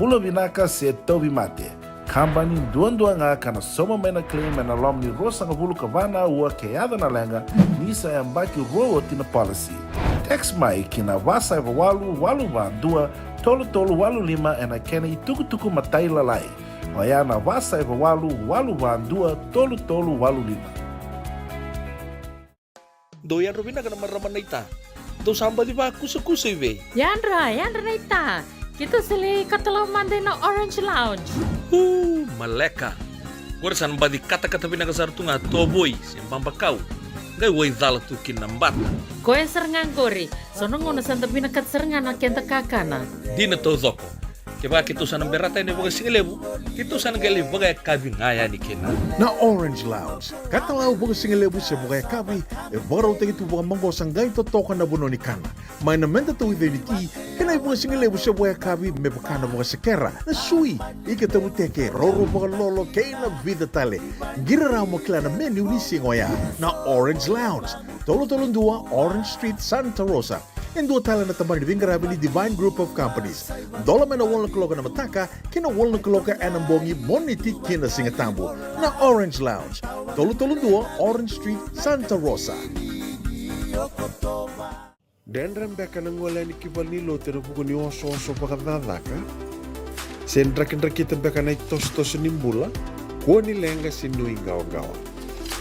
bula binaka se tobi mate, kambani duan nga kana soma mena claim na lom ni rosa nga bulu kavana ua keada na lenga, nisa e ambaki roa tina policy. Text mai kina wasa e walu van dua, tolu walu lima e na kena i tuku matai lalai, o ya na wasa e walu van dua, tolu walu lima. Doyan Robina ka naman raman na ita. Do samba di ba kusa-kusa iwe? Yanra na ita. Kita sili katalaw manday na Orange Lounge. Maleka. Warasan ba di kata-kata pinakasar tu nga toboy, simpang bakaw. Ngay way dala tu kinambata. Koe serengan kori, sono ngona santa pinakat serengan na kenta kakana. Di na to zoko. Kaya kita sana berata ini bagai singelebu, kita sana gali bagai kabi ngaya ni kena. Na Orange Lounge, katalau bagai singelebu se bagai kabi, e baru tegi tu bagai manggo sanggai to toka na buno ni kana. Mai na menta tu identity, kena bagai singelebu se bagai kabi me bakana bagai sekera. Na sui, ika tamu teke roro bagai lolo kena vida tale. Gira ramo klana menu ni singoya. Na Orange Lounge, tolo-tolong dua Orange Street, Santa Rosa. En dua tala na tamani vingarabili Divine Group of Companies. Dola mena wala kaloka na mataka, kina wala kaloka anambongi moniti kina singatambo. Na Orange Lounge, tolo-tolong dua Orange Street, Santa Rosa. Dan rembeka na ngwala ni kibalilo tira buku ni oso-oso pakadadaka. Sendra-kendra kita beka na itos-tos nimbula, kuwa nilenga sinui gawa-gawa.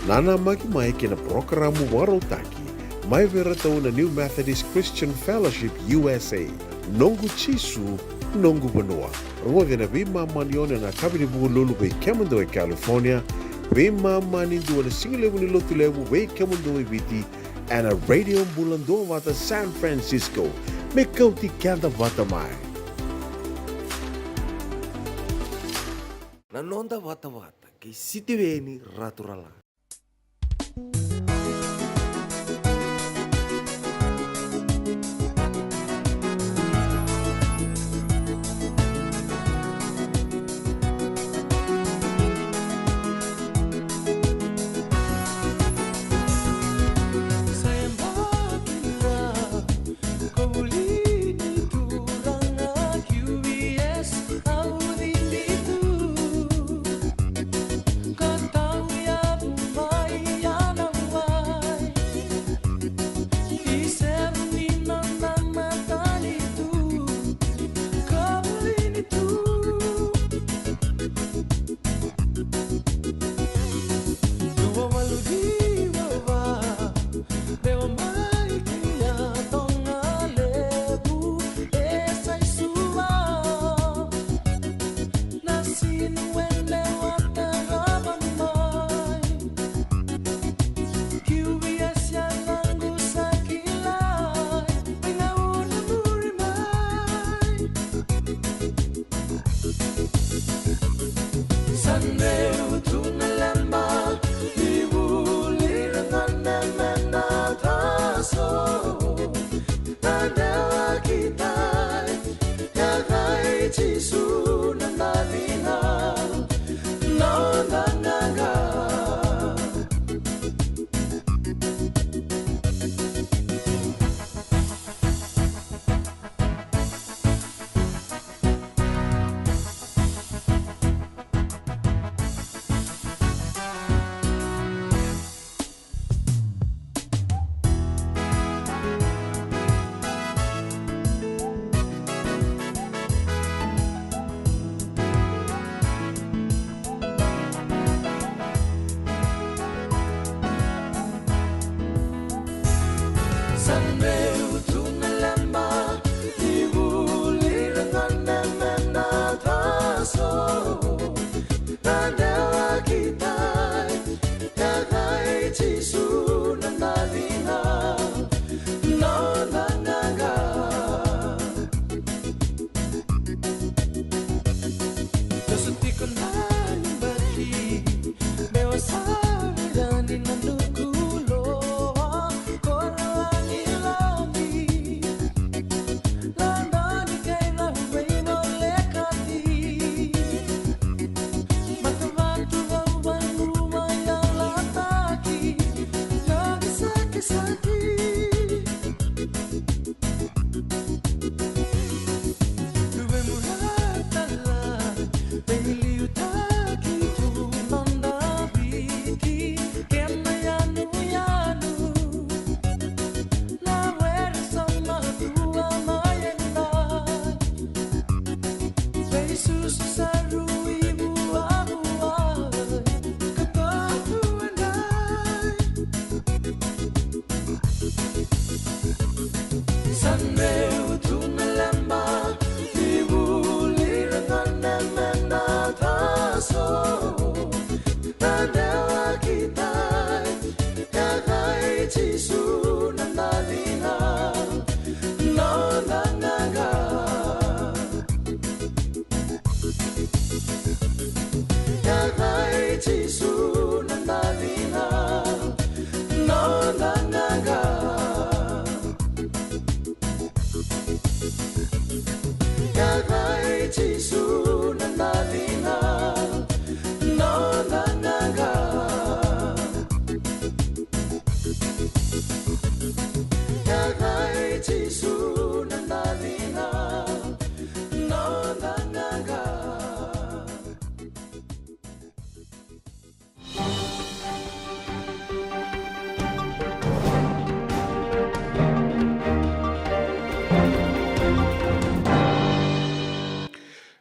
Nana maki-mai kina programa warotaki. Mai vera tau na New Methodist Christian Fellowship USA. Nongu chisu, nongu banua. Rode na vima manione na kabini bugu lulu bei Kemando e California. Vima mani dua na singilevu ni lotu levu bei Kemando e Viti. And a radio bulando wata San Francisco. Me kauti kanda wata mai. Nanonda wata ki sitiweni raturala. Kau tahu ya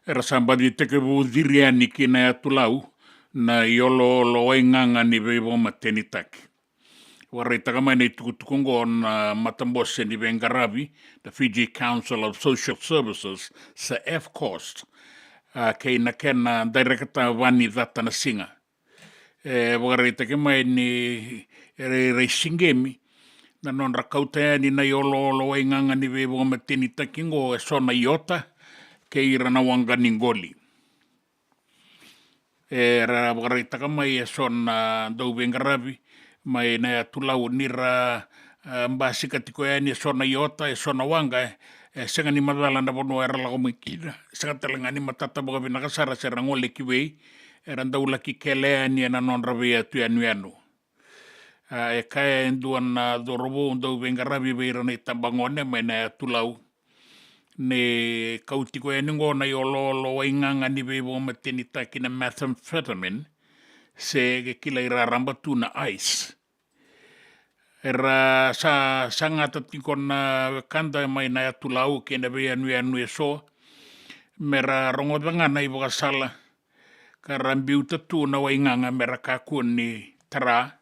Era sambadi teke bu diriani kina tulau na yolo loenganga ni bebo mateni taki. Warai takamai nei tukutukungo na matambose ni Bengarabi, the Fiji Council of Social Services, sa F-Coast, kei na kena directa wani data na singa. Warai takamai ni reisingemi, na non rakautea ni na yolo loenganga ni bebo mateni taki ngo sona iota, kei rana wanga ningoli. Ra wakaritaka mai sona dau Bengarabi, mai na tulau nira mbasika tiko ni sona iota, sona wanga, senga ni madala na bono era lago mikina. Senga talenga ni matata boga binakasara se rangole kiwei, era daula ki kelea ni na non rabia tu anu. Kaya enduan na dorobo dau Bengarabi beira na itambangone mai na tulau. Ne kautiko e ningo na yolo inganga ni bebo mateni taki na methamphetamine se ke kila ira rambatu na ice. Era sa ngata tiko na kanda mai na tulau ke na be anu e so mera rongodanga na iboka sala ka rambiu tatu na wainganga mera kakun ni tara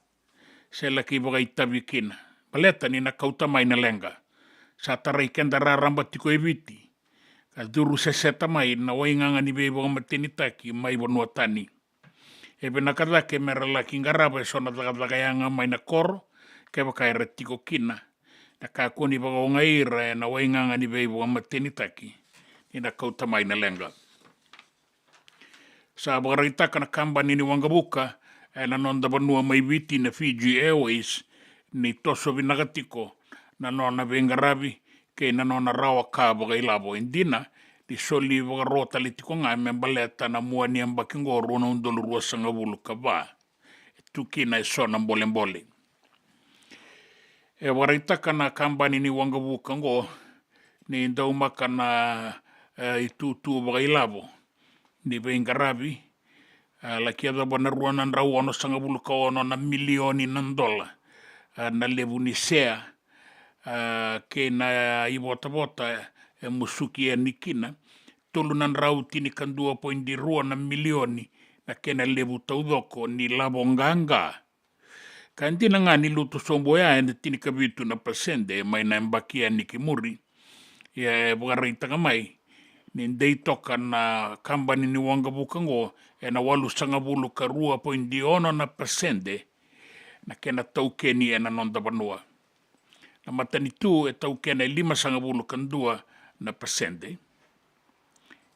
se laki iboka itabikina. Paleta ni na kauta mai na lenga. Sa tarai kenda raramba tiko eviti. Ka duru seseta mai na wainganga ni bebo mateni taki mai bonua tani. Ebe nakadake mera laki ngaraba sona takayanga mai na koro ke bakaira tiko kina. Na kakuni baka ongaira na wainganga ni bebo mateni taki. Ina kauta mai na lenga. Sa bakaritaka na kambani ni wangabuka na nonda bonua mai viti na Fiji Airways ni toso vinakatiko na nona Bengarabi ke na nona rawa ka baga ilabo indina di soli baga rota litiko nga membaleta na muani amba kingoro na undolu ruasa ngabulu ka ba tuki na sona mbole warita kana kambani ni wangabuka ngo ni ndaumaka na itutu baga ilabo ni Bengarabi laki ada bona ruana ndrau ono sangabulu ka ono na milioni na dola na levu ni sea ke na ibota-bota musuki nikina tolu nan rauti ni kan 2.2 na milioni na ke na levu taudoko ni labonganga kanti na nga ni luto sombo ya ene tini kabitu na pasende mai na mbakia ni kimuri ya bukarita kamai ni ndei toka na kambani ni wangabuka ngo na walu sangabulu ka 2.1 na pasende na ke na taukeni na nonda banua. Na matani tu tau kena 5.2 na pasende.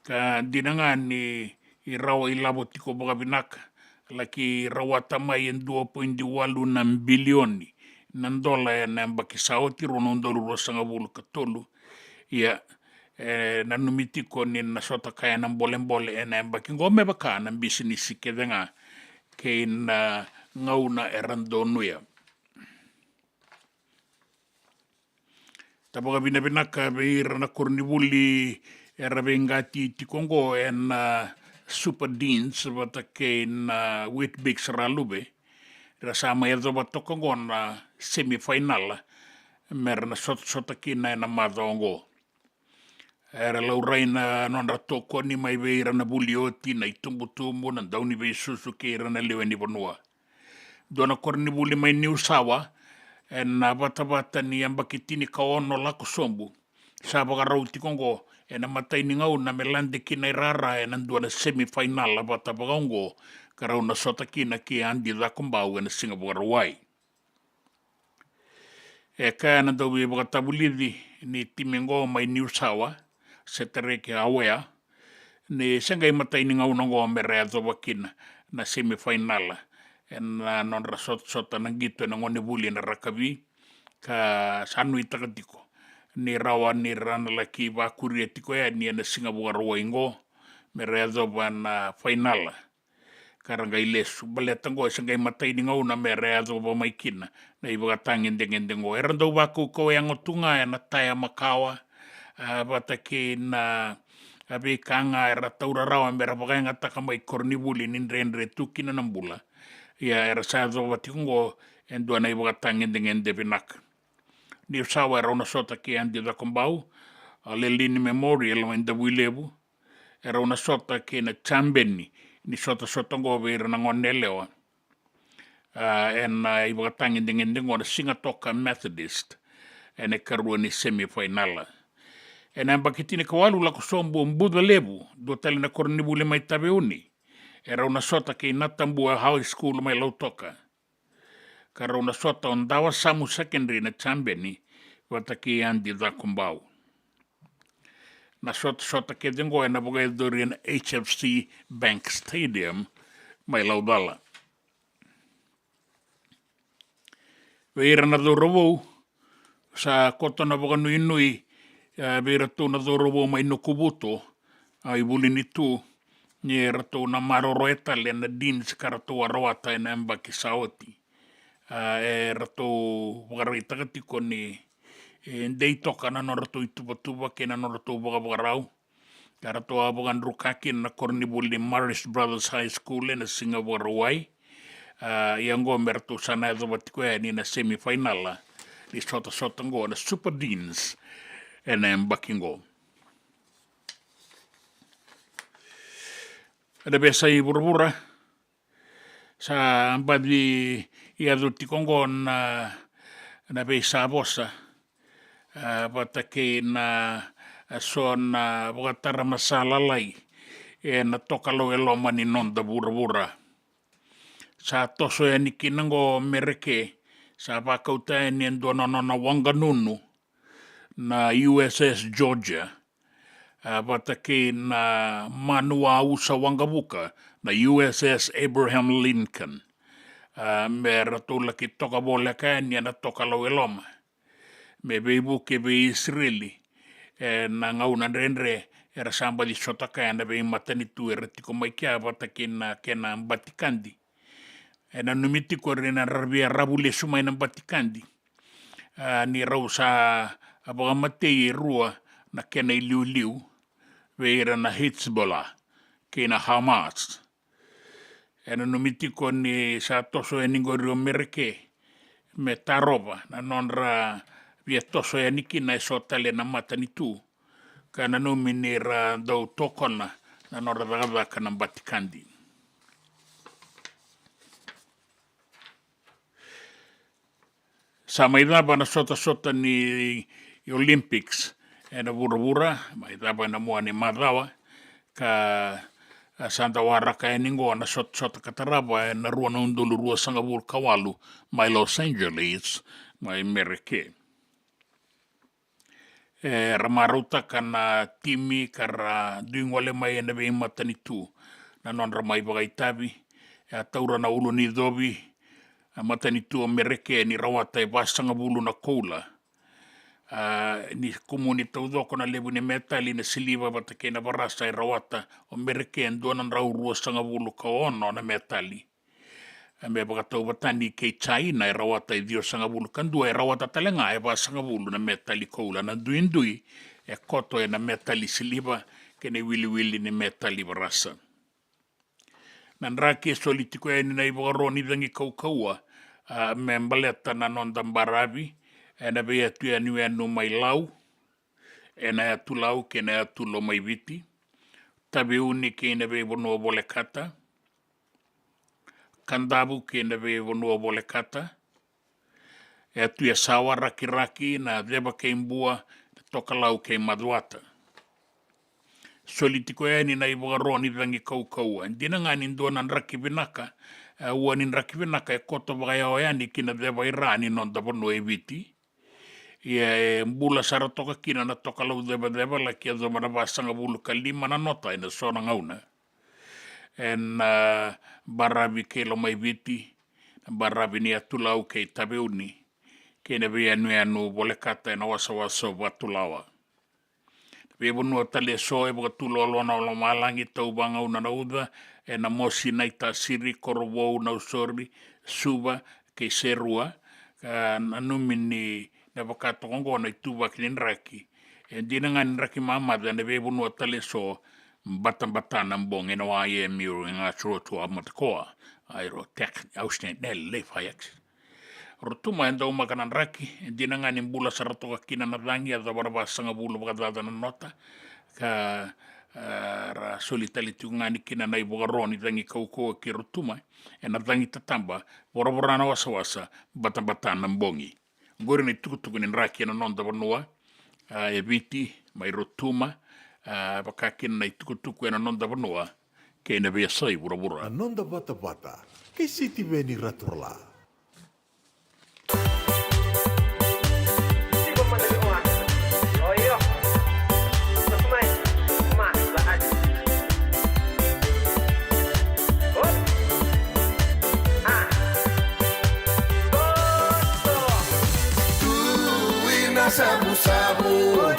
Ka dinanga ni irawa ilabo tiko boga binaka. Laki rawa tamai 2.8 na bilioni. Nandola na mbaki saoti rono ndolu rosanga bulu katolu. Ia nanumitiko ni nasota kaya na mbole na mbaki ngome baka na business kedenga ke na ngauna erandonuya. Tabaga binabinaka beira na kornibuli era bengati tikongo en super deans bata ke na Whitbix ralube era sama edo batokongo na semifinal mer na sota kina na madongo era lauraina non ratoko ni mai beira na bulioti na itumbutumbu na dauni be susu ke era na leweni bonua dona kornibuli mai New Sawa e na bata ni ambakitini ka ono lako sombu sa bagarau tikongo e na mataini ngau na melande kina rara e nandua na semi-final la bata bagongo karau na sota kina ki andi da kumbau e na Singapore wai. E kaya na dawi bagatabulidi ni timengo mai New Sawa se tereke awea ni sengai mataini ngau nongo me rea doba kina na semi-final e na non sota na gitu na ngone buli na rakabi ka sanu itakatiko ni rawa ni rana laki ba kuri etiko ya ni na Singapore ingo me rezo na final karanga ilesu baletango sengai matai ni ngau na me rezo ba maikina na iba tangin dengo erando ba ko yang otunga na taya makawa batake na abi kanga era taura rawa me rabaga ngata mai kornibuli ni rendre tukina nambula ya era sazo batikongo endo na iba tangin de binak ni sawa era una sota ki andi da kombau a Lelini Memorial o inda wilebu era una sota ki na Chambeni ni sota ngo vera na ngonelewa en iba tangi ngende ngona Singatoka Methodist en e karua ni semi-final en ambakitini kawalu la kusombo mbuda lebu do tali na kornibule mai tabeuni era una sota ki natambua high school mai lautoka kara una sota on dawa samu secondary na Chambeni wataki andi da kumbau. Na sota ke dengo e na boga dorian HFC Bank Stadium mai laudala. Veira na dorovo sa kota na boga nui veira tu na dorovo mai no kubuto ai bulini tu ni rato na maroroeta le na dins karato aroata e na mbaki saoti. E rato bogarita katiko ni ndei toka na norato itupa ke na norato bogarau karato abogan rukaki na kornibuli Morris Brothers High School na Singapore wai yango merto sana do batiko ni na semi-final ni sota ngo na Super Deans na mbakingo ada besa i burbura sa ambadi ia do tikongo na besa bosa batake na na bogatara masala lai e na toka lo eloma ni nonda burbura sa toso e ni kinango mereke sa bakauta ni endo na wanganunu na USS Georgia batake na manua usa wangabuka na USS Abraham Lincoln me ratula ki toka bola ka ni na toka lo eloma me beibu ke be Israeli na ngau na rendre era samba di sotaka na be matani tu era tiko mai kia batake na kena batikandi na numiti ko rena rabia rabule sumai na batikandi ni rausa abaga matei rua na kena liu veira na Hezbollah kena Hamas na numiti ko ni sa toso e ningorio mereke me taroba na nonra via toso e niki na sotale na matani tu kana no minera do tokona na nonra daga kana batikandi sa maidaba na sota ni Olympics na burabura maidaba na mua ni madawa ka Santa Waraka e ningo na sota kataraba na rua na undulu rua Singapore kawalu mai Los Angeles mai Mereke ramaruta kana timi kara duingole mai na be matani tu na nonra mai bagaitabi taura na ulu ni dobi matani tu Mereke ni rawata e basanga bulu na koula ni kumuni taudoko na lebu ni metali na siliva batake na barasa e rawata o Mereke ndonan raurua sanga bulu ka ono na metali me bagatau batani ke China e rawata e dio sanga bulu kandua e rawata talenga e basanga bulu na metali koula na duindui e koto e na metali siliva ke ne wili ni metali barasa nan raki e solitiko e ni na ibagaroni dangi kaukaua me mbaleta na nonda mbarabi e na bea tu anu anu mai lau e na atu lau ke na atu lo mai viti tabe uni ke na bea bono bole kata kandabu ke na bea bono bole kata E tu ia sawa raki na deba kei mbua, toka lau kei maduata. Solitiko e ni nai wagaroni rangi kau. Dina ngā ni ndua nan raki vinaka, ua ni raki vinaka e koto wakai au eani kina deba i rani non tapano e viti. Ia e mbula sara toka kina na toka lau deba la kia dhamana vasanga bulu ka 5 na nota ina sona ngauna. En baravi ke lo mai viti, baravi ni atulau kei tabeuni, ke ne vea anu vole kata ina wasa watulawa. Vea vunua tale so e waka tulolo na ola malangi tau banga una na uda, e na mosi na ita siri korowou na usori, suva kei serua, na numini na wakato kongo na ituwa kini nraki. E dina nga nraki mamada na vea vunua tale so, batan mbong ina wa ye miru nga churo tu amatakoa airo tek ausne nel le fayaks rotuma enda uma kanan raki dina nga ni mbula sarato ka kina na dangi ada baraba sanga bulu bagada na nota ka ra solitalitu nga ni kina na ibogaroni dangi kauko ki rotuma ena dangi tatamba boroborana wasa batan mbongi ngori ni tukutuku ni raki na nonda banua e viti mai rotuma wakakin na itukutuku e na nonda vanua, ke na vea sai bura. A nonda vata, ke siti veni raturla. Sabu-sabu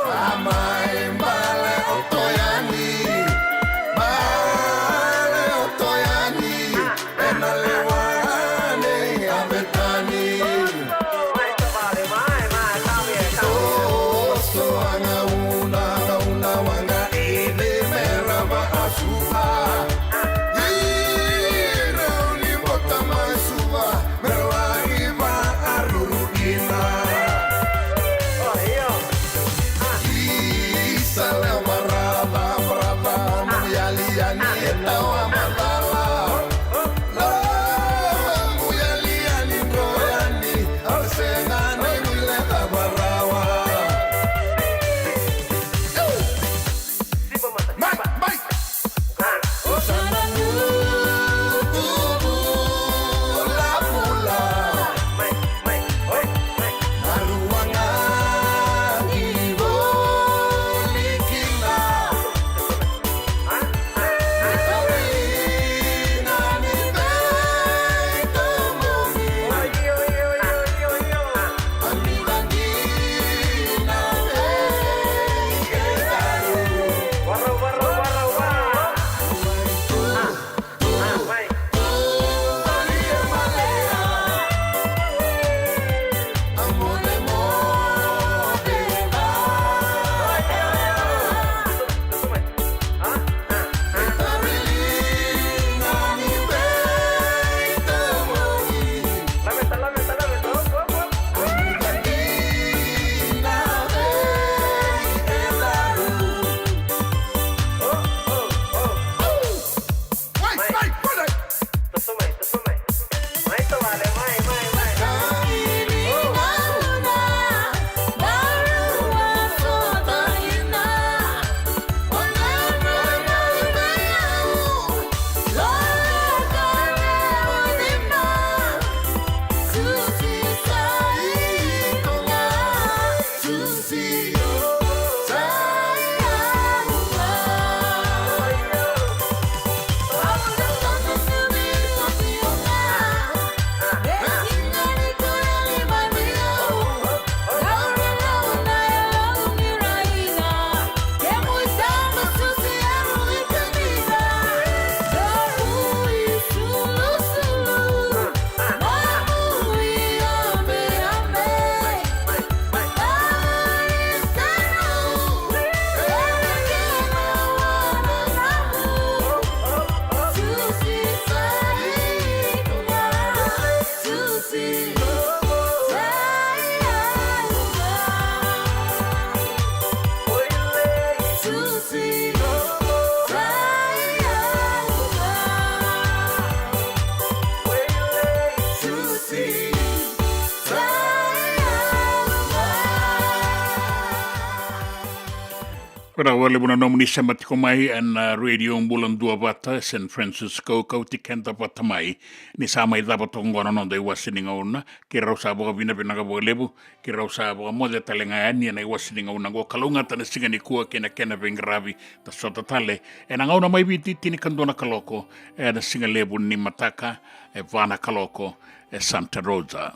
Amai mbale otoyani Mbale otoyani Enalewane abetani Osto anga una wanga Ine meraba asuha Ira uni bota masuha Merwahiba arurugina Kora wale muna nomini samatiko mai an radio bulan dua bata San Francisco kauti kenta bata mai ni sama i daba tongona nonda i wasininga una ki rau sa boga vina vina ka boga lebu ki rau sa boga mode talenga ani na i wasininga una go kalunga tana singa ni kua kena kena vengravi ta sota tale e na ngauna mai viti tini kandona kaloko e na singa lebu ni mataka e vana kaloko e Santa Rosa.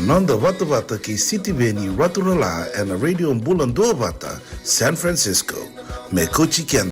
Nonda Vata Vata ki City Veni Raturala and Radio Bulan Dua Vata, San Francisco. Me Kochi Ken